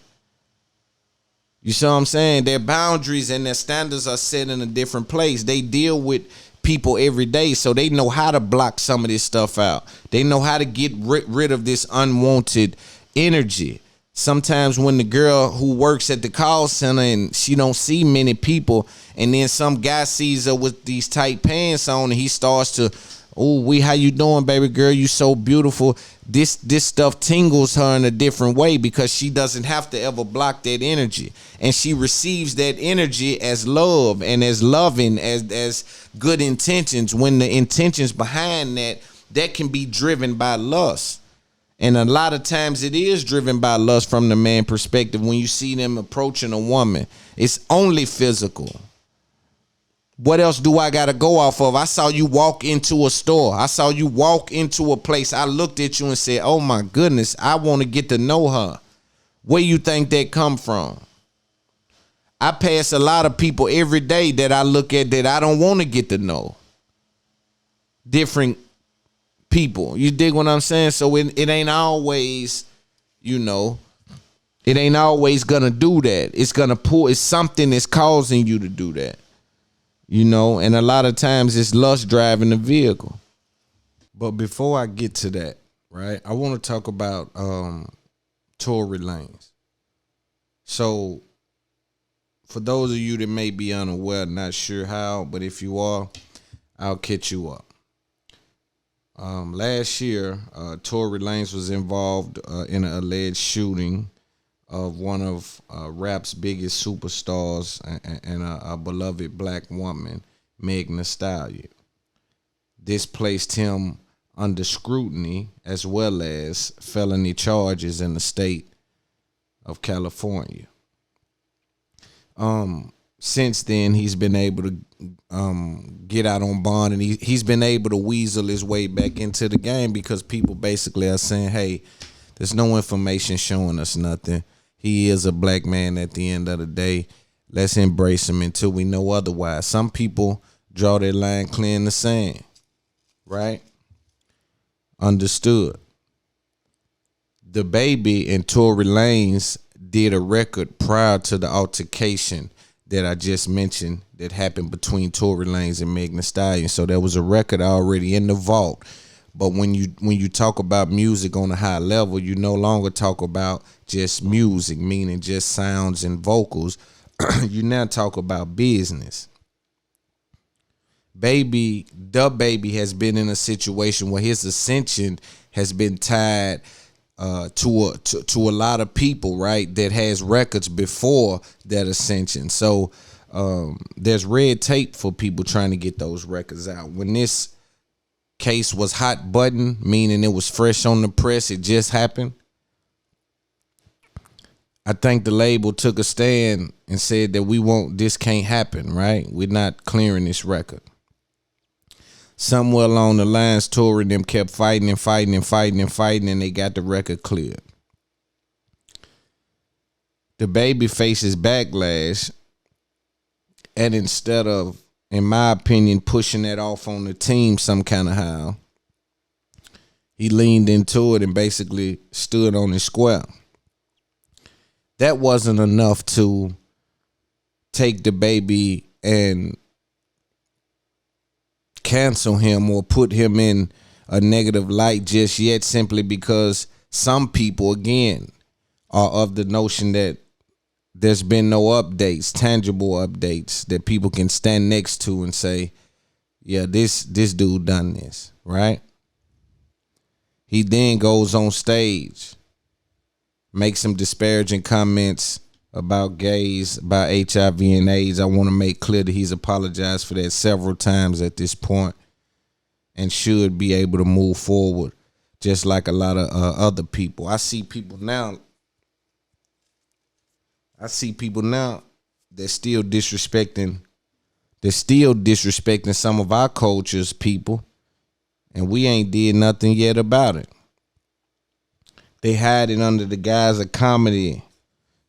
You see what I'm saying? Their boundaries and their standards are set in a different place. They deal with people every day, so they know how to block some of this stuff out. They know how to get rid of this unwanted energy. Sometimes when the girl who works at the call center and she don't see many people, and then some guy sees her with these tight pants on and he starts to, oh, how you doing, baby girl? You so beautiful. This stuff tingles her in a different way because she doesn't have to ever block that energy. And she receives that energy as love and as loving, as good intentions, when the intentions behind that can be driven by lust. And a lot of times it is driven by lust from the man perspective. When you see them approaching a woman, it's only physical. What else do I got to go off of? I saw you walk into a store. I saw you walk into a place. I looked at you and said, oh my goodness, I want to get to know her. Where you think that come from? I pass a lot of people every day that I look at that I don't want to get to know. Different people. You dig what I'm saying? So it ain't always, it ain't always gonna do that. It's gonna it's something that's causing you to do that. And a lot of times it's lust driving the vehicle. But before I get to that, right, I want to talk about Tory Lanez. So for those of you that may be unaware, not sure how, but if you are, I'll catch you up. Last year, Tory Lanez was involved in an alleged shooting of one of rap's biggest superstars and a beloved black woman, Megan Thee Stallion. This placed him under scrutiny as well as felony charges in the state of California. Since then, he's been able to get out on bond, and he's been able to weasel his way back into the game because people basically are saying, hey, there's no information showing us nothing. He is a black man at the end of the day. Let's embrace him until we know otherwise. Some people draw their line clear in the sand, right? Understood. The Baby and Tory Lanez did a record prior to the altercation that I just mentioned that happened between Tory Lanez and Megan Thee Stallion. So there was a record already in the vault. But when you talk about music on a high level, you no longer talk about just music, meaning just sounds and vocals. You now talk about business. The Baby has been in a situation where his ascension has been tied to a lot of people, right, that has records before that ascension. So there's red tape for people trying to get those records out. When this case was hot button, meaning it was fresh on the press, it just happened, I think the label took a stand and said that this can't happen, right? We're not clearing this record. Somewhere along the lines, Tory and them kept fighting, and they got the record cleared. The Baby faces backlash, and instead of, in my opinion, pushing that off on the team some kind of how, he leaned into it and basically stood on his square. That wasn't enough to take the Baby and cancel him or put him in a negative light just yet, simply because some people, again, are of the notion that there's been no updates, tangible updates that people can stand next to and say, yeah, this dude done this, right? He then goes on stage, makes some disparaging comments about gays, about HIV and AIDS. I want to make clear that he's apologized for that several times at this point and should be able to move forward just like a lot of other people. I see people now that's still disrespecting some of our culture's people, and we ain't did nothing yet about it. They hide it under the guise of comedy,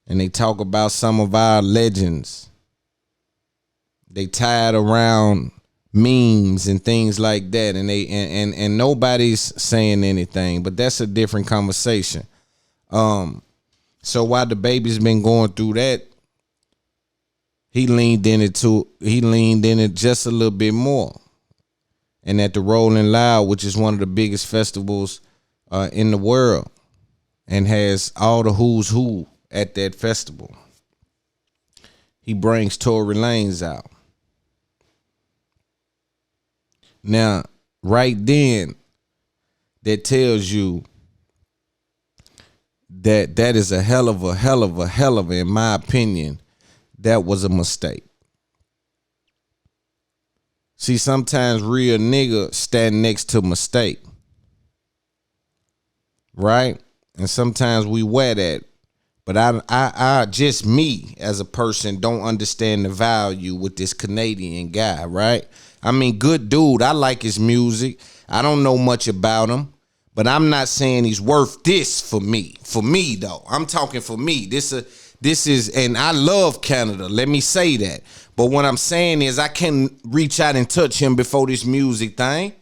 and they talk about some of our legends. They tie it around memes and things like that, and they and nobody's saying anything, but that's a different conversation. So while the baby's been going through that, he leaned in it just a little bit more. And at the Rolling Loud, which is one of the biggest festivals in the world, and has all the who's who at that festival, he brings Tory Lanez out. Now, right then, that tells you that is a hell of a, in my opinion, that was a mistake. See, sometimes real nigga stand next to mistake, right? And sometimes we wear that. But I just me as a person don't understand the value with this Canadian guy, right? I mean, good dude. I like his music. I don't know much about him, but I'm not saying he's worth this for me. For me, though, I'm talking for me. This is, and I love Canada. Let me say that. But what I'm saying is, I can reach out and touch him before this music thing.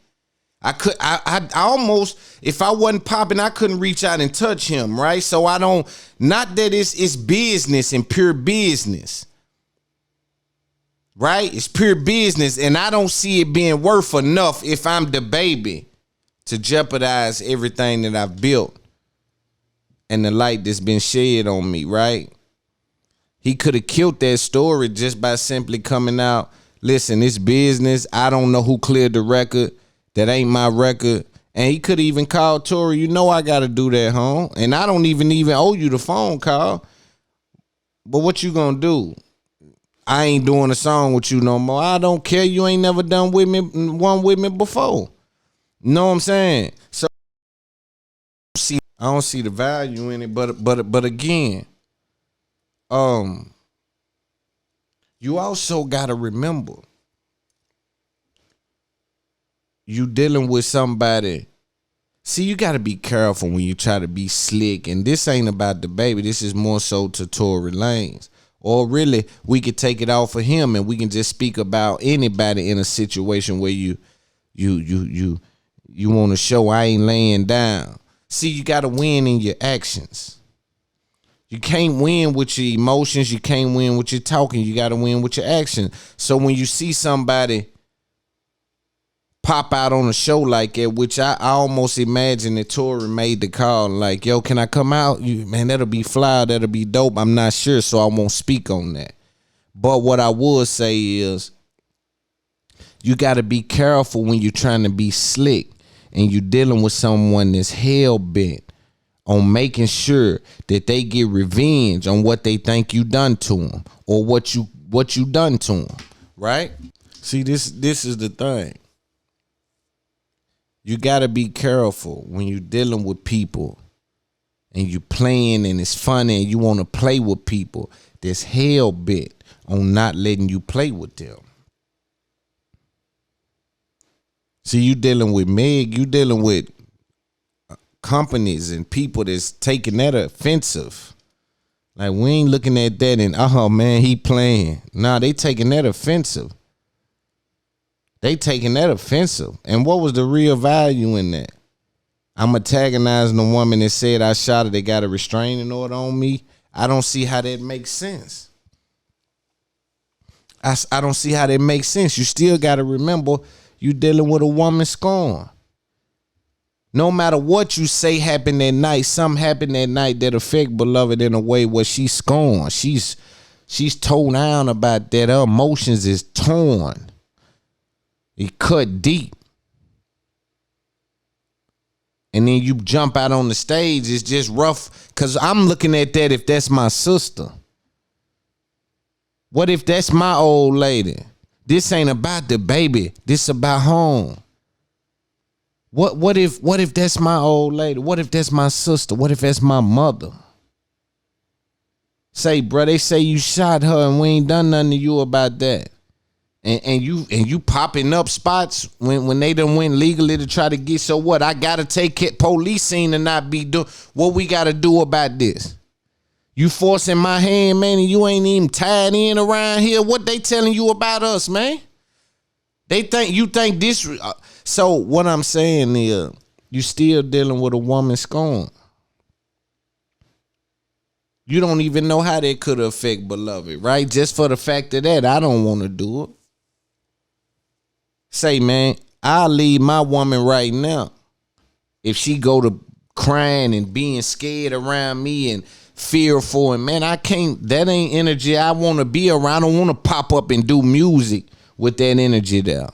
I almost, if I wasn't popping, I couldn't reach out and touch him, right? So I don't, not that it's business and pure business, right? It's pure business, and I don't see it being worth enough if I'm the baby to jeopardize everything that I've built and the light that's been shed on me, right? He could have killed that story just by simply coming out, listen, it's business. I don't know who cleared the record. That ain't my record. And he could even call Tory, you know I got to do that, home. And I don't even owe you the phone call. But what you gonna do? I ain't doing a song with you no more. I don't care. You ain't never done one with me before. You know what I'm saying? So I don't see the value in it. But again, you also gotta remember, you dealing with somebody. See, you got to be careful when you try to be slick. And this ain't about the baby. This is more so to Tory Lanez. Or really, we could take it off of him and we can just speak about anybody in a situation where you want to show I ain't laying down. See, you got to win in your actions. You can't win with your emotions. You can't win with your talking. You got to win with your action. So when you see somebody pop out on a show like that, which I almost imagine that Tory made the call, like, yo, can I come out? Man, that'll be fly, that'll be dope. I'm not sure, so I won't speak on that. But what I would say is, you got to be careful when you're trying to be slick and you're dealing with someone that's hell-bent on making sure that they get revenge on what they think you done to them or what you done to them, right? See, this is the thing. You got to be careful when you're dealing with people and you playing and it's funny and you want to play with people that's hell-bent on not letting you play with them. See, you dealing with Meg, you dealing with companies and people that's taking that offensive. Like, we ain't looking at that and, oh, man, he playing. Nah, they taking that offensive. They taking that offensive. And what was the real value in that? I'm antagonizing the woman that said I shot her. They got a restraining order on me. I don't see how that makes sense. I don't see how that makes sense. You still got to remember you dealing with a woman scorn. No matter what you say happened that night, something happened that night that affect beloved in a way where she's scorned. She's torn down about that. Her emotions is torn. It cut deep. And then you jump out on the stage, it's just rough. Cause I'm looking at that if that's my sister. What if that's my old lady? This ain't about the baby. This about home. What if that's my old lady? What if that's my sister? What if that's my mother? Say, bro, they say you shot her and we ain't done nothing to you about that. And you popping up spots when they done went legally to try to get, so what? I gotta take it policing and not be doing what we gotta do about this. You forcing my hand, man, and you ain't even tied in around here. What they telling you about us, man? They think you think this. So what I'm saying is, you still dealing with a woman scorn. You don't even know how that could affect beloved, right? Just for the fact of that, I don't want to do it. Say, man, I'll leave my woman right now if she go to crying and being scared around me and fearful, and man, I can't. That ain't energy I want to be around. I don't want to pop up and do music with that energy there.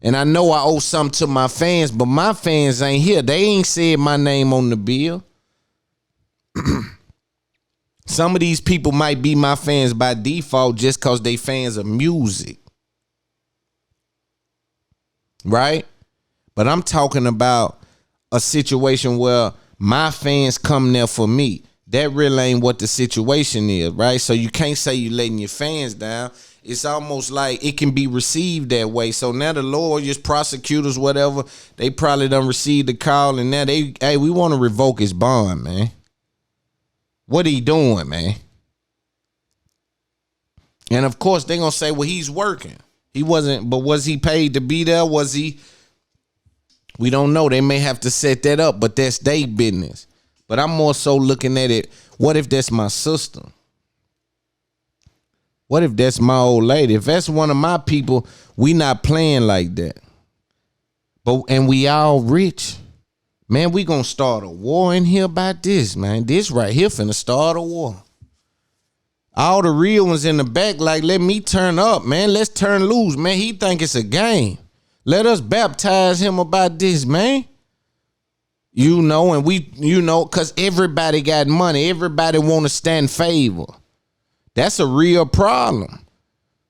And I know I owe something to my fans, but my fans ain't here. They ain't said my name on the bill. Some of these people might be my fans by default just because they fans of music. Right? But I'm talking about a situation where my fans come there for me. That really ain't what the situation is, right? So you can't say you letting your fans down. It's almost like it can be received that way. So now the lawyers, prosecutors, whatever, they probably done received the call, and now we want to revoke his bond, man. What he doing, man? And of course they gonna say, well, he's working. He wasn't, but was he paid to be there? Was he? We don't know. They may have to set that up, but that's their business. But I'm more so looking at it, what if that's my sister? What if that's my old lady? If that's one of my people, we not playing like that. And we all rich. Man, we gonna start a war in here about this, man. This right here finna start a war. All the real ones in the back, like, let me turn up, man. Let's turn loose, man. He think it's a game. Let us baptize him about this, man. You know, and because everybody got money. Everybody want to stand favor. That's a real problem.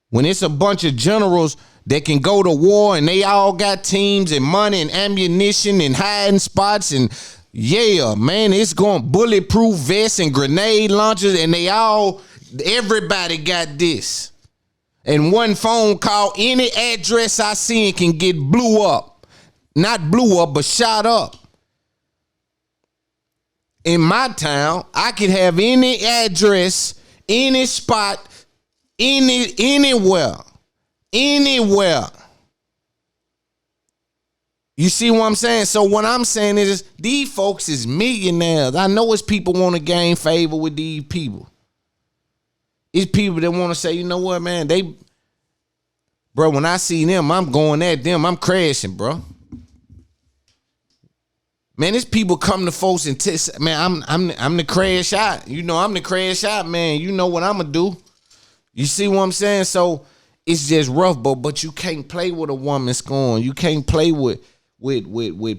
When it's a bunch of generals that can go to war and they all got teams and money and ammunition and hiding spots and yeah, man, it's going bulletproof vests and grenade launchers and everybody got this. And one phone call, any address I see can get blew up. Not blew up, but shot up. In my town, I could have any address, any spot, anywhere. You see what I'm saying? So what I'm saying is these folks is millionaires. I know it's people want to gain favor with these people. It's people that want to say, you know what, man, bro, when I see them, I'm going at them. I'm crashing, bro. Man, it's people come to folks and man, I'm the crash out. You know, I'm the crash out, man. You know what I'm gonna do. You see what I'm saying? So it's just rough, but you can't play with a woman scorn. You can't play with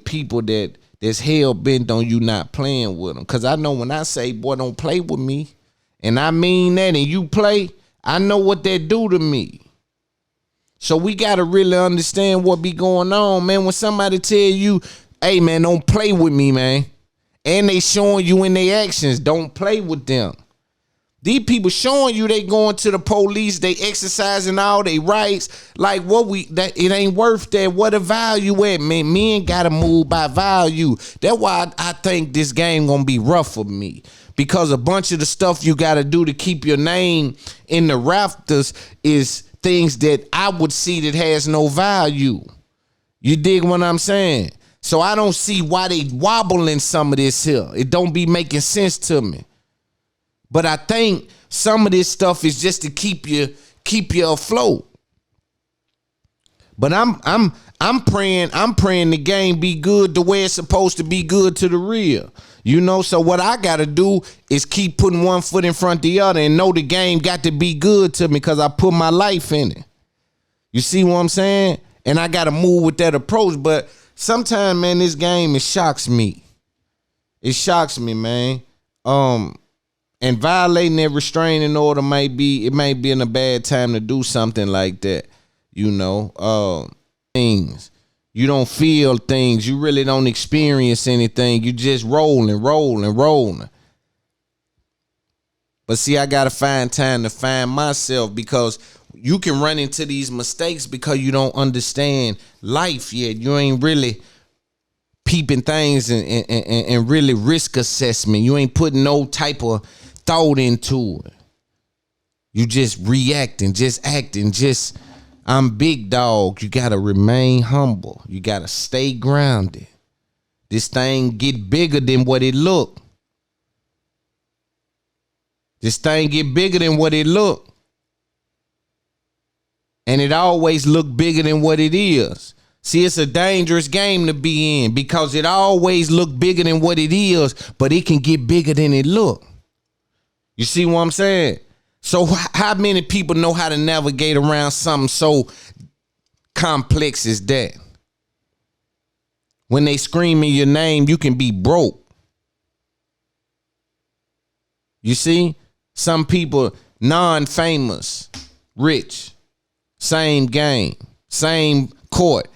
people that's hell bent on you not playing with them. Cause I know when I say, boy, don't play with me, and I mean that, and you play, I know what that do to me. So we gotta really understand what be going on, man. When somebody tell you, hey, man, don't play with me, man. And they showing you in their actions, don't play with them. These people showing you they going to the police, they exercising all their rights. Like it ain't worth that. What a value at, man. Men gotta move by value. That's why I think this game gonna be rough for me. Because a bunch of the stuff you gotta do to keep your name in the rafters is things that I would see that has no value. You dig what I'm saying? So I don't see why they wobbling some of this here. It don't be making sense to me. But I think some of this stuff is just to keep you afloat. But I'm I'm praying the game be good the way it's supposed to be good to the real. You know, so what I gotta do is keep putting one foot in front of the other and know the game got to be good to me because I put my life in it. You see what I'm saying? And I gotta move with that approach. But sometimes, man, this game, it shocks me. It shocks me, man. And violating that restraining order may be in a bad time to do something like that. You know, things. You don't feel things. You really don't experience anything. You just rolling. But see, I got to find time to find myself because you can run into these mistakes because you don't understand life yet. You ain't really peeping things and really risk assessment. You ain't putting no type of thought into it. You just reacting, just acting, just... I'm big dog. You gotta remain humble. You gotta stay grounded. This thing get bigger than what it look. And it always look bigger than what it is. See, it's a dangerous game to be in because it always look bigger than what it is, but it can get bigger than it look. You see what I'm saying? So how many people know how to navigate around something so complex as that? When they scream in your name, you can be broke. You see? Some people non-famous, rich, same game, same court.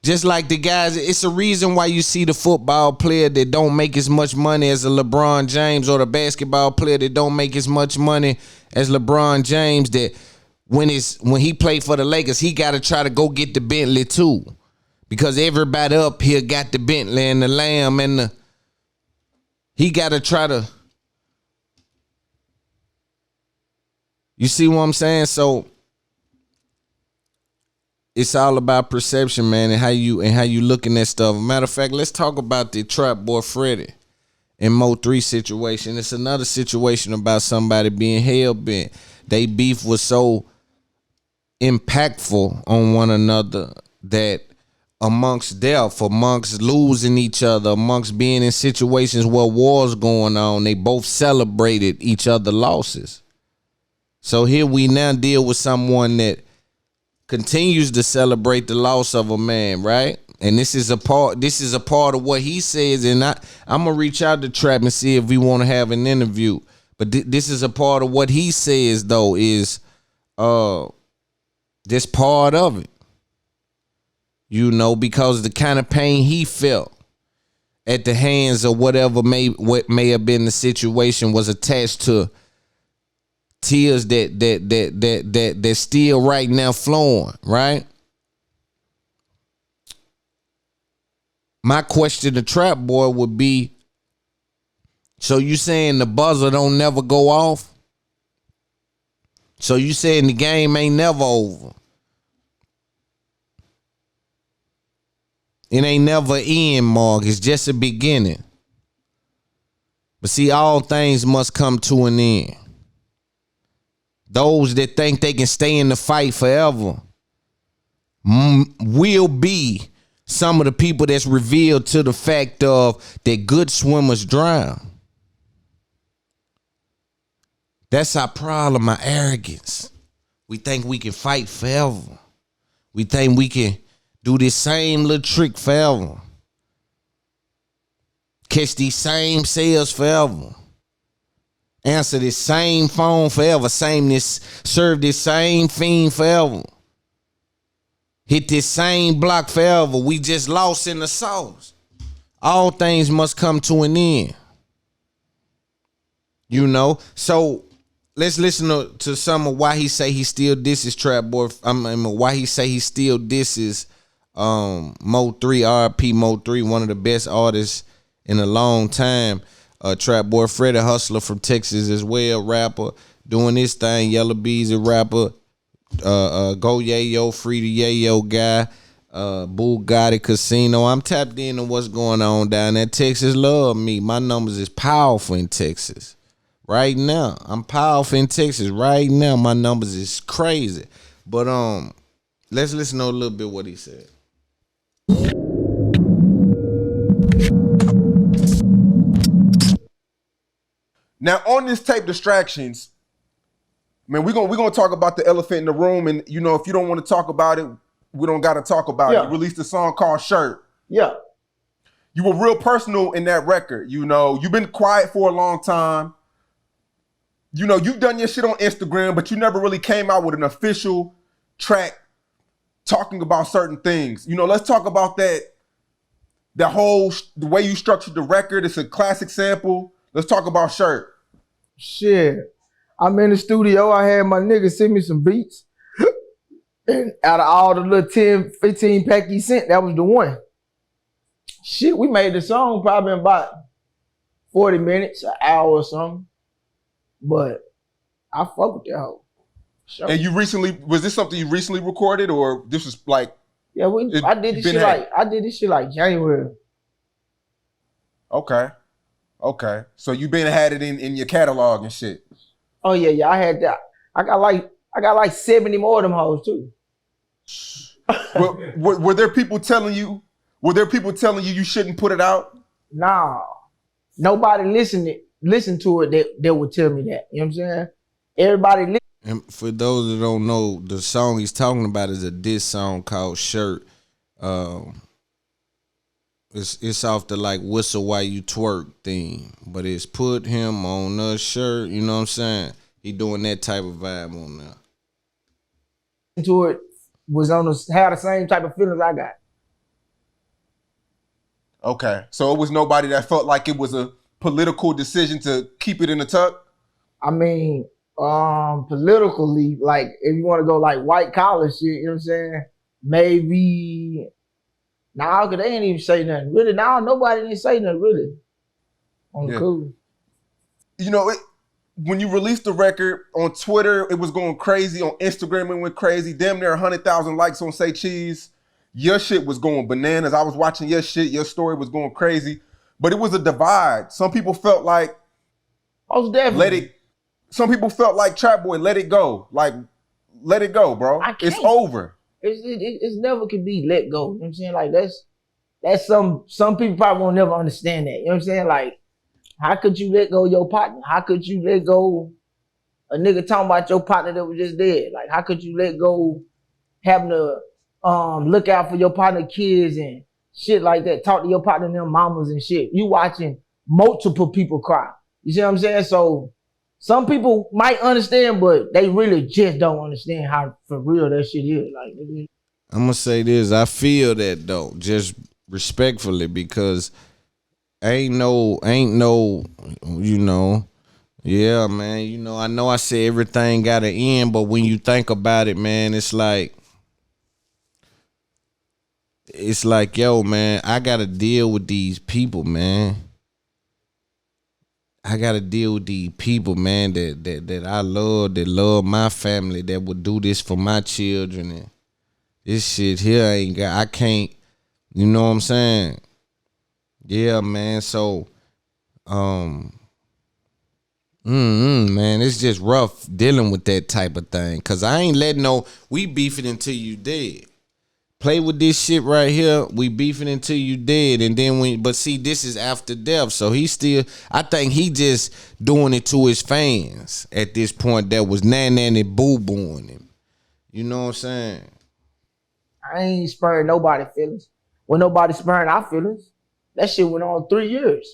Just like the guys, it's a reason why you see the football player that don't make as much money as a LeBron James or the basketball player that don't make as much money as LeBron James, that when he played for the Lakers, he got to try to go get the Bentley too. Because everybody up here got the Bentley and the Lamb and he got to try to. You see what I'm saying? So it's all about perception, man, and how you looking at stuff. Matter of fact, let's talk about the Trap Boy Freddy and Mo 3 situation. It's another situation about somebody being hell-bent. They beef was so impactful on one another that amongst death, amongst losing each other, amongst being in situations where wars going on, they both celebrated each other's losses. So here we now deal with someone that continues to celebrate the loss of a man, right? And this is a part of what he says, and I'm gonna reach out to Trap and see if we want to have an interview. But this is a part of what he says, though, is this part of it. You know, because the kind of pain he felt at the hands of what may have been the situation was attached to tears that still right now flowing, right? My question to Trap Boy would be, so you saying the buzzer don't never go off? So you saying the game ain't never over? It ain't never end, Mark. It's just a beginning. But see, all things must come to an end. Those that think they can stay in the fight forever will be some of the people that's revealed to the fact of that good swimmers drown. That's our problem, our arrogance. We think we can fight forever. We think we can do this same little trick forever. Catch these same sales forever. Answer this same phone forever. Serve this same fiend forever. Hit this same block forever. We just lost in the sauce. All things must come to an end. You know? So let's listen to some of why he say he still disses Trap Boy. Why he say he still disses Mo 3, RP Mo 3, one of the best artists in a long time. Trap Boy Freddy, hustler from Texas as well, rapper, doing his thing. Yellow Bees, a rapper. Go Yayo, Free the Yayo guy. Bugatti Casino. I'm tapped into what's going on down there. Texas love me. My numbers is powerful in Texas. Right now. I'm powerful in Texas. Right now, my numbers is crazy. But let's listen to a little bit what he said. Now on this tape, Distractions, man, we're gonna talk about the elephant in the room, and you know, if you don't want to talk about it, we don't gotta talk about it. You released a song called Shirt. Yeah. You were real personal in that record. You know, you've been quiet for a long time. You know, you've done your shit on Instagram, but you never really came out with an official track talking about certain things. You know, let's talk about that. The way you structured the record. It's a classic sample. Let's talk about Shirt. Shit. I'm in the studio. I had my nigga send me some beats. And out of all the little 10, 15 pack he sent, that was the one. Shit, we made the song probably in about 40 minutes, an hour or something. But I fuck with that hoe. Sure. And was this something you recently recorded, or this was like? Yeah, I did this shit like January. Okay. So you been had it in your catalog and shit. Oh yeah, I had that. I got like 70 more of them hoes too. Were there people telling you? Were there people telling you shouldn't put it out? Nah, nobody listen to it. They would tell me that. You know what I'm saying? Everybody. And for those that don't know, the song he's talking about is a diss song called Shirt. It's off the like Whistle While You Twerk theme, but it's put him on a shirt. You know what I'm saying? He doing that type of vibe on there. To it had the same type of feelings I got. Okay, so it was nobody that felt like it was a political decision to keep it in the tuck? I mean, politically, like if you want to go like white collar shit, you know what I'm saying? Maybe cause they ain't even say nothing. Really, nobody didn't say nothing really. Cool. You know, when you released the record on Twitter, it was going crazy. On Instagram, it went crazy. Damn near 100,000 likes on Say Cheese. Your shit was going bananas. I was watching your shit. Your story was going crazy. But it was a divide. Some people felt like, most definitely. Some people felt like, Trap Boy, let it go. Like, let it go, bro. It's over. It's never can be let go. You know what I'm saying? Like that's some people probably won't never understand that. You know what I'm saying? Like, how could you let go of your partner? How could you let go a nigga talking about your partner that was just dead? Like, how could you let go having to look out for your partner kids and shit like that, talk to your partner and their mamas and shit. You watching multiple people cry. You see what I'm saying? So some people might understand, but they really just don't understand how for real that shit is. Like, I'm gonna say this, I feel that though, just respectfully, because ain't no, you know, yeah, man, you know I say everything gotta end, but when you think about it, man, it's like, yo, man, I gotta deal with these people, man. I gotta deal with these people, man, that I love, that love my family, that would do this for my children. And this shit here I can't, you know what I'm saying? Yeah, man. So, man, it's just rough dealing with that type of thing. Cause I ain't letting we beefing until you dead. Play with this shit right here. We beefing until you dead. And then but see, this is after death. So I think he just doing it to his fans at this point that was nan-nan and boo-booing him. You know what I'm saying? I ain't sparing nobody's feelings. When nobody sparing our feelings, that shit went on 3 years.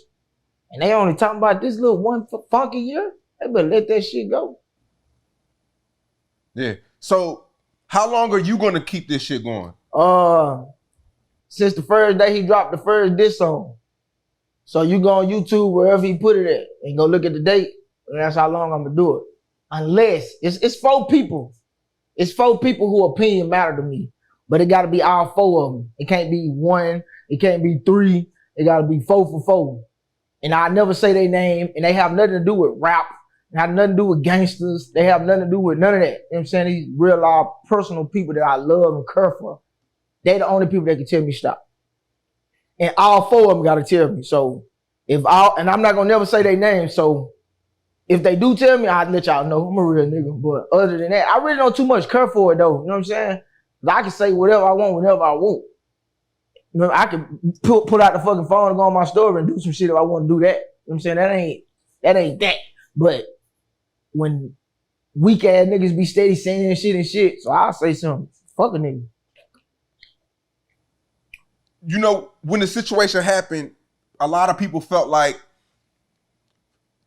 And they only talking about this little one funky year. They better let that shit go. Yeah. So how long are you going to keep this shit going? Since the first day he dropped the first diss song. So you go on YouTube, wherever he put it at, and go look at the date, and that's how long I'm gonna do it. Unless it's 4 people. It's 4 people who opinion matter to me. But it gotta be all 4 of them. It can't be 1, it can't be 3, it gotta be 4 for 4. And I never say their name, and they have nothing to do with rap, they have nothing to do with gangsters, they have nothing to do with none of that. You know what I'm saying? These real live personal people that I love and care for. They the only people that can tell me stop. And all 4 of them gotta tell me. So and I'm not gonna never say their name. So if they do tell me, I'll let y'all know. I'm a real nigga. But other than that, I really don't too much care for it though. You know what I'm saying? I can say whatever I want whenever I want. You know, I could pull out the fucking phone and go on my story and do some shit if I want to do that. You know what I'm saying? That ain't that. But when weak ass niggas be steady saying shit and shit, so I'll say something. Fuck a nigga. You know, when the situation happened, a lot of people felt like,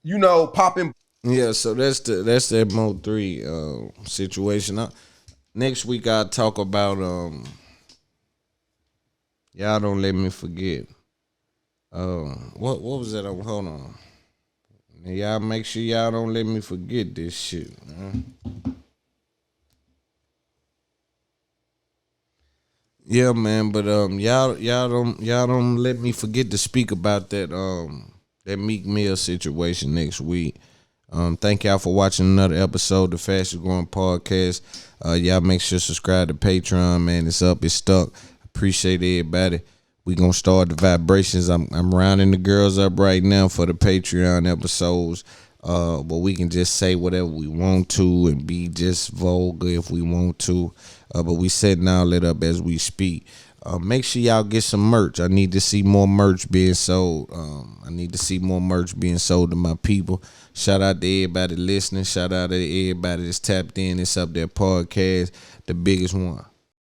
you know, popping. Yeah, so that's the Mo3 situation. Next week I'll talk about y'all don't let me forget. What was that? Hold on. Y'all make sure y'all don't let me forget this shit. Yeah, man, but y'all don't let me forget to speak about that Meek Mill situation next week. Thank y'all for watching another episode of the Fastest Growing Podcast. Y'all make sure to subscribe to Patreon, man. It's up, it's stuck. Appreciate everybody. We gonna start the vibrations. I'm rounding the girls up right now for the Patreon episodes. But we can just say whatever we want to and be just vulgar if we want to. But we setting all that up as we speak. Make sure y'all get some merch. I need to see more merch being sold. I need to see more merch being sold to my people. Shout out to everybody listening. Shout out to everybody that's tapped in. It's Up There Podcast, the biggest one.